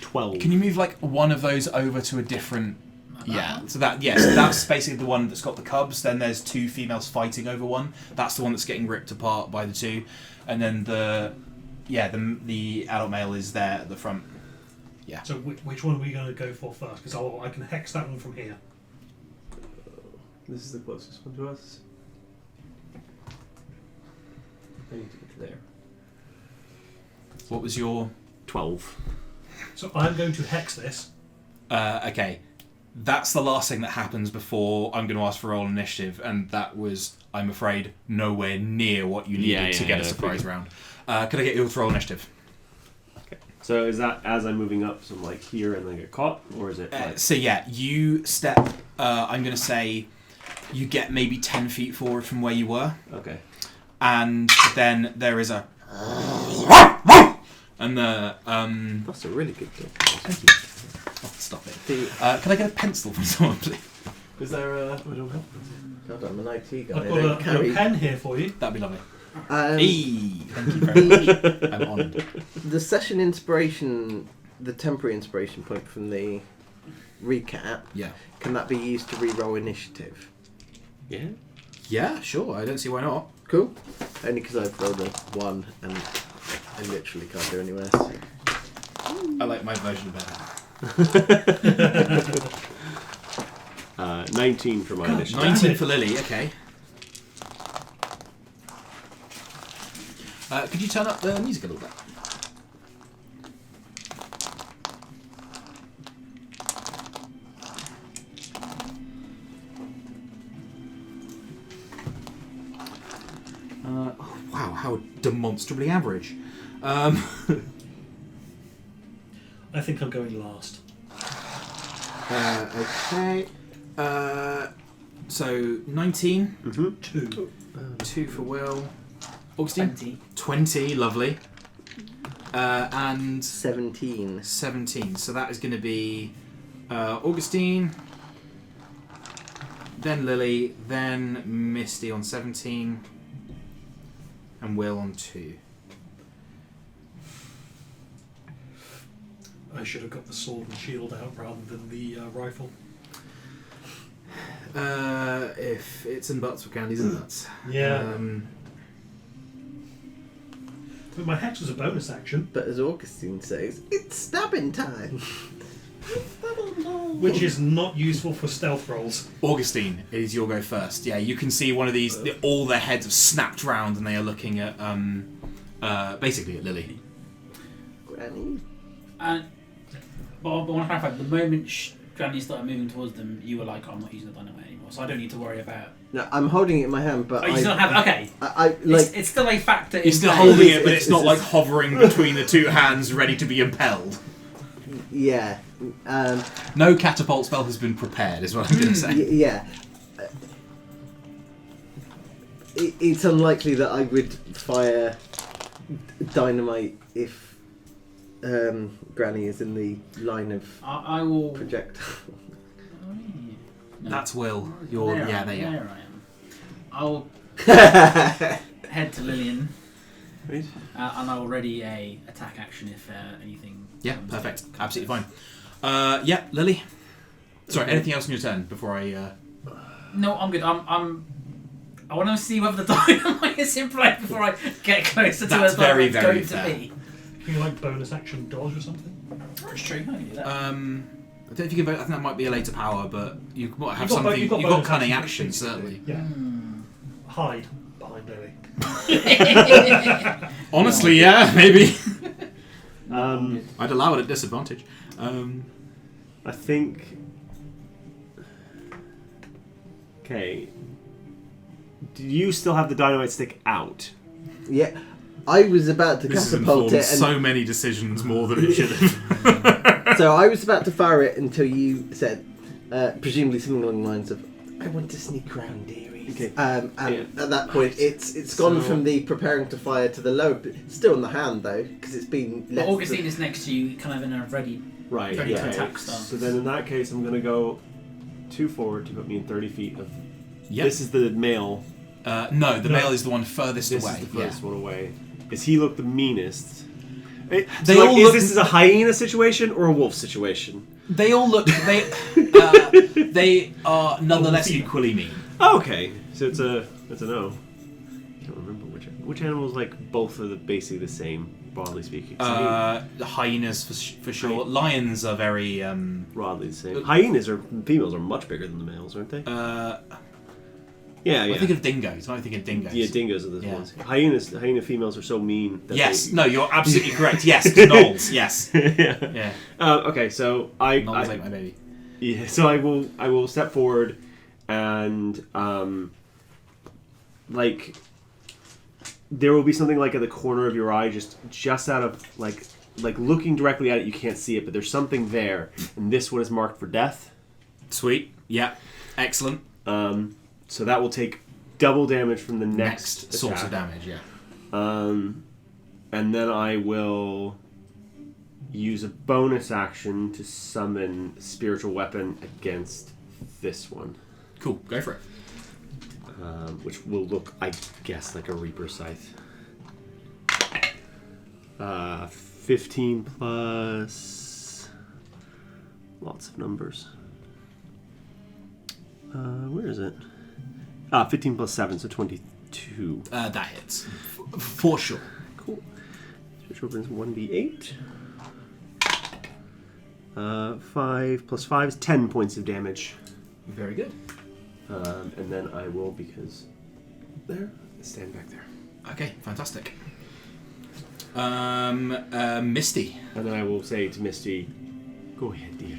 12. Can you move one of those over to a different? Yeah. So that's basically the one that's got the cubs. Then there's 2 females fighting over one. That's the one that's getting ripped apart by the 2, and then the adult male is there at the front. Yeah. So which one are we going to go for first? Because I can hex that one from here. This is the closest one to us. I need to get to there. What was your? 12. So I'm going to hex this. Okay. That's the last thing that happens before I'm going to ask for roll initiative, and that was, I'm afraid, nowhere near what you needed to get a surprise round. Could I get you to roll initiative? Okay. So is that as I'm moving up, so I'm here and then get caught, or is it? So yeah, you step. I'm going to say you get maybe 10 feet forward from where you were, Okay. and then there is a. And the That's a really good job. Thank you. Oh, stop it. Can I get a pencil from someone, please? Is there a? I don't have. God, I'm an IT guy. I've got a pen here for you. That'd be lovely. Um, Thank you very much. I'm honoured. The session inspiration, the temporary inspiration point from the recap, Yeah. can that be used to re-roll initiative? Yeah. Yeah, sure. I don't see why not. Cool. Only because I've rolled a 1 and I literally can't do anywhere else. I like my version better. 19 for my initiative. 19 for Lily. Okay. Could you turn up the music a little bit? Oh, wow, how demonstrably average. I think I'm going last. Okay. So 19. Mm-hmm. 2. 2 for Will. Augustine? 20. 20, lovely. And 17. 17. So that is going to be Augustine, then Lily, then Misty on 17, and Will on 2. I should have got the sword and shield out rather than the rifle. If it's in butts for candies and nuts. Yeah. But my hex was a bonus action, But as Augustine says, it's stabbing time. which is not useful for stealth rolls. Augustine, it is your go first. Yeah, you can see one of these. All their heads have snapped round, and they are looking at basically at Lily. Granny. But I want to clarify, the moment Granny started moving towards them, you were like, I'm not using the dynamite anymore, so I don't need to worry about... No, I'm holding it in my hand, but Oh, you still have... Okay. I like. It's still a factor You're in still play. holding it, but It's- it's not it's- like hovering between the two hands, ready to be impelled. Yeah. No catapult spell has been prepared, is what I'm going to say. Yeah. It's unlikely that I would fire dynamite if Granny is in the line of I will... projectile. No. That's Will. You're There yeah, I am, there you are. there I am. I'll head to Lillian, Right. and I will ready a attack action if anything. Yeah, comes perfect. up. Absolutely fine. Yeah, Lily. Sorry, anything else on your turn before I? No, I'm good. I want to see whether the dynamite is in play before I get closer to That's where very, the very dynamite's fair. going to be. Can you like bonus action dodge or something? That's true. I can do that. I don't know if you can. I think that might be a later power, but you might have You've got something. bo- You've you've got, got bonus cunning action, action, certainly. Yeah. Hmm. Hide behind Lily. Honestly, yeah, maybe. Um, I'd allow it at disadvantage. I think. Okay. do you still have the dynamite stick out? Yeah, I was about to This has catapult informed it, and so many decisions more than it should have. so I was about to fire it until you said, presumably something along the lines of, "I want to sneak around, dearies." Okay. And Yeah. at that point, it's gone from the preparing to fire to the low. Still in the hand though, because it's been. But Augustine is next to you, kind of in a ready. Right. Ready to attack stance. So then in that case, I'm going to go 2 forward to put me in 30 feet of... Yep. This is the male. No, the male is the one furthest This away. is the first one away. Does he look the meanest? They So, like, all is look- this a hyena situation or a wolf situation? They all look. They are nonetheless equally mean. Oh, okay. So it's a no. I can't remember which animals like both are basically the same, broadly speaking. The hyenas for sure. Lions are very. Broadly the same. Hyenas are females are much bigger than the males, aren't they? Yeah, I think of dingoes. I think of dingoes. Yeah, dingoes are the Yeah. ones. Hyena females are so mean. That Yes. they... No, you're absolutely correct. Yes, gnolls. Yes. yeah. Yeah. Okay, so I Gnolls ate my baby. yeah, so I will step forward and like there will be something like at the corner of your eye, just out of like looking directly at it, you can't see it, but there's something there, and this one is marked for death. Sweet. Yeah. Excellent. So that will take double damage from the next source of attack. damage. Yeah. And then I will use a bonus action to summon spiritual weapon against this one. Cool. Go for it. Which will look, I guess, like a Reaper Scythe. 15 plus... Lots of numbers. Where is it? 15 plus 7, so 22. That hits. For sure. Cool. Spiritual weapon is 1d8. 5 plus 5 is 10 points of damage. Very good. And then I will, because there, stand back there. Okay. Fantastic. Misty. And then I will say to Misty, go ahead, dear.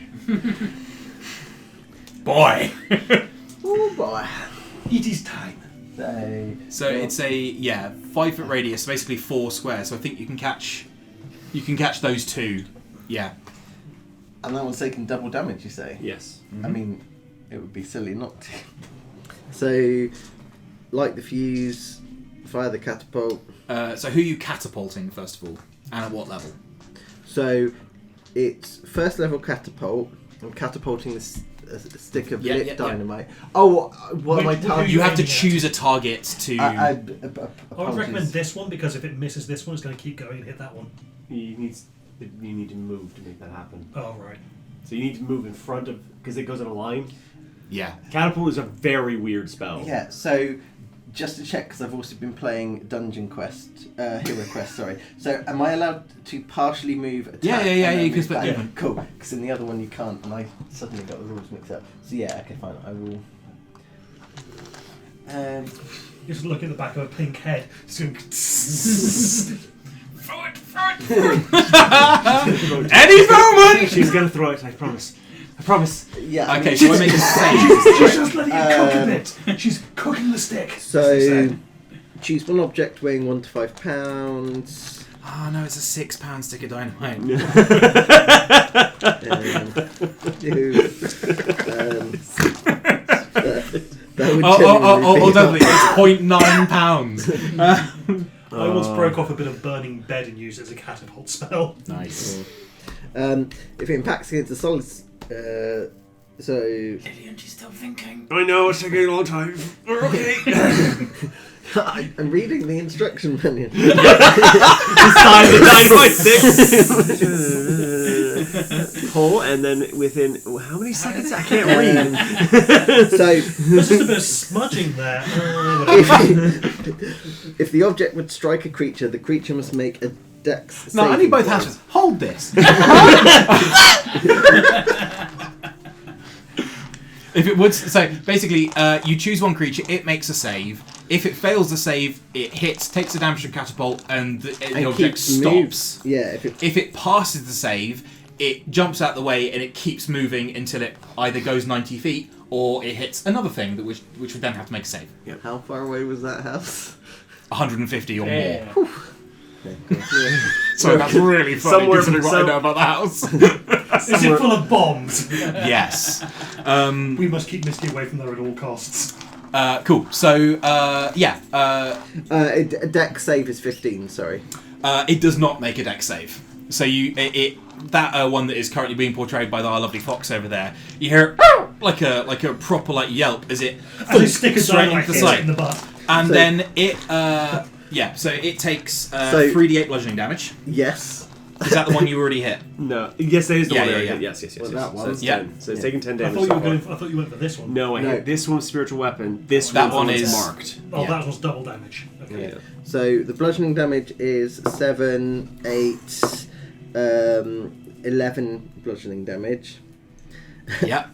Boy. Oh boy. It is time. So it's a 5-foot radius, basically 4 squares. So I think you can catch those two. Yeah. And that one's taking double damage, you say? Yes. I mean, it would be silly not to. So, light the fuse, fire the catapult. So who are you catapulting first of all, and at what level? So, it's first level catapult. I'm catapulting a stick of lit dynamite. Oh, what am I targeting? You have to choose a target to. I would recommend this one, because if it misses this one, it's going to keep going and hit that one. You need to move to make that happen. Oh, right. So you need to move in front of, because it goes in a line. Yeah. Catapult is a very weird spell. Yeah, so just to check, because I've also been playing Dungeon Quest, Hero Quest, sorry. So am I allowed to partially move, attack? Yeah, and then you can move split back? movement. Cool, because in the other one you can't, and I suddenly got the rules mixed up. So yeah, okay, fine, I will... You just look at the back of a pink head. Any moment! She's going to throw it, I promise. I promise. Yeah. I Okay, mean, so I make a save. She's just letting it cook a bit. She's cooking the stick. So, choose one object weighing 1 to 5 pounds. Oh no, it's a £6 stick of dynamite. That would Oh, generally be lovely. It's £0.9. I once broke off a bit of burning bed and used it as a catapult spell. Nice. if it impacts against a solid... so... Lillian, she's still thinking. I know, it's taking a long time. We're okay. I'm reading the instruction manual. Decide the dynamite stick. Pull, and then within how many seconds? I can't read. So, There's just a bit of smudging there. if the object would strike a creature, the creature must make a dex No, I saving need both throw. hands. Hold this. If it would, so basically, you choose one creature, it makes a save. If it fails the save, it hits, takes the damage from catapult, and the object keeps stops. Yeah, If it passes the save, it jumps out the way and it keeps moving until it either goes 90 feet or it hits another thing that which would then have to make a save. How far away was that house? 150 or more. Yeah. So that's really funny Somewhere- considering what I know about the house. Is it full of bombs? Yes. We must keep Misty away from there at all costs. Cool. So, A deck save is 15, sorry. it does not make a dex save. So that one that is currently being portrayed by our lovely fox over there, you hear like a proper yelp as it And a stick of straight dynamite into the hits it in side, the butt. and So- then it so it takes 3d8 bludgeoning damage. Yes. Is that the one you already hit? No. Yes, that is the Yeah, one. yeah, I yeah. hit. Yes. Well, that So one. it's Yeah. 10. So it's Yeah. taking 10 I damage. thought, so far. I thought you went for this one. No, I No. hit this one's spiritual weapon. This That one's one is- marked. Oh, Yeah. that was double damage. Okay. Yeah. So the bludgeoning damage is 7, 8, 11 bludgeoning damage. Yep.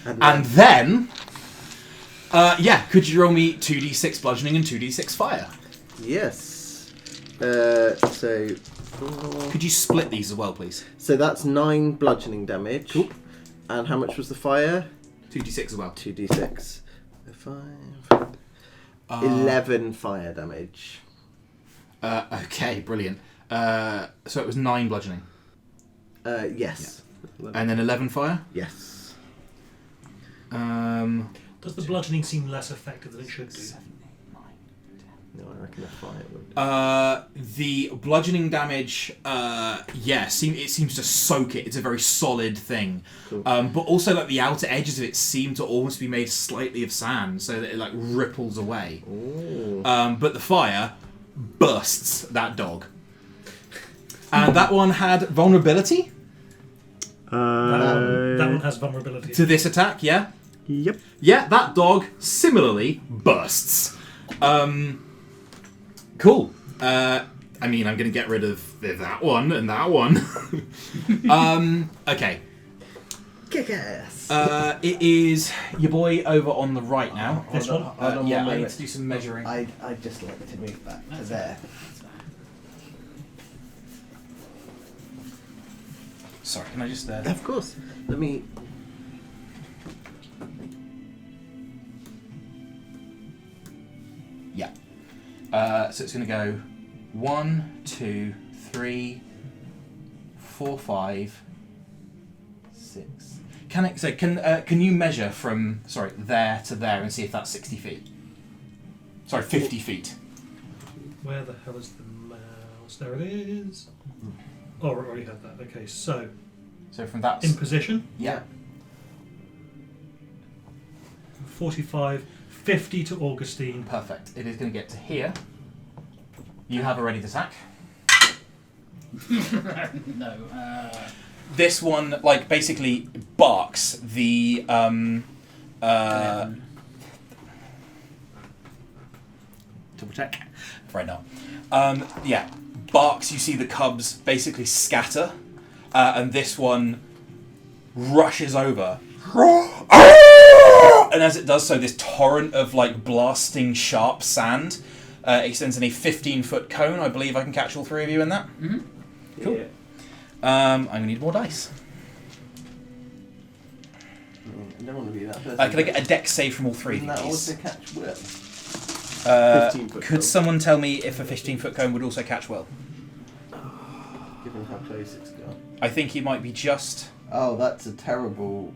And And then, could you roll me 2d6 bludgeoning and 2d6 fire? yes. So 4. Could you split these as well, please? So that's 9 bludgeoning damage. Cool. And how much was the fire? 2d6 as well. 2d6. 5. 11 fire damage. Okay, brilliant. So it was 9 bludgeoning. Yes. And then 11 fire? Yes. Does the bludgeoning seem less effective than it should do? No, I reckon a fire would. The bludgeoning damage, it seems to soak it. It's a very solid thing. Cool. But also, the outer edges of it seem to almost be made slightly of sand, so that it ripples away. Ooh. But the fire bursts that dog, and that one had vulnerability That one has vulnerability. to this attack. Yeah, Yep. yeah. That dog similarly bursts. Cool. I'm going to get rid of that one and that one. Okay. Kick ass. It is your boy over on the right now. This one? Hold on Yeah, one I need minute. to do some measuring. I'd just like to move back to there. Sorry, can I just... Of course. Let me. Yeah. So it's going to go 1, 2, 3, 4, 5, 6. Can you measure from there to there and see if that's 60 feet? Sorry, 50 feet. Where the hell is the mouse? There it is. Oh, I already had that. Okay, so So from that. in position, Yeah. 45, 50 to Augustine. Perfect. It is going to get to here. You have a ready to attack. No. This one, basically barks the 11. double check right now. Barks. You see the cubs basically scatter, and this one rushes over, and as it does so, this torrent of blasting sharp sand extends in a 15-foot cone. I believe I can catch all 3 of you in that. Mm-hmm. Cool. Yeah. I'm gonna need more dice. I don't want to be that person. Can I get a dex save from all 3 of you, Isn't that please? also catch Will? 15-foot Could cone. someone tell me if a 15-foot cone would also catch Will? Given how close it's gone. I think he might be just. Oh, that's a terrible.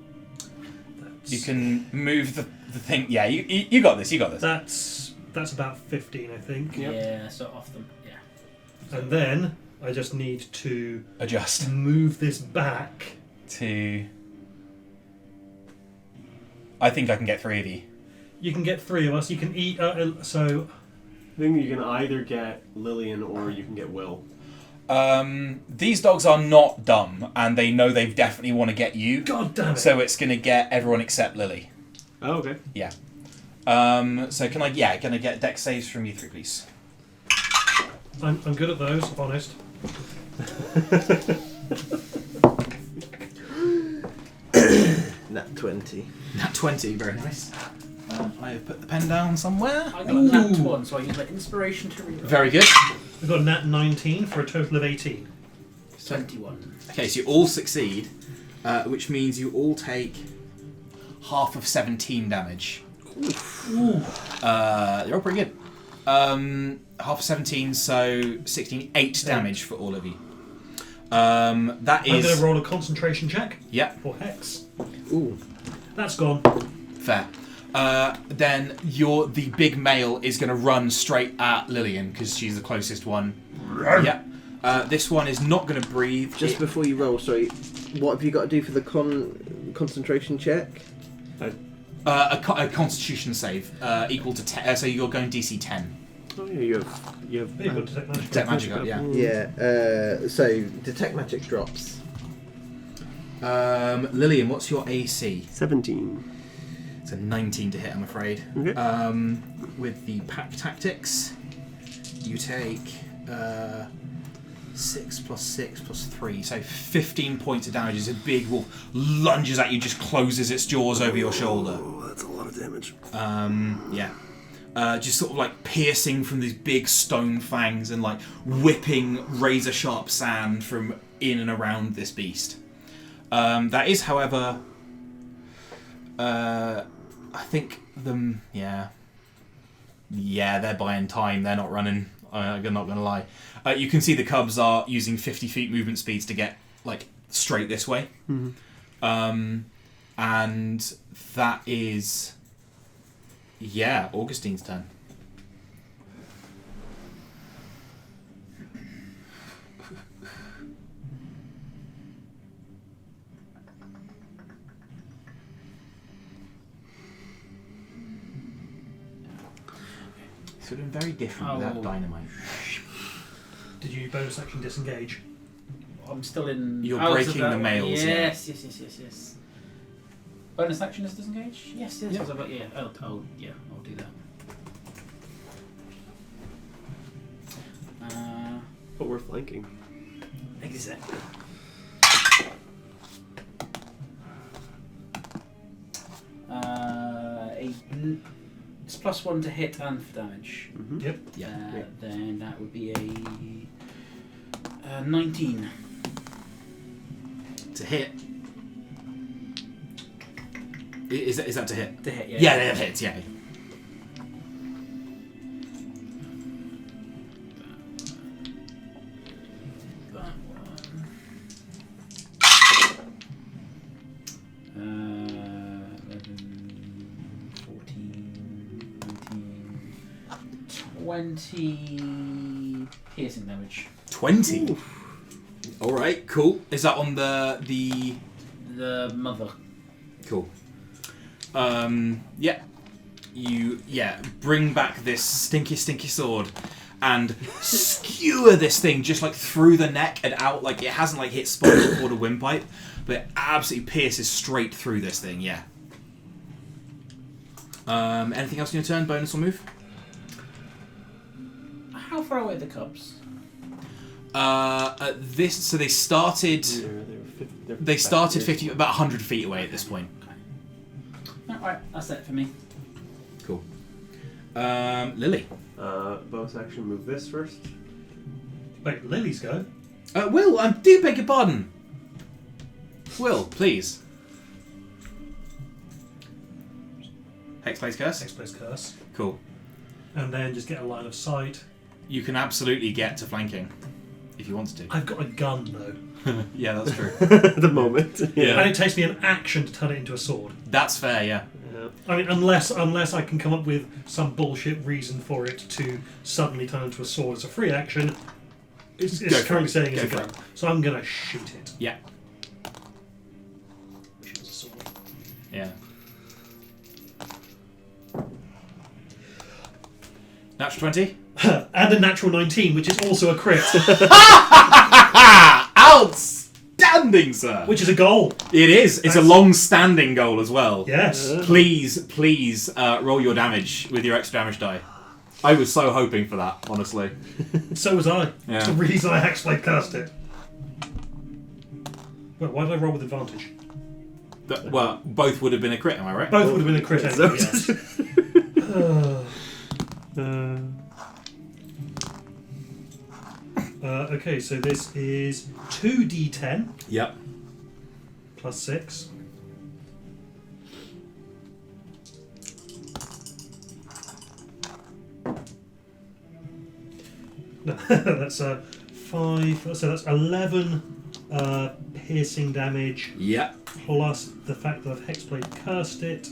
You can move the thing. Yeah, you got this. You got this. That's about 15, I think. Yep. Yeah, so off them. Yeah. And then I just need to Adjust move this back. to. I think I can get 3 of you. You can get 3 of us. You can eat. So I think you can either get Lillian or you can get Will. These dogs are not dumb, and they know they definitely want to get you. God damn it. So it's going to get everyone except Lily. Oh, okay. Yeah. So can I get dex saves from you 3, please? I'm good at those, honest. Nat 20. Nat 20, very nice. I have put the pen down somewhere. I got a nat 1, so I use my inspiration to reroll. Very good. We've got a nat 19 for a total of 18. 21. Okay, so you all succeed, which means you all take half of 17 damage. They're all pretty good. Half of 17, so 16, 8 damage for all of you. That I'm going is... to roll a concentration check. Yep, For Hex. Ooh. That's gone. fair. Then the big male is going to run straight at Lillian, because she's the closest one. Yep. This one is not going to breathe. Just before you roll, sorry, what have you got to do for the concentration check? A constitution save equal to 10, so you're going DC 10. Oh yeah, you have Yeah, you've got Detect Magic. Detect magic up, yeah. Yeah, so detect magic drops. Lillian, what's your AC? 17. It's a 19 to hit, I'm afraid. Okay. With the pack tactics, you take 6 plus 6 plus 3, so 15 points of damage as a big wolf lunges at you, just closes its jaws over your shoulder. Oh, that's a lot of damage. Yeah. Just sort of like piercing from these big stone fangs and like whipping razor sharp sand from in and around this beast. That is, however, I think them, yeah, they're buying time. They're not running. I'm not going to lie. You can see the cubs are using 50 feet movement speeds to get like straight this way. Mm-hmm. And that is, yeah, Augustine's turn. So doing very different without dynamite. Did you bonus action disengage? I'm still in. You're so breaking that the one. mails, yeah. Yes. Bonus action is disengage? Yes. Yeah. I've got, yeah. I'll do that. But we're flanking. Exactly. It's +1 to hit and for damage. Mm-hmm. Yep. Yeah. Then that would be a 19. To hit. Is that to hit? To hit, yeah. Yeah, that hits, yeah. That one. 11, 14, 19, 20 piercing damage. 20? Alright, cool. Is that on the... The mother. Cool. Yeah. You, bring back this stinky sword and skewer this thing just like through the neck and out. Like it hasn't like hit spinal cord or windpipe, but it absolutely pierces straight through this thing, yeah. Anything else on your turn? Bonus or move? How far away are the cubs? So they started... They started 50, about 100 feet away at this point. Alright, that's it for me. Cool. Lily. Bonus action, move this first. Wait, Lily's go. Will, I do beg your pardon. Will, please. Hexblade's Curse? Hexblade's Curse. Cool. And then just get a line of sight. You can absolutely get to flanking if you want to. I've got a gun though. Yeah, that's true. At the moment. Yeah. And it takes me an action to turn it into a sword. That's fair, yeah. I mean, unless I can come up with some bullshit reason for it to suddenly turn into a sword as a free action, it's Go for currently it. saying Go it's a for gun. it. So I'm going to shoot it. Yeah. Wish it was a sword. Yeah. Natural 20? And a natural 19, which is also a crit, Outstanding, sir! which is a goal. It is. It's a That's- long-standing goal as well. Yes. Please roll your damage with your extra damage die. I was so hoping for that, honestly. So was I. Yeah. It's the reason I Hexblade cast it. Wait, why did I roll with advantage? Well, both would have been a crit, am I right? Both would have been a crit anyway, yes. Okay, so this is 2d10 Yep. plus 6. No, that's 5. So that's 11 piercing damage. Yeah. Plus the fact that I've Hexblade cursed it.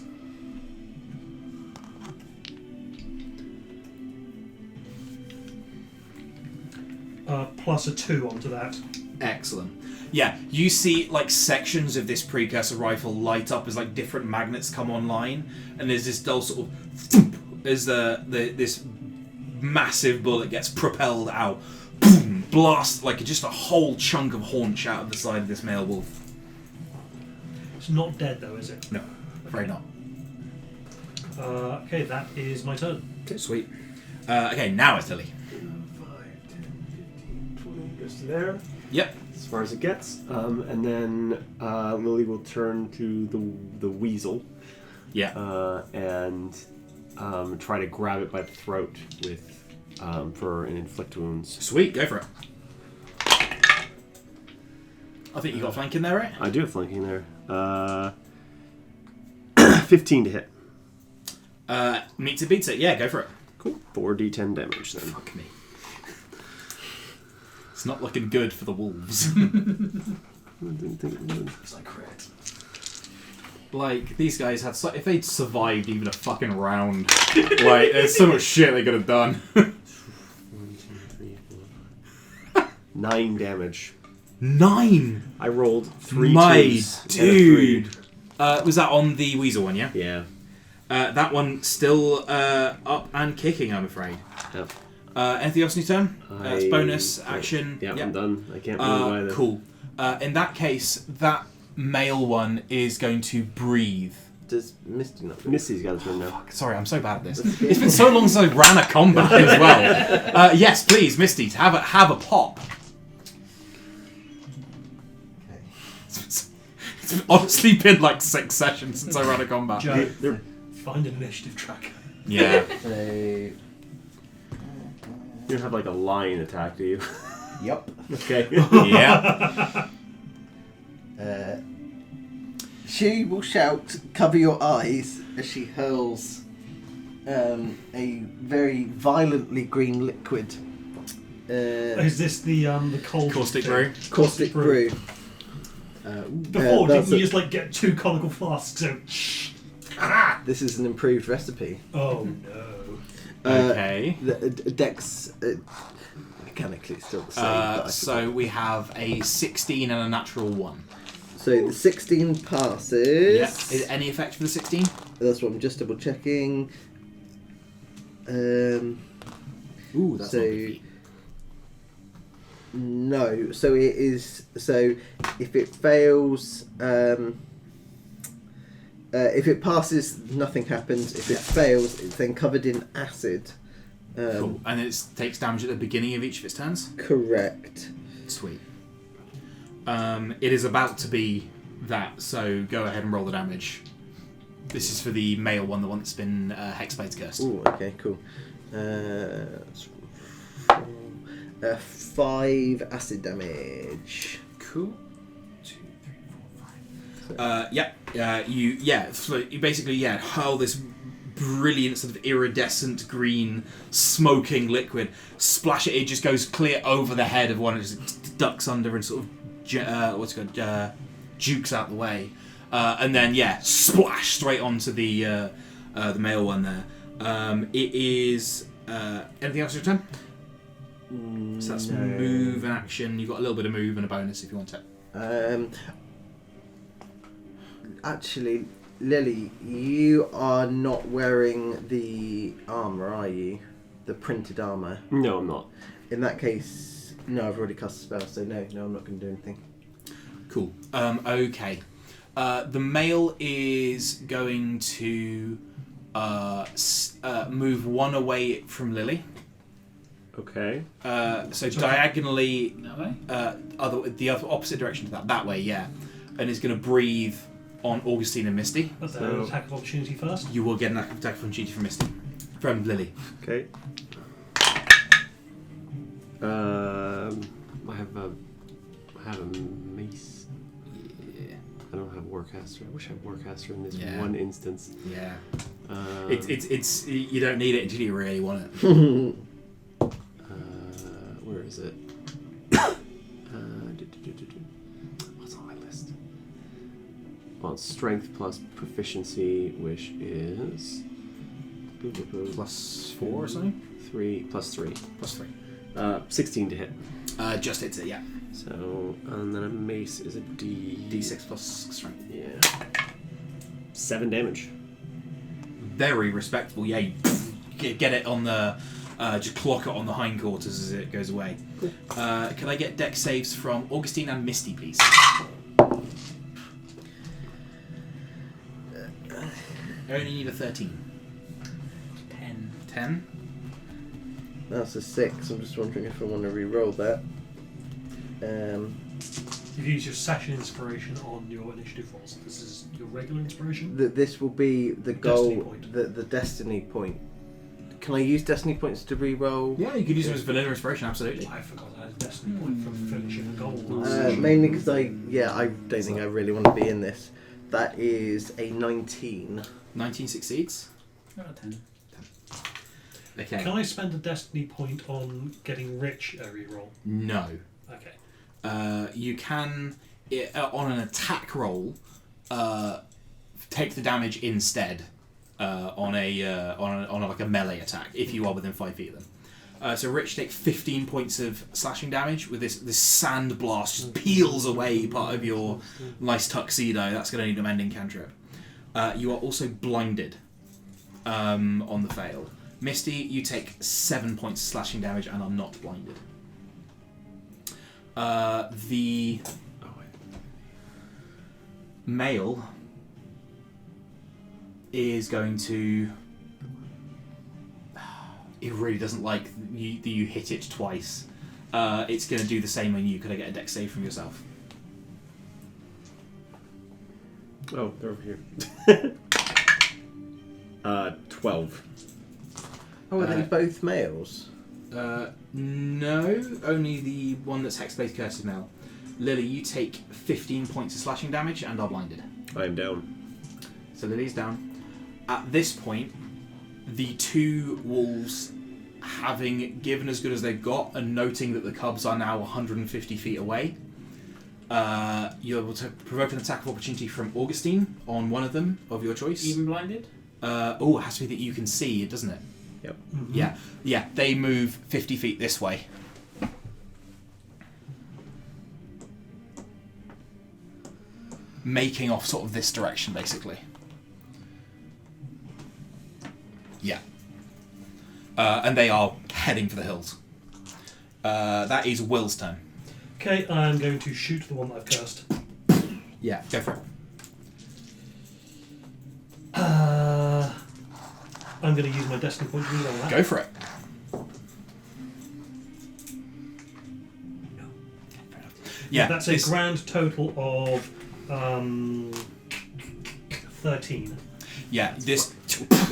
Plus a 2 onto that. Excellent. Yeah, you see like sections of this precursor rifle light up as like different magnets come online, and there's this dull sort of thump as this massive bullet gets propelled out, boom, blast like just a whole chunk of haunch out of the side of this male wolf. It's not dead though, is it? No, afraid not. Okay, that is my turn. Okay, sweet. Okay, now it's Lily. 5, 10, 15, 20 goes to there. Yep. As far as it gets, and then Lily will turn to the weasel. Yeah. And try to grab it by the throat with for an inflict wounds. Sweet, go for it. I think you got flank in there, right? I do have flanking there. 15 to hit. Meets it, beats it. Yeah, go for it. Cool. 4d10 damage then. Fuck me. It's not looking good for the wolves. I didn't think it would. It's like crit. Like, these guys had if they'd survived even a fucking round, like, there's so much shit they could have done. 1, 2, 3, 4. 9 damage. 9! I rolled 3 My twos and a dude! 3. Was that on the weasel one, yeah? Yeah. That one still up and kicking, I'm afraid. Yep. Anything else in your turn? It's bonus, action. Yeah, Yep. I'm done. I can't move either. Cool. In that case, that male one is going to breathe. Does Misty not? Misty's got his turn now. Sorry, I'm so bad at this. It's been so long since I ran a combat as well. Yes, please, Misty, have a pop. Okay. It's honestly been like 6 sessions since I ran a combat. Joe, They're- find an initiative tracker. Yeah. So, You don't have like a lion attack, do you? yep. Okay. Yeah. She will shout, "Cover your eyes!" as she hurls a very violently green liquid. Is this the cold Caustic thing? brew. Caustic brew. Before, that's didn't you just like get 2 conical flasks? So, This is an improved recipe. oh no. Okay. The Dex mechanically it's still the same. But I So forgot. we have a 16 and a natural 1. So the 16 passes. Yeah. Is any effect for the 16? That's what I'm just double checking. Ooh, that's So- not good feat. No, so it is. So if it fails, if it passes, nothing happens. If it fails, it's then covered in acid. Cool. And it takes damage at the beginning of each of its turns? Correct. Sweet. It is about to be that, so go ahead and roll the damage. This is for the male one, the one that's been Hexblade's cursed. Ooh, okay, cool. 5 acid damage. Cool. 2, 3, 4, 5. You basically hurl this brilliant sort of iridescent green smoking liquid, splash it. It just goes clear over the head of one, and just ducks under and sort of jukes out the way, and then splash straight onto the male one there. It is anything else in your turn? So that's No. move and action. You've got a little bit of move and a bonus if you want it. Actually, Lily, you are not wearing the armour, are you? The printed armour. No, I'm not. In that case, no, I've already cast a spell, so no, I'm not going to do anything. Cool. Okay. The male is going to move one away from Lily. Okay. So diagonally, No way. the other opposite direction to that way, yeah. And is going to breathe on Augustine and Misty. But then So- attack of opportunity first. You will get an attack of opportunity from Misty. From Lily. Okay. I have a mace. Yeah. I don't have Warcaster. I wish I had Warcaster in this Yeah. one instance. Yeah. Um, It's you don't need it until you really want it. is it? What's on my list? Well, it's strength plus proficiency, which is Plus 4 or something? 3 plus 3. Plus 3. 16 to hit. Just hits it, yeah. So, and then a mace is a D6 plus strength. Yeah. 7 damage. Very respectable, yeah. You get it on the... just clock it on the hindquarters as it goes away. Cool. Can I get dex saves from Augustine and Misty, please? I only need a 13. 10? That's a 6. I'm just wondering if I want to re-roll that. You've used your session inspiration on your initiative rolls. This is your regular inspiration? This will be the Destiny goal, point. the destiny point. Can I use destiny points to re-roll? Yeah, you could use them as vanilla inspiration, absolutely. I forgot I had a destiny point for finishing a goal. Mainly because I don't think I really want to be in this. That is a 19. 19 succeeds. 10. Okay. Can I spend a destiny point on getting rich a reroll? No. Okay. You can, on an attack roll, take the damage instead on like a melee attack if you are within 5 feet of them. So Rich takes 15 points of slashing damage with this sand blast just peels away part of your nice tuxedo. That's going to need a mending cantrip. You are also blinded on the fail. Misty, you take 7 points of slashing damage and are not blinded. The male is going to... It really doesn't like you hit it twice. It's going to do the same on you. Could I get a dex save from yourself? Oh, they're over here. 12. Oh, are they both males? No, only the one that's Hex-based Curse is male. Lily, you take 15 points of slashing damage and are blinded. I am down. So Lily's down. At this point, the two wolves, having given as good as they've got and noting that the cubs are now 150 feet away, you're able to provoke an attack of opportunity from Augustine on one of them of your choice. Even blinded? It has to be that you can see, doesn't it? Yep. Mm-hmm. Yeah, they move 50 feet this way. Making off sort of this direction, basically. Yeah. And they are heading for the hills. That is Will's turn. Okay, I'm going to shoot the one that I've cursed. Yeah, go for it. I'm going to use my destiny point to reroll that. Go for it. Yeah, That's a grand total of 13. Yeah, this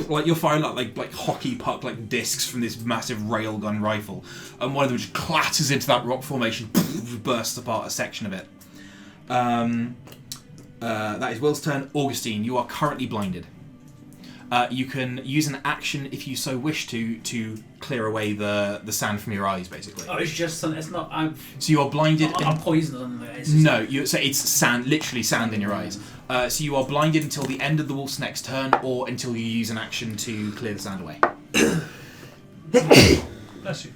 like you're firing like hockey puck like discs from this massive railgun rifle, and one of them just clatters into that rock formation, bursts apart a section of it. That is Will's turn. Augustine, you are currently blinded. You can use an action if you so wish to clear away the sand from your eyes, basically. Oh, it's just something. It's not. So you are blinded. I'm poisoned. It's just, No, so it's sand, literally sand in your eyes. So you are blinded until the end of the wolf's next turn, or until you use an action to clear the sand away. Bless you.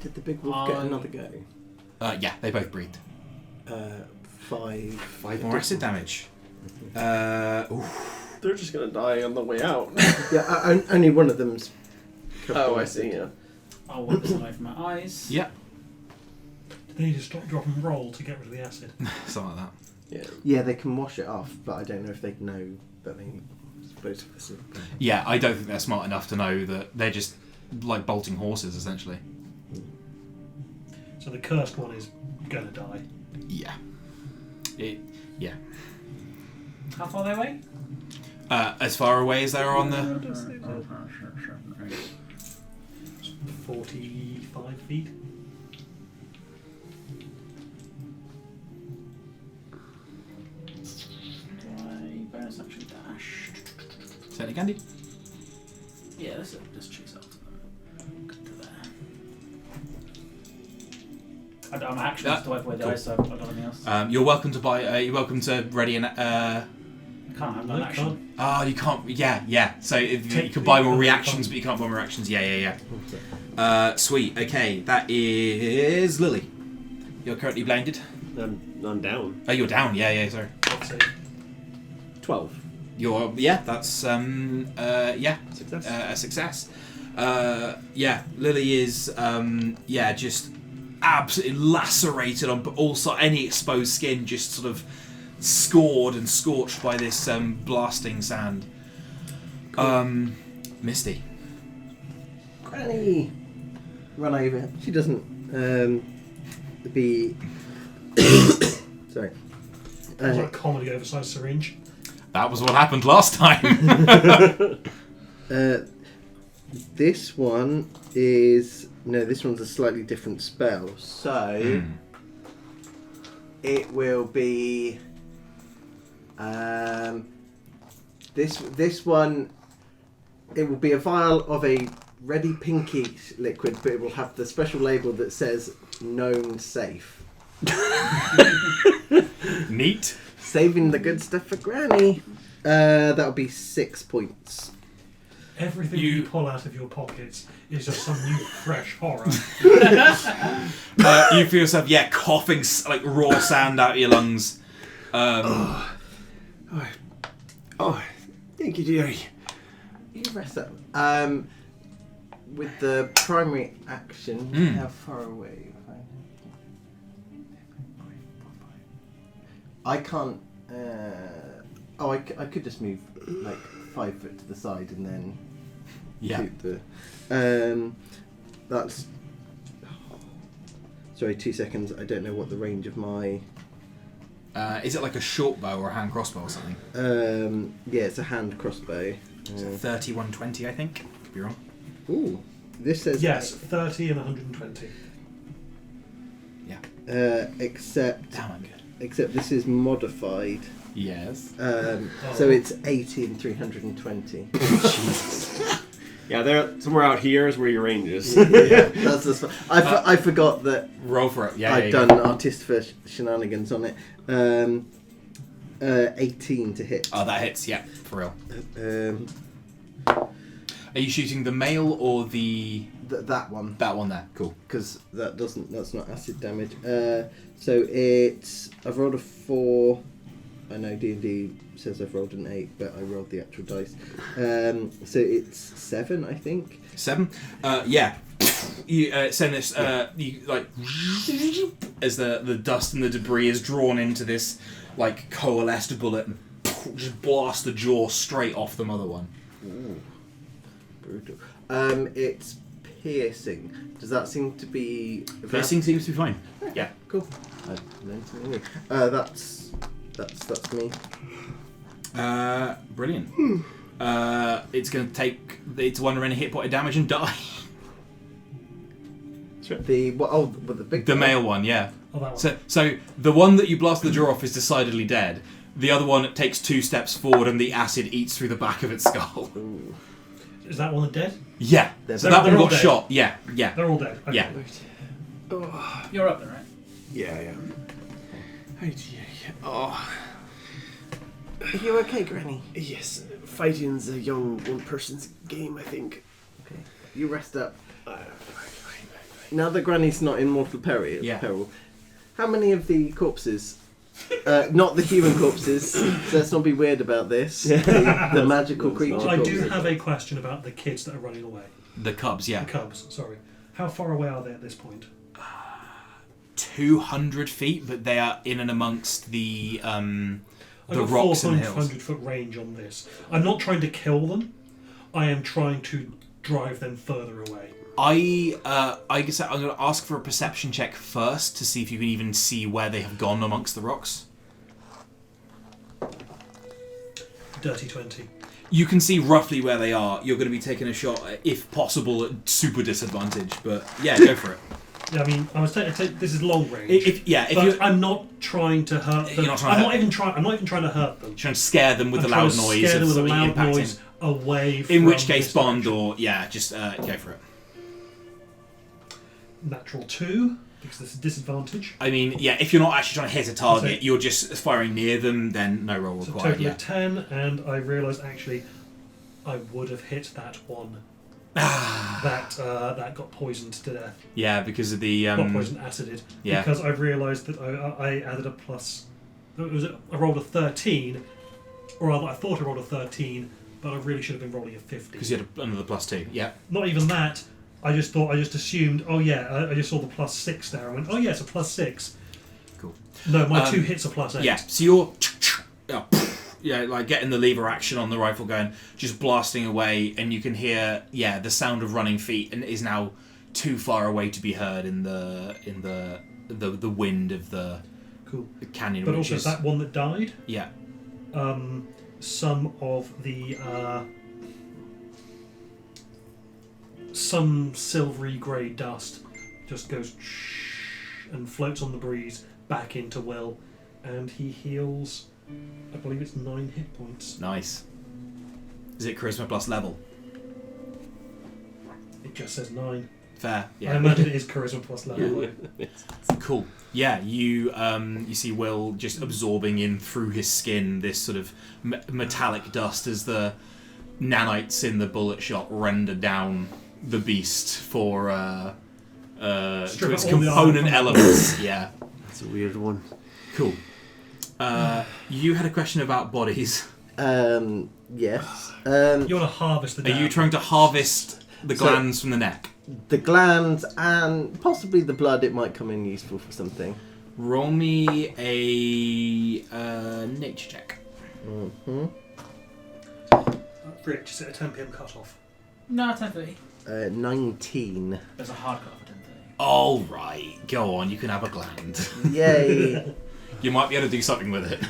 Did the big wolf get another go? Yeah, they both breathed. 5 More acid damage. They're just gonna die on the way out. Yeah, only one of them's. Oh, I see. Yeah. I'll wipe this away from my eyes. Yeah, They need to stop, drop, and roll to get rid of the acid. something like that. Yeah. Yeah, they can wash it off, but I don't know if they know that they're supposed to listen. Yeah, I don't think they're smart enough to know that they're just like bolting horses, essentially. So the cursed one is gonna die. Yeah. Yeah. How far are they away? As far away as they are on the... 45 feet. Bonus action dash. Certainly can do. Yeah, let's just chase after them. Get to there. I'm actions to wipe away the cool. ice, so I don't have anything else. You're welcome to buy. You're welcome to ready an. I can't have No, an you action. can't. Oh, you can't. Yeah. So if you Take can the- buy more reactions, but you can't buy more actions. Yeah. Sweet. Okay, that is Lily. You're currently blinded. I'm down. Oh, you're down. Yeah. Sorry. Let's see. 12. That's Success. a success. Lily is just absolutely lacerated on also any exposed skin, just sort of scored and scorched by this blasting sand. Misty. Granny, run over. She doesn't be. Sorry. That was like a comedy oversized syringe. That was what happened last time. This one is this one's a slightly different spell. So it will be this one. It will be a vial of a reddy pinky liquid, but it will have the special label that says "known safe." Neat. Saving the good stuff for Granny. That'll be 6 points. Everything you pull out of your pockets is just some new fresh horror. You feel yourself, coughing like raw sand out of your lungs. Oh, thank you, dearie. You rest up. With the primary action, how far away? I can't. I could just move like 5 foot to the side and then shoot the. That's. Sorry, 2 seconds. I don't know what the range of my. Is it like a short bow or a hand crossbow or something? It's a hand crossbow. 3120, I think. Could be wrong. Ooh, this says Yes, 30 and 120. except Damn, I'm good. except this is modified. Yes. So it's 80 and 320. Yeah, they're somewhere out here is where your range is. That's the spell. I forgot that Roll for it. Yeah. I'd done artist for shenanigans on it. 18 to hit. Oh, that hits. Yeah, for real. Are you shooting the male or the that one? That one there. Cool. Because that's not acid damage. So I've rolled a 4. I know D&D says I've rolled an 8, but I rolled the actual dice. So it's 7, I think. 7. Yeah. You send this. You like as the dust and the debris is drawn into this like coalesced bullet and just blast the jaw straight off the mother one. Ooh, brutal. It's piercing. Does that seem to be? Piercing seems to be fine. Yeah. Cool. I've learned something new. That's me. Brilliant. It's going to take its one remaining hit point of damage and die. The big The male one, yeah. Oh, that one. So the one that you blast the jaw off is decidedly dead. The other one takes 2 steps forward and the acid eats through the back of its skull. Ooh. Is that one dead? Yeah. So that one they're all got dead. shot. Yeah. Yeah. They're all dead. Okay. Yeah. Oh, You're up there, right? yeah. Oh, Are you okay, Granny? yes. Fighting's a young one person's game, I think. Okay. You rest up. Now that Granny's not in mortal peril, how many of the corpses, not the human corpses, let's not be weird about this, the magical creature not. I corpses. do have a question about the kids that are running away. The cubs, yeah. The cubs, sorry. How far away are they at this point? 200 feet, but they are in and amongst the I've got rocks and the hills. 400 foot range on this. I'm not trying to kill them. I am trying to drive them further away. I guess I'm going to ask for a perception check first to see if you can even see where they have gone amongst the rocks. Dirty 20. You can see roughly where they are. You're going to be taking a shot, if possible, at super disadvantage. But yeah, go for it. Yeah, I mean, I was this is long range. If but you're I'm not trying to hurt them. You're not trying to I'm not even trying to hurt them. trying to scare them with I'm the trying loud to noise scare them of with a something loud impacting. noise away from In which case, this Bond direction. or just go for it. Natural 2. Because there's a disadvantage. I mean, yeah, if you're not actually trying to hit a target, So- you're just firing near them, then no roll So required. total Yeah. of 10, and I realised actually I would have hit that one. that got poisoned to death. Yeah, because of the Not poisoned, acided. yeah. Because I realised that I added a plus. I rolled a 13, or rather I thought I rolled a 13, but I really should have been rolling a 50. Because you had another +2. Yeah. Not even that. I just assumed, oh yeah, I just saw the +6 there. I went, oh yeah, it's a +6. Cool. No, my 2 hits are +8. Yeah. So you're like getting the lever action on the rifle going, just blasting away, and you can hear the sound of running feet, and it is now too far away to be heard in the wind of the Cool. canyon. But which also is, that one that died, yeah. some of the some silvery grey dust just goes and floats on the breeze back into Will, and he heals, I believe it's 9 hit points. Nice. Is it charisma plus level? It just says 9. Fair. I Yeah. imagine it is charisma plus level. Cool. Yeah, you see Will just absorbing in through his skin this sort of metallic dust as the nanites in the bullet shot render down the beast for to Strip its it all the armor component from it. elements. Yeah. That's a weird one. Cool. You had a question about bodies. Yes. You want to harvest the Are you damn. trying to harvest the So- glands from the neck? The glands and possibly the blood, it might come in useful for something. Roll me a nature check. Mm-hmm. Rich, is it a 10 PM cut off? No, 10:30. 19. There's a hard cut for 10:30. All right, go on. You can have a gland. Yay. You might be able to do something with it.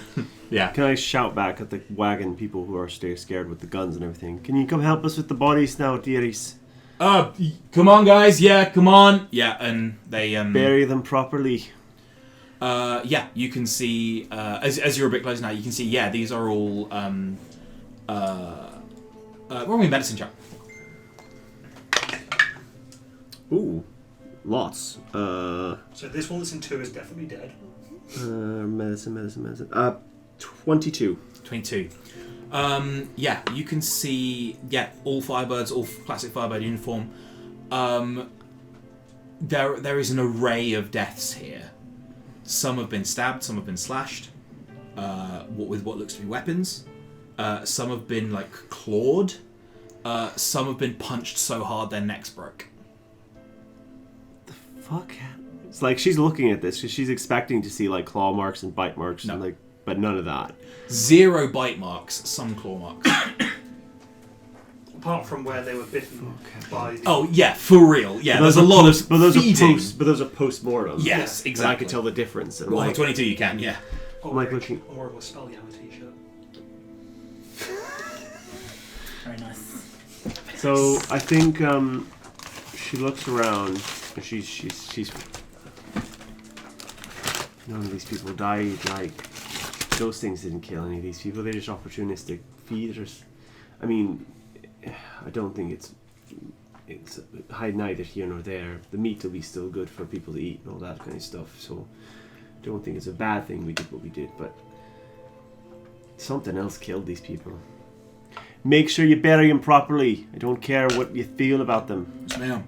Yeah. Can I shout back at the wagon people who are still scared with the guns and everything? Can you come help us with the bodies now, dearies? Come on, guys. Yeah, come on. Yeah, and they Bury them properly. yeah, you can see as you're a bit closer now. You can see. Yeah, these are all roll me a medicine check. Ooh, lots. So this one that's in 2 is definitely dead. Medicine. 22. 22. Yeah, you can see. Yeah, all Firebirds, all classic Firebird uniform. There is an array of deaths here. Some have been stabbed, some have been slashed. With what looks to be weapons. Some have been like clawed. Some have been punched so hard their necks broke. Fuck. It's like she's looking at this. She's expecting to see like claw marks and bite marks, No. and like, but none of that. 0 bite marks, some claw marks. Apart from where they were bitten by the... Oh yeah, for real. Yeah, But there's a those are lot post- of But those feeding. are those are post-mortem. Yes, And exactly. I could tell the difference. And I'm Well, like, 22 you can, yeah. Oh, like Rich, looking- I'm wearing a Spelljammer t-shirt. Very nice. So I think she looks around and she's none of these people died. Like those things didn't kill any of these people. They're just opportunistic feeders. I mean, I don't think it's neither here nor there. The meat will be still good for people to eat and all that kind of stuff. So I don't think it's a bad thing we did what we did, but something else killed these people. Make sure you bury them properly. I don't care what you feel about them. Yes, ma'am.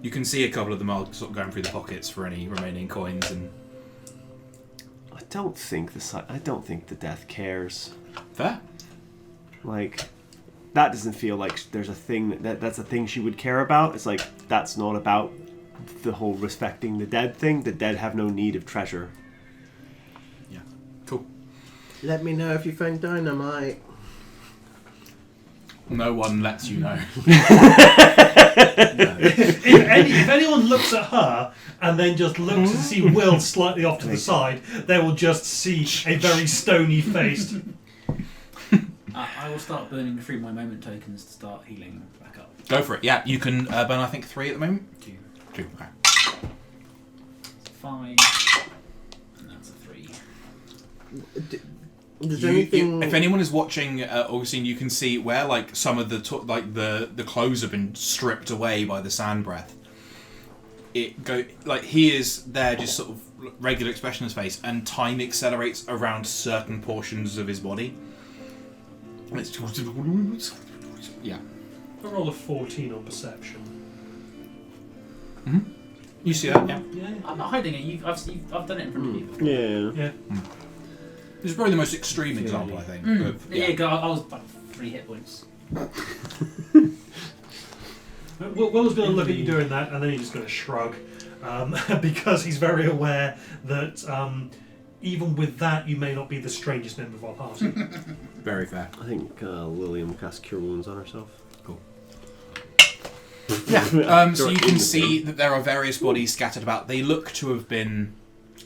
You can see a couple of them are sort of going through the pockets for any remaining coins, and I don't think the death cares. fair. Like, that doesn't feel like there's a thing that's a thing she would care about. It's like that's not about the whole respecting the dead thing. The dead have no need of treasure. Yeah, cool. Let me know if you find dynamite. No one lets you know. If anyone looks at her and then just looks to see Will slightly off to the side, they will just see a very stony faced. I will start burning through my moment tokens to start healing back up. Go for it. Yeah, you can burn I think 3 at the moment. 2, 2. Okay. 5, and that's a 3. Does anything... if anyone is watching Augustine, you can see where like some of the the clothes have been stripped away by the sand breath. it go like he is there, just sort of regular expression on his face, and time accelerates around certain portions of his body. And it's yeah. A roll of 14 on perception. You see that? Yeah. Yeah. I'm not hiding it. I've done it in front of you. Before. Yeah. This is probably the most extreme example, I think. Of, Yeah, I was about 3 hit points. Will's going to look at you doing that, and then he's just going to shrug, because he's very aware that even with that, you may not be the strangest member of our party. Very fair. I think Lillian will cast Cure Wounds on herself. Cool. Yeah. So you can see that there are various bodies scattered about. They look to have been.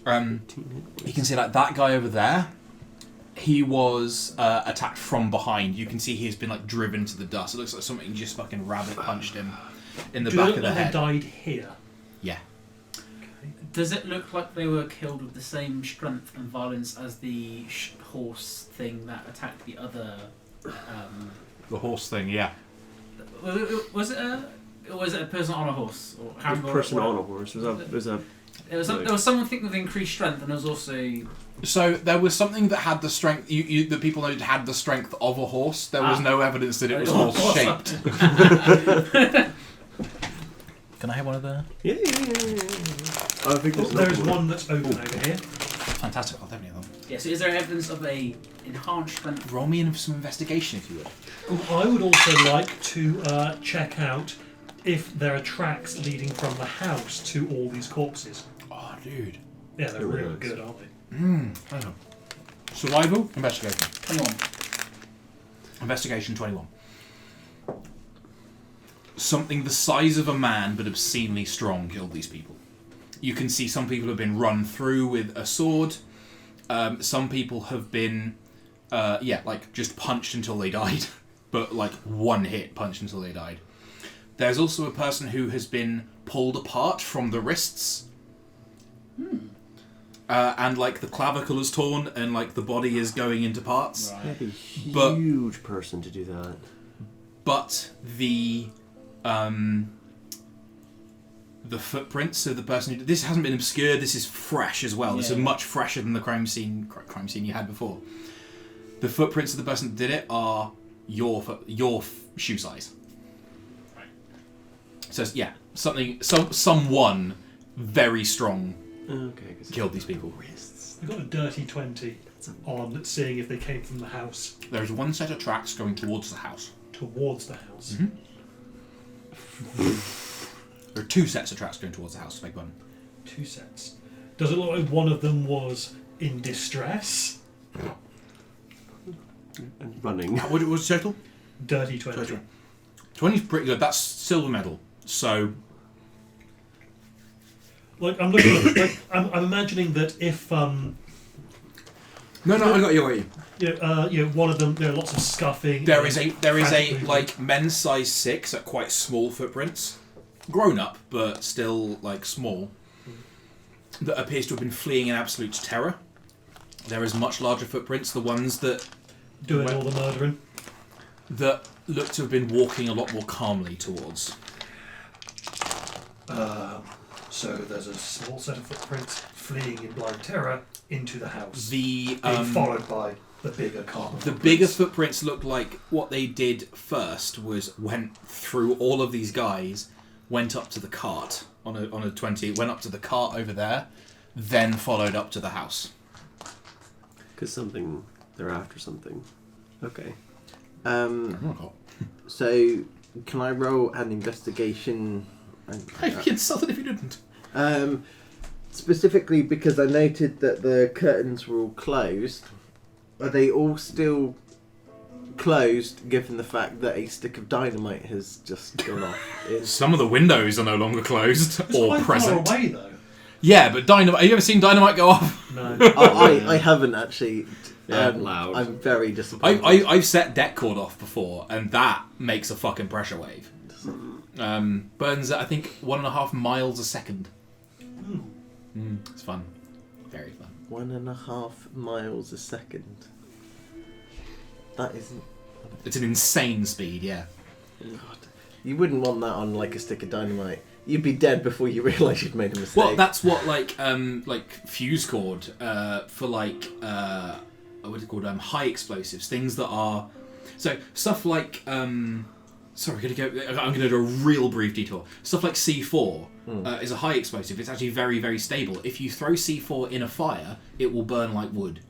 You can see like that guy over there. He was attacked from behind. You can see he's been like driven to the dust. It looks like something just fucking rabbit punched him in the back of the head. They died here. Yeah. Does it look like they were killed with the same strength and violence as the horse thing that attacked the other? The horse thing, yeah. Was it a person on a horse? Or how Person on a horse. There was someone think with increased strength, and there was also. So there was something that had the strength. The people noted had the strength of a horse. There was no evidence that it was horse shaped. Can I have one of the? Yeah. I think There's one that's open over here. Fantastic! I'll definitely have them. Yeah. So is there evidence of a enhanced strength? Roll me in some investigation if you would. I would also like to check out if there are tracks leading from the house to all these corpses. Oh, dude. Yeah, they're really good, aren't they? I know. Survival? Investigation. 21. Investigation 21. Something the size of a man but obscenely strong killed these people. You can see some people have been run through with a sword. Some people have been, just punched until they died. But like one hit, punched until they died. There's also a person who has been pulled apart from the wrists. And like the clavicle is torn and like the body is going into parts. Right. That'd be a huge person to do that. But the footprints of the person who did this hasn't been obscured. This is fresh as well. This is much fresher than the crime scene you had before. The footprints of the person that did it are your shoe size. Right. So yeah, someone very strong Okay. killed these people. We've got a dirty 20 on seeing if they came from the house There's one set of tracks going towards the house. towards the house. There are two sets of tracks going towards the house. Big one. 2 sets. Does it look like one of them was in distress? And running. What was the total? Dirty 20. 20's pretty good. That's silver medal. So Like I'm looking, I'm imagining that if no, I got you. one of them, there are lots of scuffing. There is a frantic like men's size 6 at quite small footprints, grown up but still like small, that appears to have been fleeing in absolute terror. There is much larger footprints, the ones that doing all the murdering. that look to have been walking a lot more calmly towards. So there's a small set of footprints fleeing in blind terror into the house, The being followed by the bigger car. The bigger footprints look like what they did first was went through all of these guys, went up to the cart on a 20, went up to the cart over there, then followed up to the house. Because they're after something. Okay. So, can I roll an investigation? I'd be insulted if you didn't. Specifically because I noted that the curtains were all closed. Are they all still closed, given the fact that a stick of dynamite has just gone off? Some of the windows are no longer closed It's or quite present. far away though. Yeah, but dynamite. Have you ever seen dynamite go off? No. I haven't actually. Loud. I'm very disappointed. I've set deck cord off before, and that makes a fucking pressure wave. Burns at I think 1.5 miles a second. It's fun, very fun. 1.5 miles a second. That isn't. It's an insane speed, yeah. God. You wouldn't want that on like a stick of dynamite. You'd be dead before you realise you'd made a mistake. Well, that's what like fuse cord for like what is it called? High explosives, things that are so stuff like sorry, I'm gonna do a real brief detour. Stuff like C4 is a high explosive. It's actually very, very stable. If you throw C4 in a fire, it will burn like wood.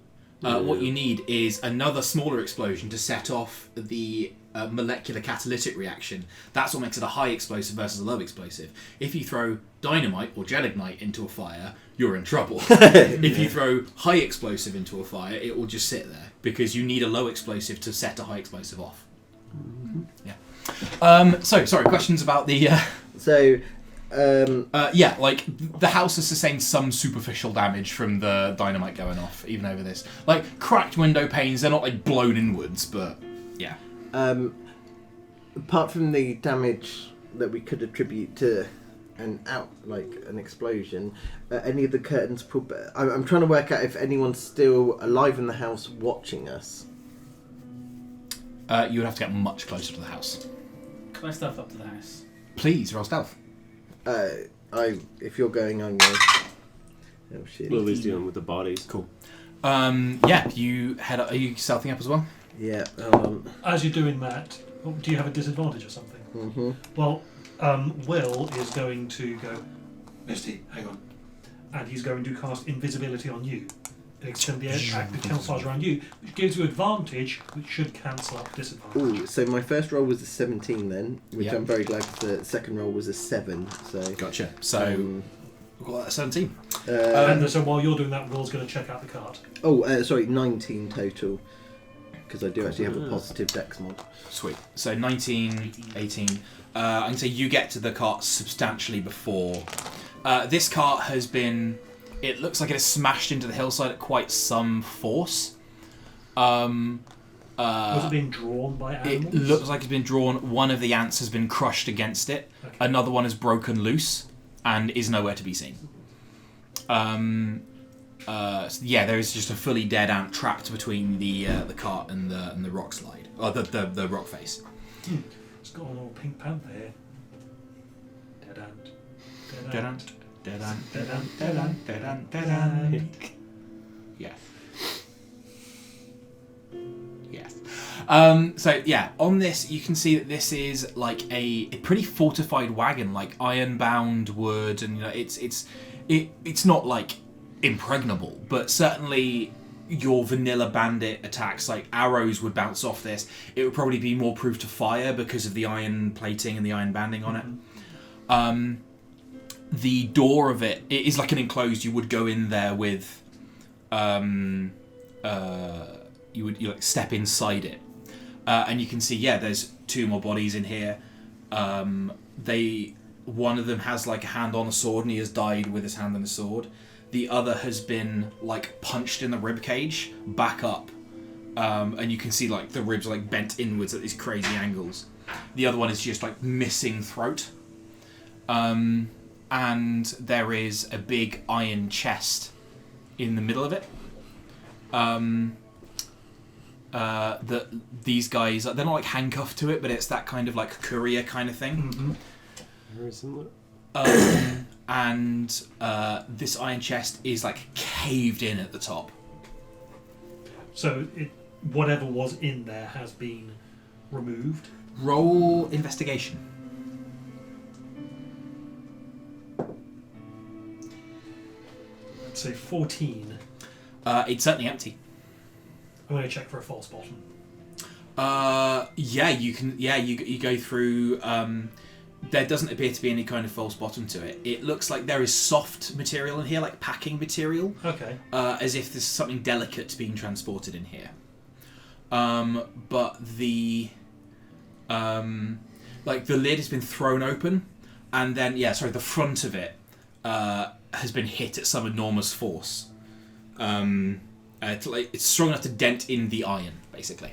What you need is another smaller explosion to set off the molecular catalytic reaction. That's what makes it a high explosive versus a low explosive. If you throw dynamite or gelignite into a fire, you're in trouble. If you throw high explosive into a fire, it will just sit there because you need a low explosive to set a high explosive off. Yeah. Sorry, questions about the... yeah, like the house has sustained some superficial damage from the dynamite going off, even over this. Like cracked window panes, they're not like blown inwards, but yeah. Apart from the damage that we could attribute to an explosion, any of the curtains pulled back? I'm trying to work out if anyone's still alive in the house watching us. You would have to get much closer to the house. Can I stealth up to the house? Please, roll stealth. If you're going, I'm going. Oh shit. Lily's dealing with the bodies. Cool. Yeah, you head up. Are you stealthing up as well? Yeah. As you're doing that, do you have a disadvantage or something? Mm-hmm. Well, Will is going to go, Misty, hang on. and he's going to cast invisibility on you. And extend the active camouflage around you, which gives you advantage, which should cancel out disadvantage. Ooh, so my first roll was a 17 then, which Yep. I'm very glad because the second roll was a 7. So Gotcha. So we've got that at 17. And so while you're doing that, Will's going to check out the card. Sorry, 19 total. Because I do actually have a positive dex mod. Sweet. So 19, 18. I can say you get to the cart substantially before. This cart has been... It looks like it is smashed into the hillside at quite some force. Was it being drawn by animals? It looks like it's been drawn. One of the ants has been crushed against it. Okay. Another one is broken loose and is nowhere to be seen. Yeah, there is just a fully dead ant trapped between the cart and the rock slide, or the rock face. It's got a little pink panther here. Dead ant. Dead ant. Dead ant. Dead ant. Dead ant. Dead ant. Dead ant. Yeah. Yes. So yeah, on this you can see that this is like a pretty fortified wagon, like iron-bound wood, and you know it's not like impregnable, but certainly your vanilla bandit attacks, like arrows would bounce off this. It would probably be more proof to fire because of the iron plating and the iron banding on it. The door of it is like an enclosed. You would go in there with, you like step inside it, and you can see there's 2 more bodies in here. One of them has like a hand on a sword and he has died with his hand on a sword. The other has been like punched in the rib cage back up, and you can see like the ribs are like bent inwards at these crazy angles. The other one is just like missing throat. And there is a big iron chest in the middle of it. That these guys, they're not like handcuffed to it, but it's that kind of like courier kind of thing. Mm-hmm. Very similar. And this iron chest is like caved in at the top. So whatever was in there has been removed. Roll investigation. Let's say 14. It's certainly empty. I'm going to check for a false bottom. Yeah, you can. Yeah, you go through. There doesn't appear to be any kind of false bottom to it. It looks like there is soft material in here, like packing material. Okay. As if there's something delicate being transported in here. But the like the lid has been thrown open, and then the front of it has been hit at some enormous force. It's strong enough to dent in the iron, basically.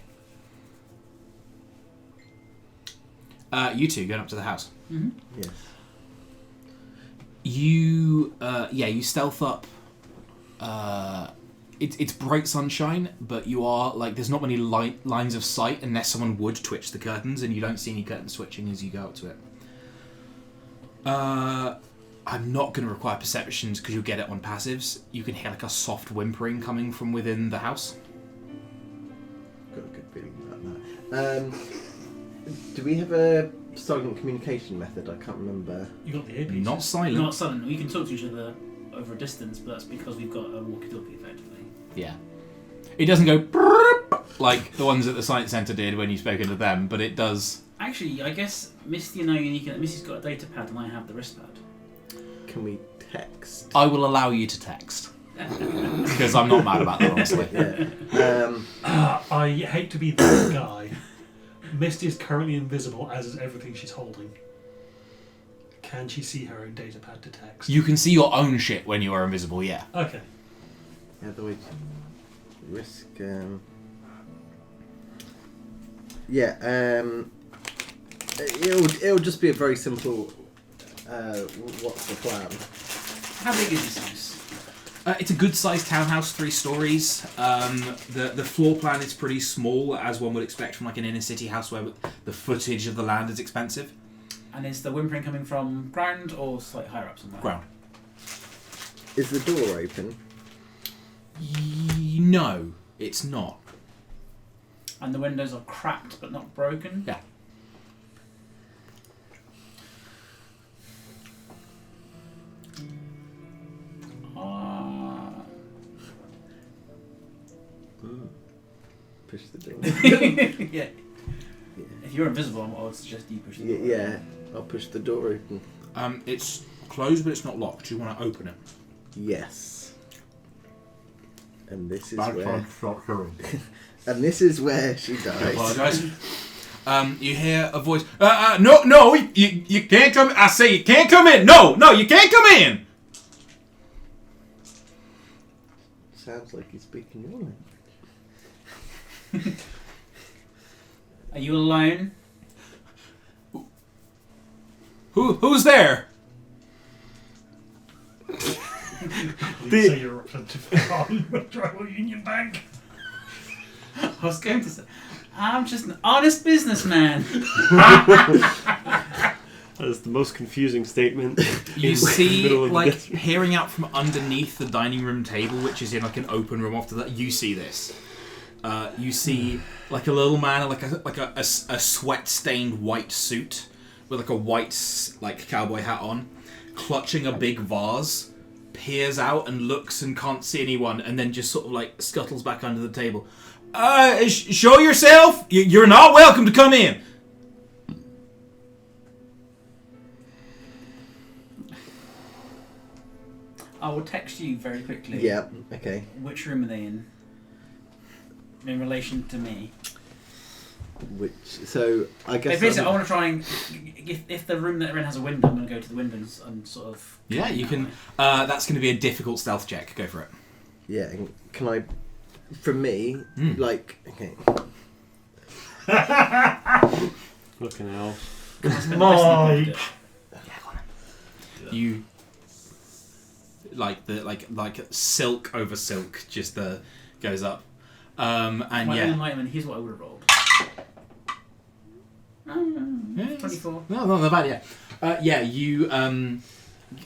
You two going up to the house. Mm-hmm. Yes. You stealth up. It's bright sunshine, but you are like there's not many lines of sight unless someone would twitch the curtains, and you don't see any curtains switching as you go up to it. I'm not going to require perceptions because you'll get it on passives. You can hear like a soft whimpering coming from within the house. Got a good feeling about that. Do we have a silent communication method? I can't remember. You got the earpiece. Not silent. Not sudden. We can talk to each other over a distance, but that's because we've got a walkie-talkie, effectively. Yeah. It doesn't go brrrr like the ones at the science centre did when you've spoken to them, but it does. Actually, I guess Misty and I are unique. Misty's got a data pad and I have the wrist pad. Can we text? I will allow you to text. Because I'm not mad about that, honestly. Yeah. I hate to be that guy. Misty is currently invisible, as is everything she's holding. Can she see her own data pad to text? You can see your own shit when you are invisible, yeah. Okay. Yeah, the way risk. Yeah. It'll just be a very simple. What's the plan? How big is this house? It's a good-sized townhouse, 3 stories. The floor plan is pretty small, as one would expect from like an inner-city house where the footage of the land is expensive. And is the whimpering coming from ground or slightly higher up somewhere? Ground. Is the door open? No, it's not. And the windows are cracked but not broken? Yeah. Push the door. Yeah. If you're invisible, I would suggest you push the door. Yeah, I'll push the door open. It's closed, but it's not locked. Do you want to open it? Yes. And this is where. stop showing. And this is where she I dies. apologise. You hear a voice. No, you can't come. I say you can't come in. No, you can't come in. Sounds like he's speaking your language. Are you alone? Who's there? Say you're representative on Tribal Union Bank. I was going to say, I'm just an honest businessman. That's the most confusing statement. You in the see, middle of the like, desert. peering out from underneath the dining room table, which is in like an open room off to that. You see this. You see like a little man in like a sweat-stained white suit with like a white like cowboy hat on, clutching a big vase, peers out and looks and can't see anyone, and then just sort of like scuttles back under the table. Show yourself. You're not welcome to come in. I will text you very quickly. Yeah, okay. Which room are they in relation to me? So I guess. Basically, I want to try and if the room that they're in has a window, I'm going to go to the windows and sort of. Yeah, you can. That's going to be a difficult stealth check. Go for it. Yeah, and can I? From me, like, okay. Fucking hell. Mike. You like silk over silk just goes up. And Here's what I would have rolled. Yeah, 24. No, not bad. Yeah, you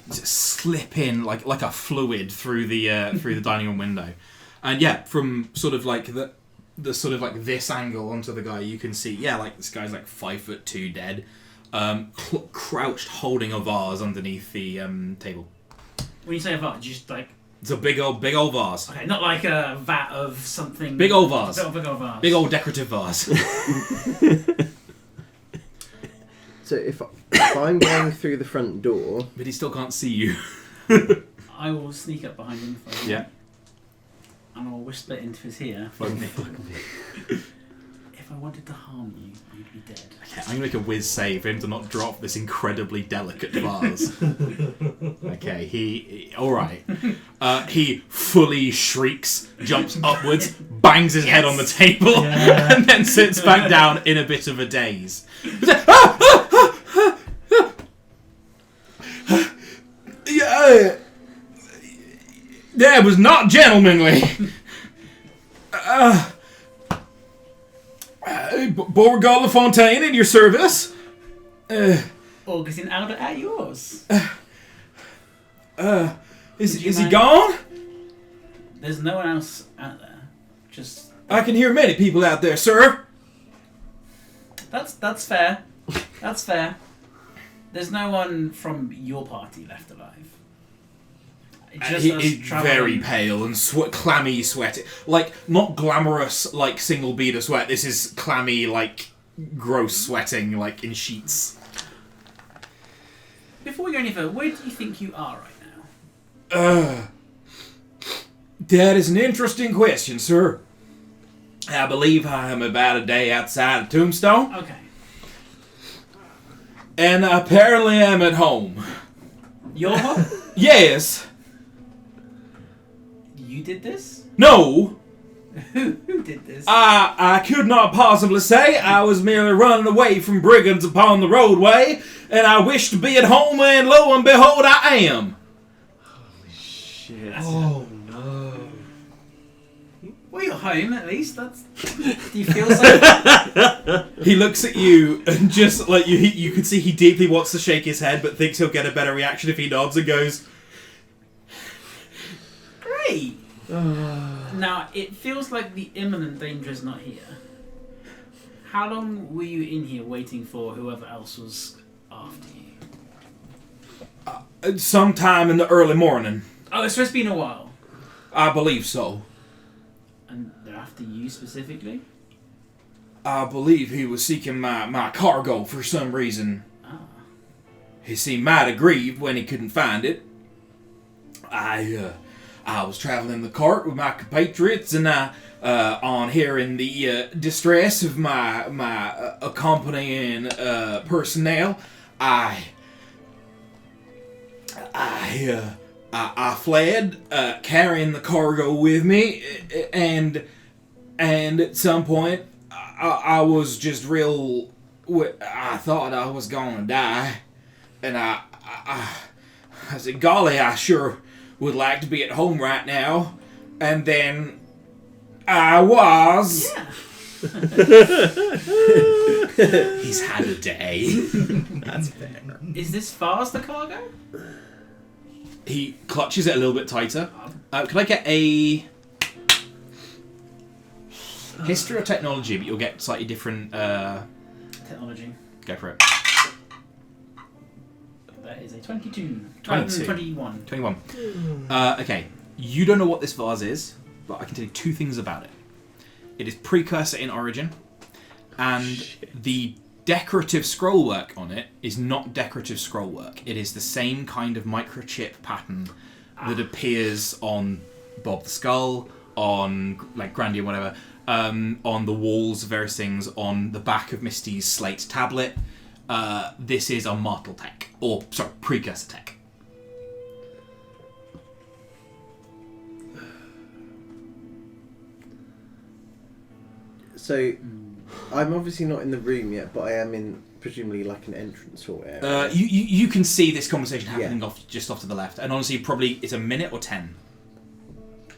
slip in like a fluid through the dining room window, and yeah, from sort of like the sort of like this angle onto the guy, you can see like this guy's like 5'2" dead, crouched holding a vase underneath the table. When you say a vase, just like. It's a big old vase. Okay, not like a vat of something. Big old vase. Big old vase. Big old decorative vase. So if I'm going through the front door, But he still can't see you. I will sneak up behind him. Yeah. And I'll whisper into his ear. Fuck me. If I wanted to harm you, you'd be dead. Okay, I'm going to make a whiz save for him to not drop this incredibly delicate vase. Okay, alright. He fully shrieks, jumps upwards, bangs his head on the table, and then sits back down in a bit of a daze. Yeah, it was not gentlemanly. Beauregard LaFontaine in your service. August in Alder at yours. Is you he mind- gone? There's no one else out there. Just I can hear many people out there, sir. that's fair. That's fair. There's no one from your party left alive. Just us He's traveling- very pale and clammy, sweaty. Like, not glamorous, like, single bead of sweat. This is clammy, like, gross sweating, like, in sheets. Before we go any further, where do you think you are right now? That is an interesting question, sir. I believe I am about a day outside of Tombstone, Okay. and apparently I'm at home. You're home? Yes. You did this? No. Who did this? I could not possibly say. I was merely running away from brigands upon the roadway, and I wish to be at home, and lo and behold, I am. Shit. Oh no. Well, you're home at least. That's. Do you feel so? He looks at you, and just like you can see he deeply wants to shake his head, but thinks he'll get a better reaction if he nods and goes, Great. Now it feels like the imminent danger is not here. How long were you in here waiting for whoever else was after you? sometime in the early morning. Oh, it's just been a while. I believe so. And they're after you specifically? I believe he was seeking my cargo for some reason. Ah. He seemed mighty grieved when he couldn't find it. I was traveling the cart with my compatriots, and on hearing the distress of my accompanying personnel, I fled, carrying the cargo with me, and at some point I was just real. I thought I was gonna die, and I said, "Golly, I sure would like to be at home right now," and then I was. Yeah. He's had a day. That's fair. Is this fast, the cargo? He clutches it a little bit tighter. Can I get a history or technology? But you'll get slightly different. Technology. Go for it. That is a 22. 22. 21. 21. Okay, you don't know what this vase is, but I can tell you two things about it. It is precursor in origin, and the decorative scrollwork on it is not decorative scrollwork. It is the same kind of microchip pattern that appears on Bob the Skull, on like Grandy or whatever, on the walls of various things, on the back of Misty's slate tablet. This is a mortal tech, or sorry, precursor tech. So, I'm obviously not in the room yet, but I am in presumably like an entrance hall area. You can see this conversation happening Yeah. just off to the left, and honestly, probably it's a minute or 10.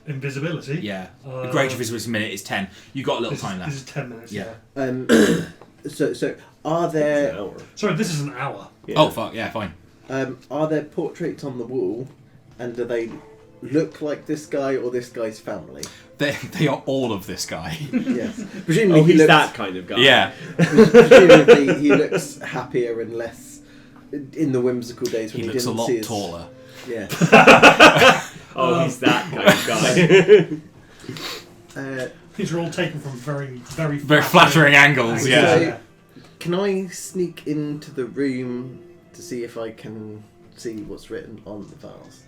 Invisibility? Yeah, the greater visibility minute is 10. You got a little time This left. is 10 minutes, Yeah. So are there Sorry, this is an hour. Yeah. Oh fuck yeah, fine. are there portraits on the wall, and do they look like this guy or this guy's family? They are all of this guy. Yes. Presumably Oh, he he's looks, that kind of guy. Yeah. presumably he looks happier and less in the whimsical days when He he, looks a didn't lot see his, taller. Yeah. Oh, he's that kind of guy. These are all taken from very, very, Very flattering angles, So, yeah. can I sneak into the room to see if I can see what's written on the vase?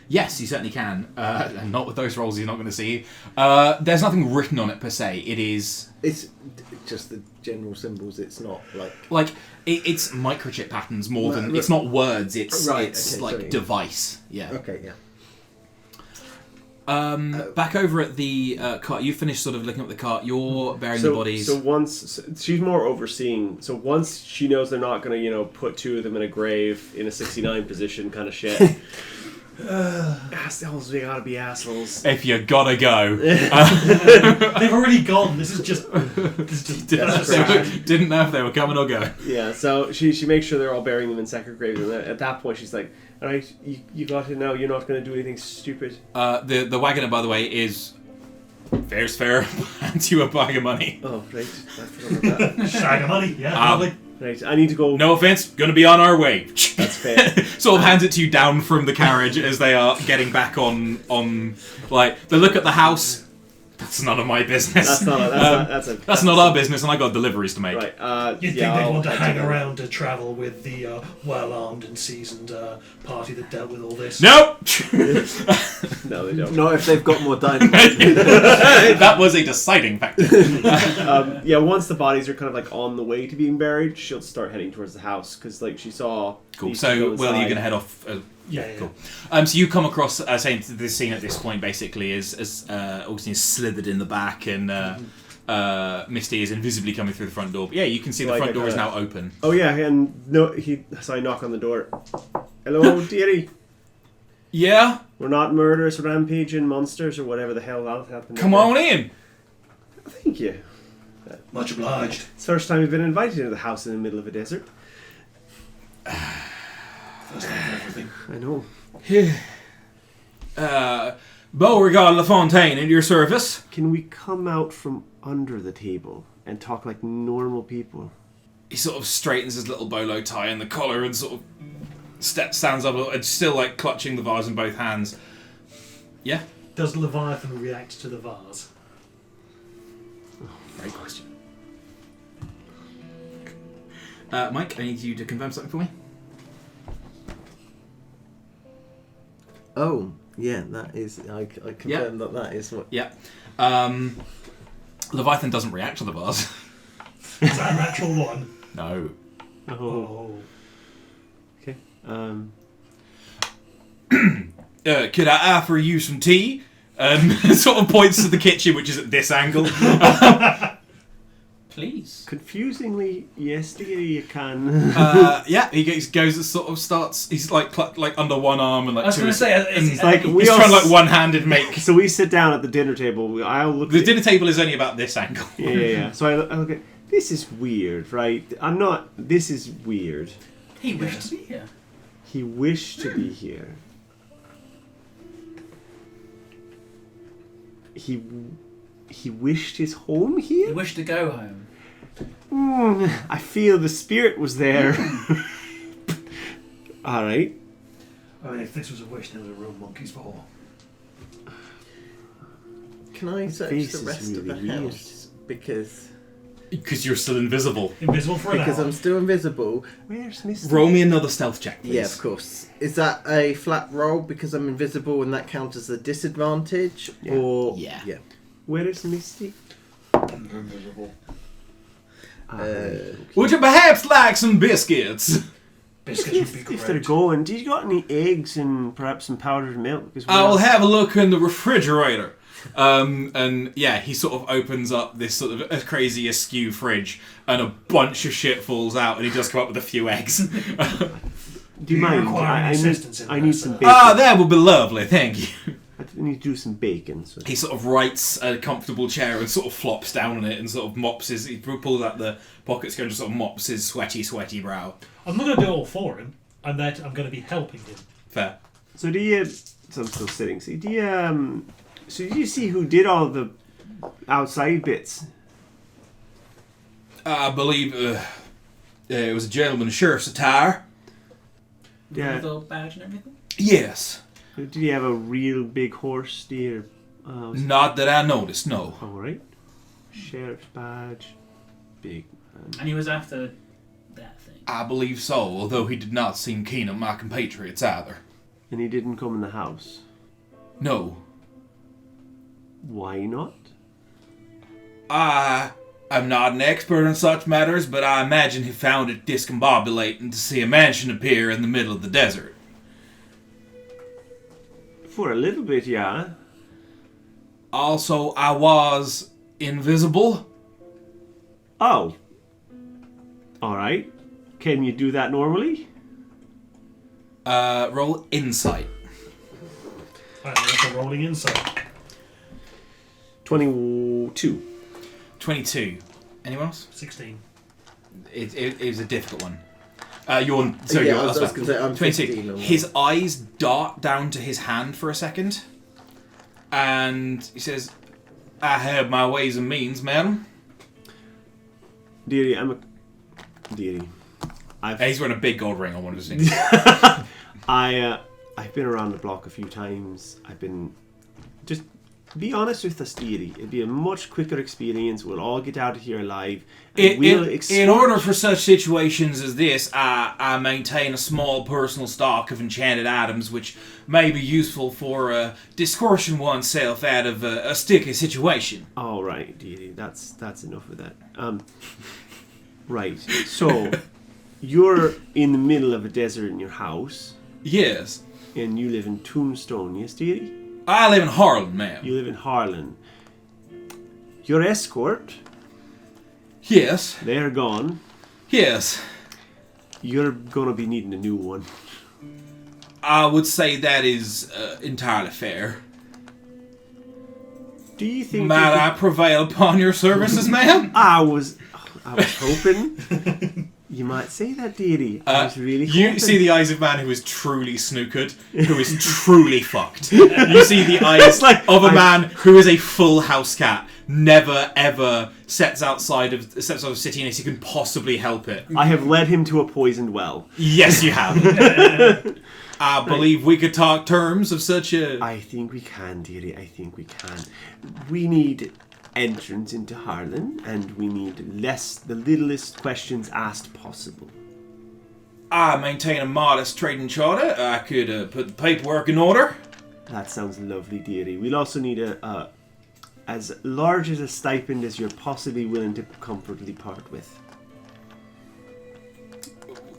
Yes, you certainly can. And not with those rolls, you're not going to see. There's nothing written on it per se. It is It's just the general symbols. It's not like like it's microchip patterns more than Right. it's not words. It's Right, it's okay, like sorry. device. Yeah. okay, yeah. Back over at the cart, you finished sort of looking at the cart. You're burying the bodies. So once she's more overseeing. So once she knows they're not going to, put two of them in a grave in a 69 position kind of shit. Assholes, we gotta be assholes. If you gotta go. They've already gone. This is just. Didn't know if they were coming or going. Yeah, so she makes sure they're all burying them in separate graves, and at that point she's like, "Alright, you got to know you're not going to do anything stupid." The wagoner, by the way, is fair's fair. Hands you a bag of money. Oh, right. I forgot about that. Shag of money, yeah. Probably. Right, I need to go. No offense, gonna be on our way. That's fair. Sort of hands it to you down from the carriage as they are getting back on. Like they look at the house. That's none of my business. That's not our business, and I got deliveries to make. Right. You'd think they'd want to hang around to travel with the well-armed and seasoned party that dealt with all this. Nope. No, they don't. Not if they've got more dynamite. That was a deciding factor. Yeah, once the bodies are kind of like on the way to being buried, she'll start heading towards the house because like she saw. Cool. these So, people Will, you're inside. gonna head off. Yeah. Cool. So you come across saying this scene at this point basically as Augustine is slithered in the back and Misty is invisibly coming through the front door. But yeah, you can see the Like front a door is kinda- now open. Oh yeah, and no, so I knock on the door. Hello, dearie. Yeah, We're not murderous, rampaging monsters, or whatever the hell that happened. come on in. Thank you. Much obliged. It's the first time we've been invited to the house in the middle of a desert. First time for everything. I know. Beauregard LaFontaine, at your service. Can we come out from under the table and talk like normal people? He sort of straightens his little bolo tie and the collar and sort of stands up and still like clutching the vase in both hands. Yeah, Does Leviathan react to the vase? great question. Mike, I need you to confirm something for me. Oh, yeah, that is. I confirm that is what. Yeah. Leviathan doesn't react to the vase. Is that a natural one? No. Oh. Okay. Could I offer you some tea? Sort of points to the kitchen, which is at this angle. Please. Confusingly, yes, dearie, you can. Yeah, he goes and sort of starts. He's like under one arm and like. I was two going to say, and like he's we all trying to like one-handed make. So we sit down at the dinner table. I'll look. The dinner table is only about this angle. Yeah. So I look at. This is weird, right? I'm not. This is weird. he wished to be here. He wished to be here. He wished his home He here? wished to go home. I feel the spirit was there. Alright. I mean, if this was a wish, there was a real monkey's paw. Can I search Face the is rest of the really weird. house? Because You're still invisible. Invisible for an because hour. I'm still invisible. Where's Mr. Roll me another stealth check, please. Yeah, of course. Is that a flat roll because I'm invisible and that counts as a disadvantage? Yeah. Or Yeah. Where is Misty? Invisible. Would you perhaps like some biscuits? Biscuits would be If they're great. going, do you got any eggs and perhaps some powdered milk? Because I will have a look in the refrigerator. And yeah, he sort of opens up this sort of a crazy askew fridge, and a bunch of shit falls out, and he does come up with a few eggs. Do you mind? require any assistance in I that, need sir? some bacon. That would be lovely, thank you. I need to do some bacon. So. He sort of rights a comfortable chair and sort of flops down on it and sort of mops his. He pulls out the pockets and just sort of mops his sweaty brow. I'm not going to do it all for him. I'm going to be helping him. Fair. So do you? So I'm still sitting. So do you? So did you see who did all the outside bits? I believe it was a gentleman in sheriff's attire. Yeah. With the badge and everything? Yes. Did he have a real big horse deer? Not that I noticed, no. All right. Sheriff's badge. Big. And he was after that thing. I believe so, although he did not seem keen on my compatriots either. And he didn't come in the house. No. Why not? I'm not an expert on such matters, but I imagine he found it discombobulating to see a mansion appear in the middle of the desert. For a little bit, yeah. Also, I was invisible. Oh. All right. Can you do that normally? Roll insight. I'm also rolling insight. 22. 22. Anyone else? 16. It was a difficult one. I was going to say I'm 22. 15 or His eyes dart down to his hand for a second, and he says, "I have my ways and means, madam." Dearie, Dearie. He's wearing a big gold ring on one of his fingers. I've been around the block a few times. I've been... Just be honest with us, dearie. It'd be a much quicker experience. We'll all get out of here alive. And In order for such situations as this, I maintain a small personal stock of enchanted items which may be useful for discoursing oneself out of a sticky situation. All right, dearie. That's enough of that. Right. So, you're in the middle of a desert in your house, Yes. and you live in Tombstone, yes, dearie? I live in Harlan, ma'am. You live in Harlan. Your escort, Yes. they're gone. Yes. You're gonna be needing a new one. I would say that is entirely fair. Do you think? Might I prevail upon your services, ma'am? I was hoping you might say that, dearie. I was really You hoping. see the eyes of a man who is truly snookered, who is truly fucked. You see the eyes of a man who is a full house cat, never ever steps outside of the city unless he can possibly help it. I have led him to a poisoned well. Yes, you have. I believe we could talk terms of such a... I think we can, dearie. I think we can. We need entrance into Harlan, and we need the littlest questions asked possible. I maintain a modest trading charter. I could put the paperwork in order. That sounds lovely, dearie. We'll also need as large as a stipend as you're possibly willing to comfortably part with.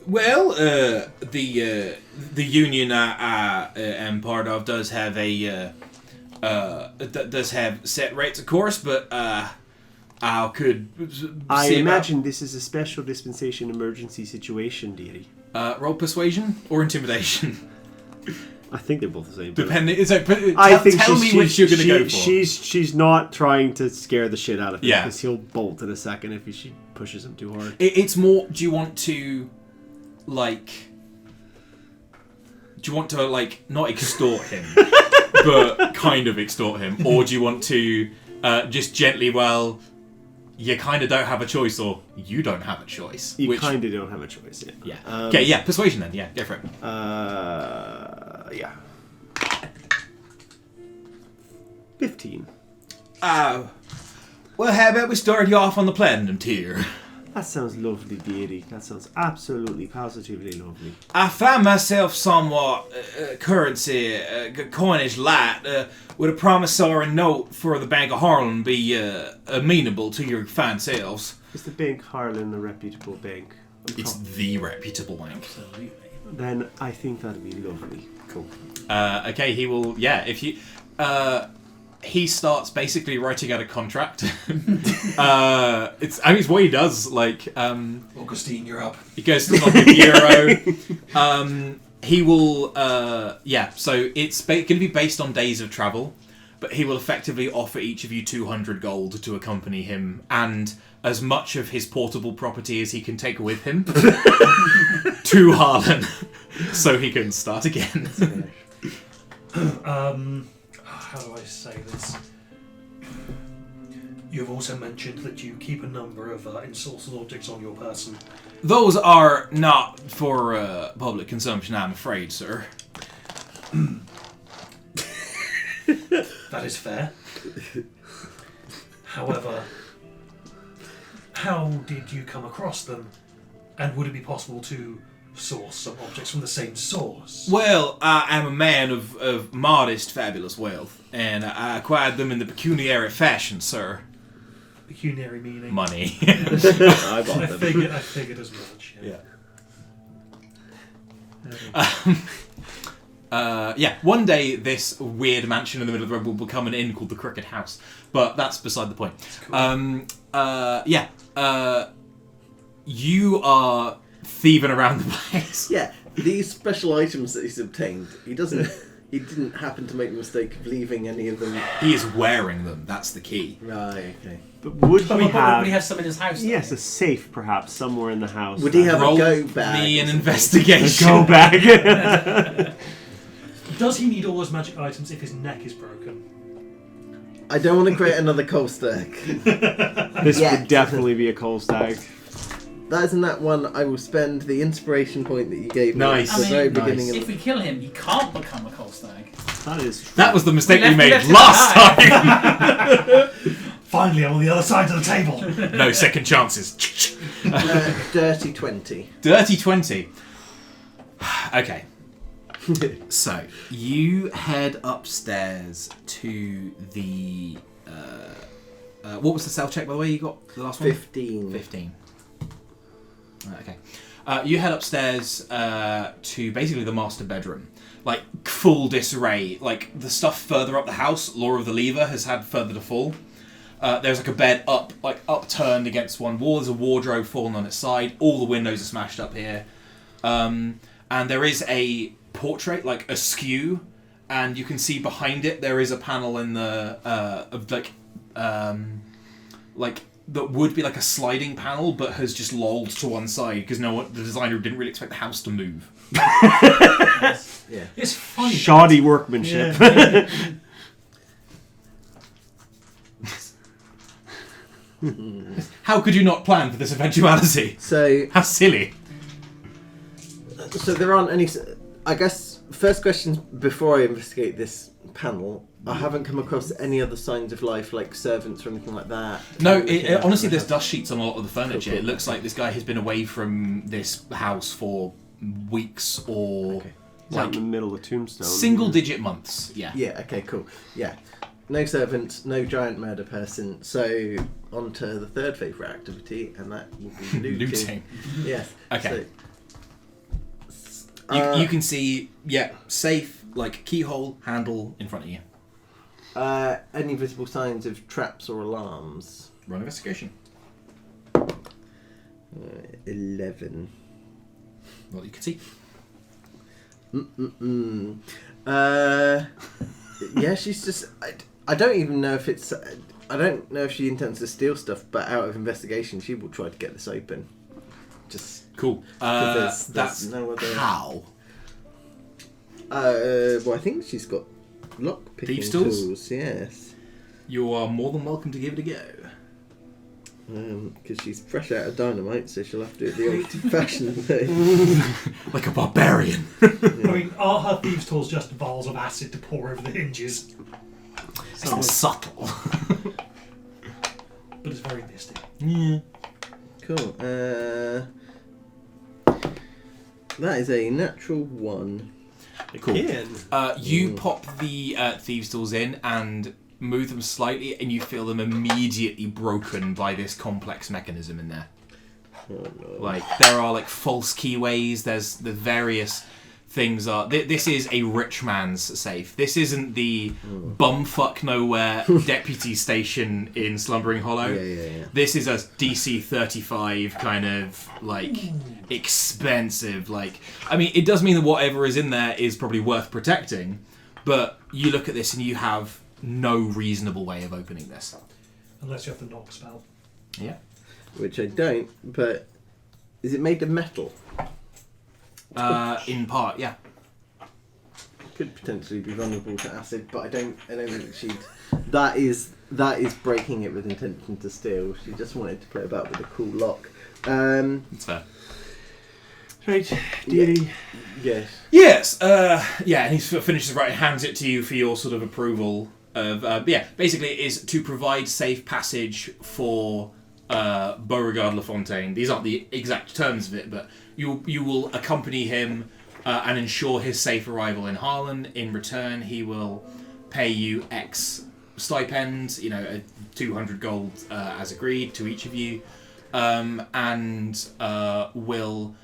Well, the union I am part of does have does have set rates, of course, but I could. I see imagine this is a special dispensation emergency situation, dearie. Roll persuasion or intimidation, I think they're both the same. depending. It's like, tell me she's- which you're going to go for. She's not trying to scare the shit out of him, Yeah. because he'll bolt in a second if she pushes him too hard. It's more. Do you want to not extort him, but kind of extort him, or do you want to just gently? Well, you kind of don't have a choice, or you don't have a choice. You kind of don't have a choice. Yeah. Okay. Yeah. Persuasion then. Yeah. Go for it. Yeah. 15. Well, how about we start you off on the platinum tier? That sounds lovely, dearie. That sounds absolutely, positively lovely. I find myself somewhat coinage light. Would a promissory note for the Bank of Harlan be amenable to your fine selves? Is the Bank Harlan a reputable bank? It's the reputable bank. Absolutely. Then I think that'd be lovely. Cool. Okay, he will. Yeah, if you. He starts basically writing out a contract. It's what he does. Augustine, you're up. He goes to the bureau. He will. So it's going to be based on days of travel, but he will effectively offer each of you 200 gold to accompany him, and as much of his portable property as he can take with him to Harlan, so he can start again. How do I say this? You've also mentioned that you keep a number of ensorcelled objects on your person. Those are not for public consumption, I'm afraid, sir. That is fair. However, how did you come across them? And would it be possible to source some objects from the same source? Well, I am a man of modest, fabulous wealth, and I acquired them in the pecuniary fashion, sir. Pecuniary meaning? Money. I bought I them. figured as much. Yeah. One day this weird mansion in the middle of the road will become an inn called the Crooked House, but that's beside the point. Cool. You are thieving around the place. Yeah, these special items that he's obtained, he He didn't happen to make the mistake of leaving any of them. He is wearing them. That's the key. Right. Okay. But would But we would have? he have some in his house? though? Yes, a safe perhaps somewhere in the house. Would he have Roll a go bag? me or an something? investigation. go bag? Does he need all those magic items if his neck is broken? I don't want to create another coal stack. This Yeah. would definitely be a coal stag. That isn't that one. I will spend the inspiration point that you gave me Nice. at the I very mean, beginning If of we kill him, he can't become a coal stag. That is true. That was the mistake we We made left it last behind. time. Finally, I'm on the other side of the table. No second chances. Dirty 20. Dirty 20. Okay. So, you head upstairs to the... what was the self check, by the way, you got the last one? 15. 15. Okay. You head upstairs to basically the master bedroom. Like, full disarray. Like, the stuff further up the house, Law of the Lever has had further to fall. There's like a bed upturned against one wall. There's a wardrobe fallen on its side. All the windows are smashed up here. And there is a portrait, like, askew. And you can see behind it there is a panel in the... of that would be like a sliding panel, but has just lolled to one side because the designer didn't really expect the house to move. Yeah. It's funny. Shoddy workmanship. Yeah. How could you not plan for this eventuality? So How silly. there aren't any... I guess, first questions before I investigate this panel, I haven't come across any other signs of life, like servants or anything like that. No, Looking at honestly, the there's dust sheets on a lot of the furniture. Cool. It looks like this guy has been away from this house for weeks or Okay. It's out like in the middle of Tombstone. single-digit months. Yeah. Yeah, okay, cool. Yeah. No servants, no giant murder person. So, on to the third favourite activity, and that will be looting. Looting. Yes. Okay. So, You can see, safe, like keyhole, handle in front of you. any visible signs of traps or alarms? Run investigation. 11. What you can see. Yeah, she's just... I don't even know if it's... I don't know if she intends to steal stuff, but out of investigation, she will try to get this open. Just... Cool. there's That's no other- how. well, I think she's got lock-picking Thieves' tools? tools, yes. You are more than welcome to give it a go. Because she's fresh out of dynamite, so she'll have to do it the old-fashioned way. Like a barbarian. I mean, are her thieves' tools just vials of acid to pour over the hinges? It's not subtle. But it's very misty. Yeah. Cool. That is a natural 1. Cool. Again. You pop the thieves' tools in and move them slightly, and you feel them immediately broken by this complex mechanism in there. Oh, no. Like there are like false keyways. There's the various things. This is a rich man's safe. This isn't the bumfuck nowhere deputy station in Slumbering Hollow. Yeah. This is a DC 35 kind of like expensive. Like I mean, it does mean that whatever is in there is probably worth protecting, but you look at this and you have no reasonable way of opening this. Unless you have the knock spell. Yeah. Which I don't, but... Is it made of metal? In part, yeah. Could potentially be vulnerable to acid, but I don't think she'd... That is breaking it with intention to steal. She just wanted to play about with a cool lock. That's fair. Right, deity. Yes. Yes, and he sort of finishes right, hands it to you for your sort of approval of, basically it is to provide safe passage for Beauregard Lafontaine. These aren't the exact terms of it, but you will accompany him and ensure his safe arrival in Harlan. In return, he will pay you X stipend, 200 gold as agreed to each of you, and will...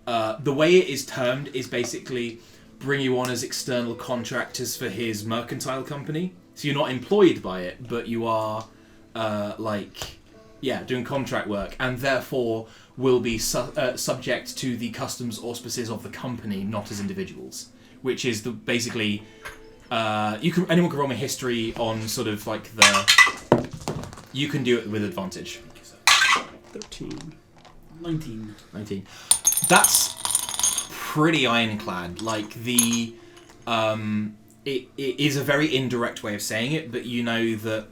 the way it is termed is basically bring you on as external contractors for his mercantile company. So you're not employed by it, but you are doing contract work, and therefore will be subject to the customs auspices of the company, not as individuals. Which is basically Anyone can roll me history on sort of like the. You can do it with advantage. 13. 19. 19. That's pretty ironclad. Like the, it is a very indirect way of saying it, but you know that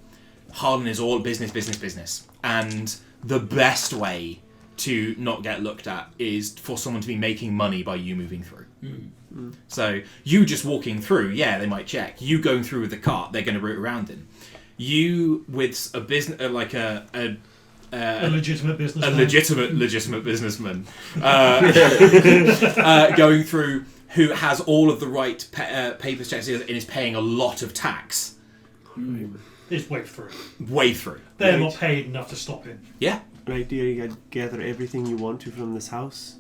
Harlan is all business, and the best way to not get looked at is for someone to be making money by you moving through. So you just walking through, yeah, they might check. You going through with the cart, they're going to root around in. You with a business like a legitimate businessman. A legitimate businessman going through who has all of the right papers checks and is paying a lot of tax. It's wave through. Way through. They're not paid enough to stop him. Yeah. Right, dear, you gather everything you want to from this house,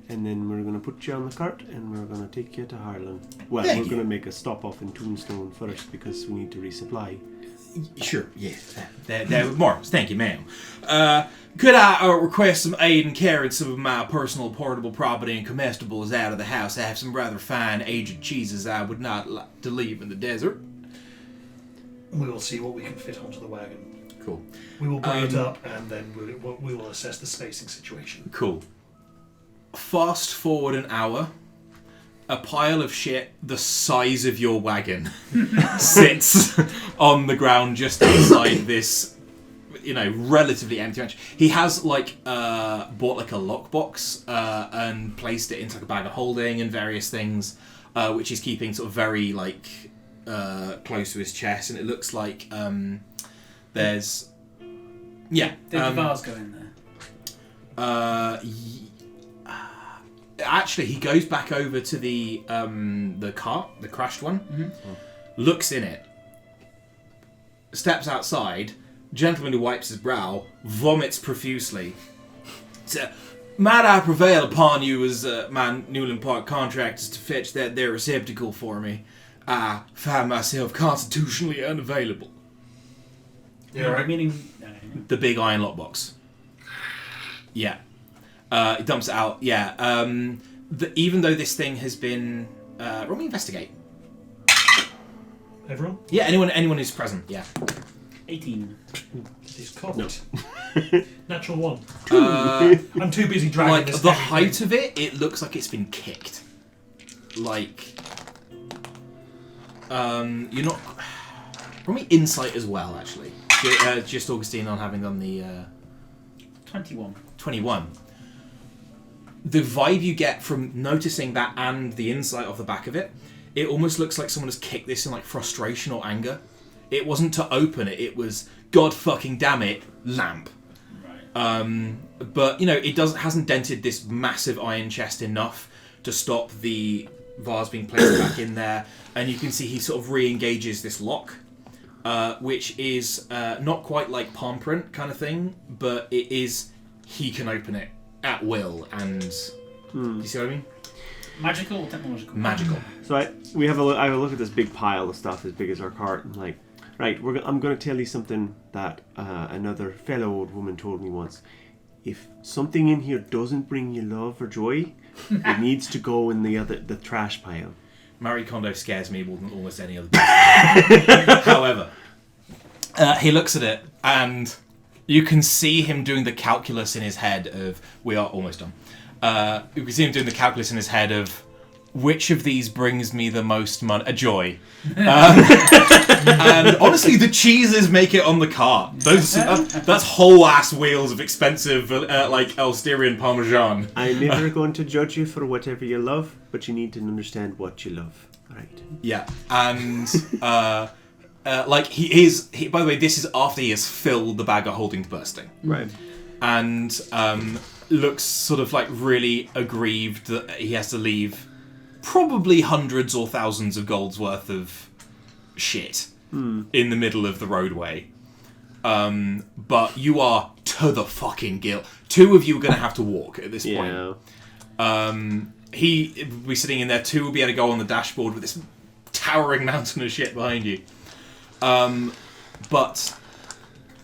and then we're going to put you on the cart, and we're going to take you to Harlan. Well, Thank we're you. going to make a stop off in Tombstone first, because we need to resupply. Sure, yes. There more. Thank you, ma'am. Could I request some aid in carrying some of my personal portable property and comestibles out of the house? I have some rather fine aged cheeses I would not like to leave in the desert. We will see what we can fit onto the wagon. Cool. We will bring it up, and then we will assess the spacing situation. Cool. Fast forward an hour. A pile of shit the size of your wagon sits on the ground just outside this, relatively empty ranch. He has bought like a lockbox and placed it into like a bag of holding and various things, which he's keeping sort of very close to his chest. And it looks like there's Did the vase go in there? Actually, he goes back over to the cart, the crashed one, looks in it, steps outside, gentleman who wipes his brow, vomits profusely. Might I prevail upon you as my Newland Park contractors to fetch that there receptacle for me? I find myself constitutionally unavailable. Yeah, right. Meaning... The big iron lockbox. Yeah. He dumps it out. Yeah. Even though this thing has been... roll me investigate. Everyone? Yeah, anyone who's present. Yeah. 18. He's cocked. Natural 1. Uh, I'm too busy dragging like this the heavy height thing. of it, it looks like it's been kicked. Like... you're not... Roll me insight as well, actually. Just Augustine on having done the... 21. 21. The vibe you get from noticing that and the insight off the back of it, it almost looks like someone has kicked this in like frustration or anger. It wasn't to open it, it was, God fucking damn it, lamp. Right. But, it hasn't dented this massive iron chest enough to stop the vase being placed back in there. And you can see he sort of re-engages this lock, which is not quite like palm print kind of thing, but it is, he can open it at will, and you see what I mean? Magical or technological? Magical. So I have a look at this big pile of stuff as big as our cart, and like, right, I'm going to tell you something that another fellow old woman told me once. If something in here doesn't bring you love or joy, it needs to go in the trash pile. Marie Kondo scares me more than almost any other person. However, he looks at it, and you can see him doing the calculus in his head of... We are almost done. You can see him doing the calculus in his head of which of these brings me the most money? Joy. And honestly, the cheeses make it on the cart. That's whole ass wheels of expensive, Elsterian Parmesan. I'm never going to judge you for whatever you love, but you need to understand what you love. Right. Yeah, and he is. By the way, this is after he has filled the bag of holding to bursting. Right. And looks sort of like really aggrieved that he has to leave probably hundreds or thousands of gold's worth of shit in the middle of the roadway. But you are to the fucking gill. Two of you are going to have to walk at this point. He will be sitting in there. Two will be able to go on the dashboard with this towering mountain of shit behind you. But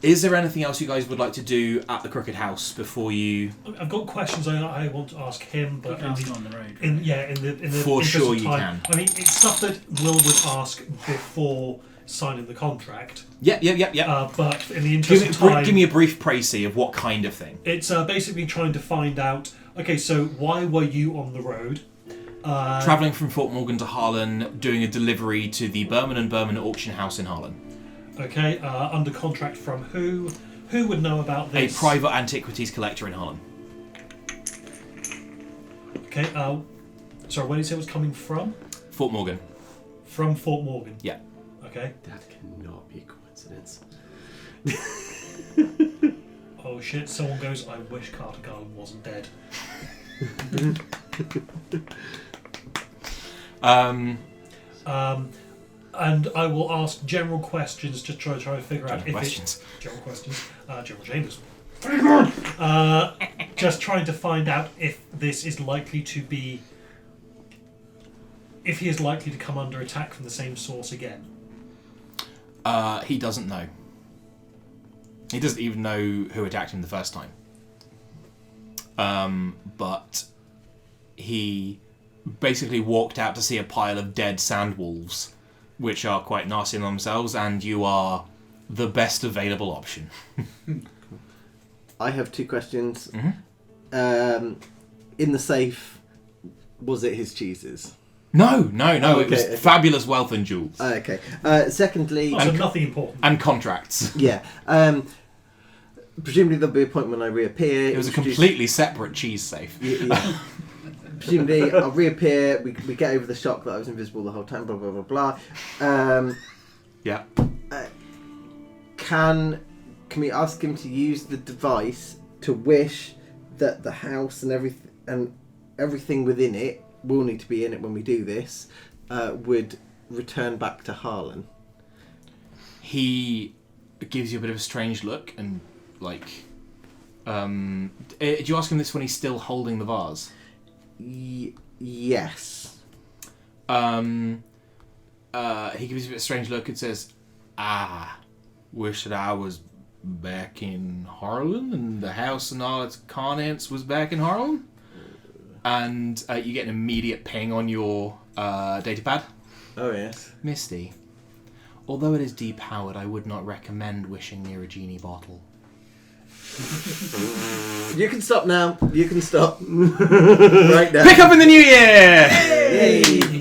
Is there anything else you guys would like to do at the Crooked House before you... I've got questions I want to ask him, but We can ask him on the road. in the For interest sure of you time, can. I mean, it's stuff that Will would ask before signing the contract. Yep. But in the interest of time, Give me a brief précis of what kind of thing. it's basically trying to find out. Okay, so why were you on the road? Travelling from Fort Morgan to Harlan, doing a delivery to the Berman & Berman auction house in Harlan. Okay, under contract from who? Who would know about A this? private antiquities collector in Harlan. Okay, sorry, where did you say it was coming from? Fort Morgan. From Fort Morgan. Yeah. Okay. That cannot be a coincidence. Oh shit, someone goes, I wish Carter Garland wasn't dead. And I will ask general questions to try to figure out if questions. General questions. General Chambers. Just trying to find out if this is likely to be... If he is likely to come under attack from the same source again. He doesn't know. He doesn't even know who attacked him the first time. But he basically walked out to see a pile of dead sandwolves, which are quite nasty in themselves, and you are the best available option. I have 2 questions. Mm-hmm. In the safe, was it his cheeses? No. Oh, It was okay. fabulous wealth and jewels. Okay. Secondly... So nothing important. And contracts. Yeah. Presumably there'll be a point when I reappear. It was a completely separate cheese safe. Yeah. Presumably I'll reappear, we get over the shock that I was invisible the whole time, blah, blah, blah, blah. Yeah. Can we ask him to use the device to wish that the house and everything within it, will need to be in it when we do this, would return back to Harlan? He gives you a bit of a strange look and, like... did you ask him this when he's still holding the vase? Yes. He gives you a bit of a strange look and says, wish that I was back in Harlan and the house and all its contents was back in Harlan. And you get an immediate ping on your datapad. Oh, yes. Misty, although it is depowered, I would not recommend wishing near a genie bottle. You can stop now. You can stop. Right now. Pick up in the new year! Yay!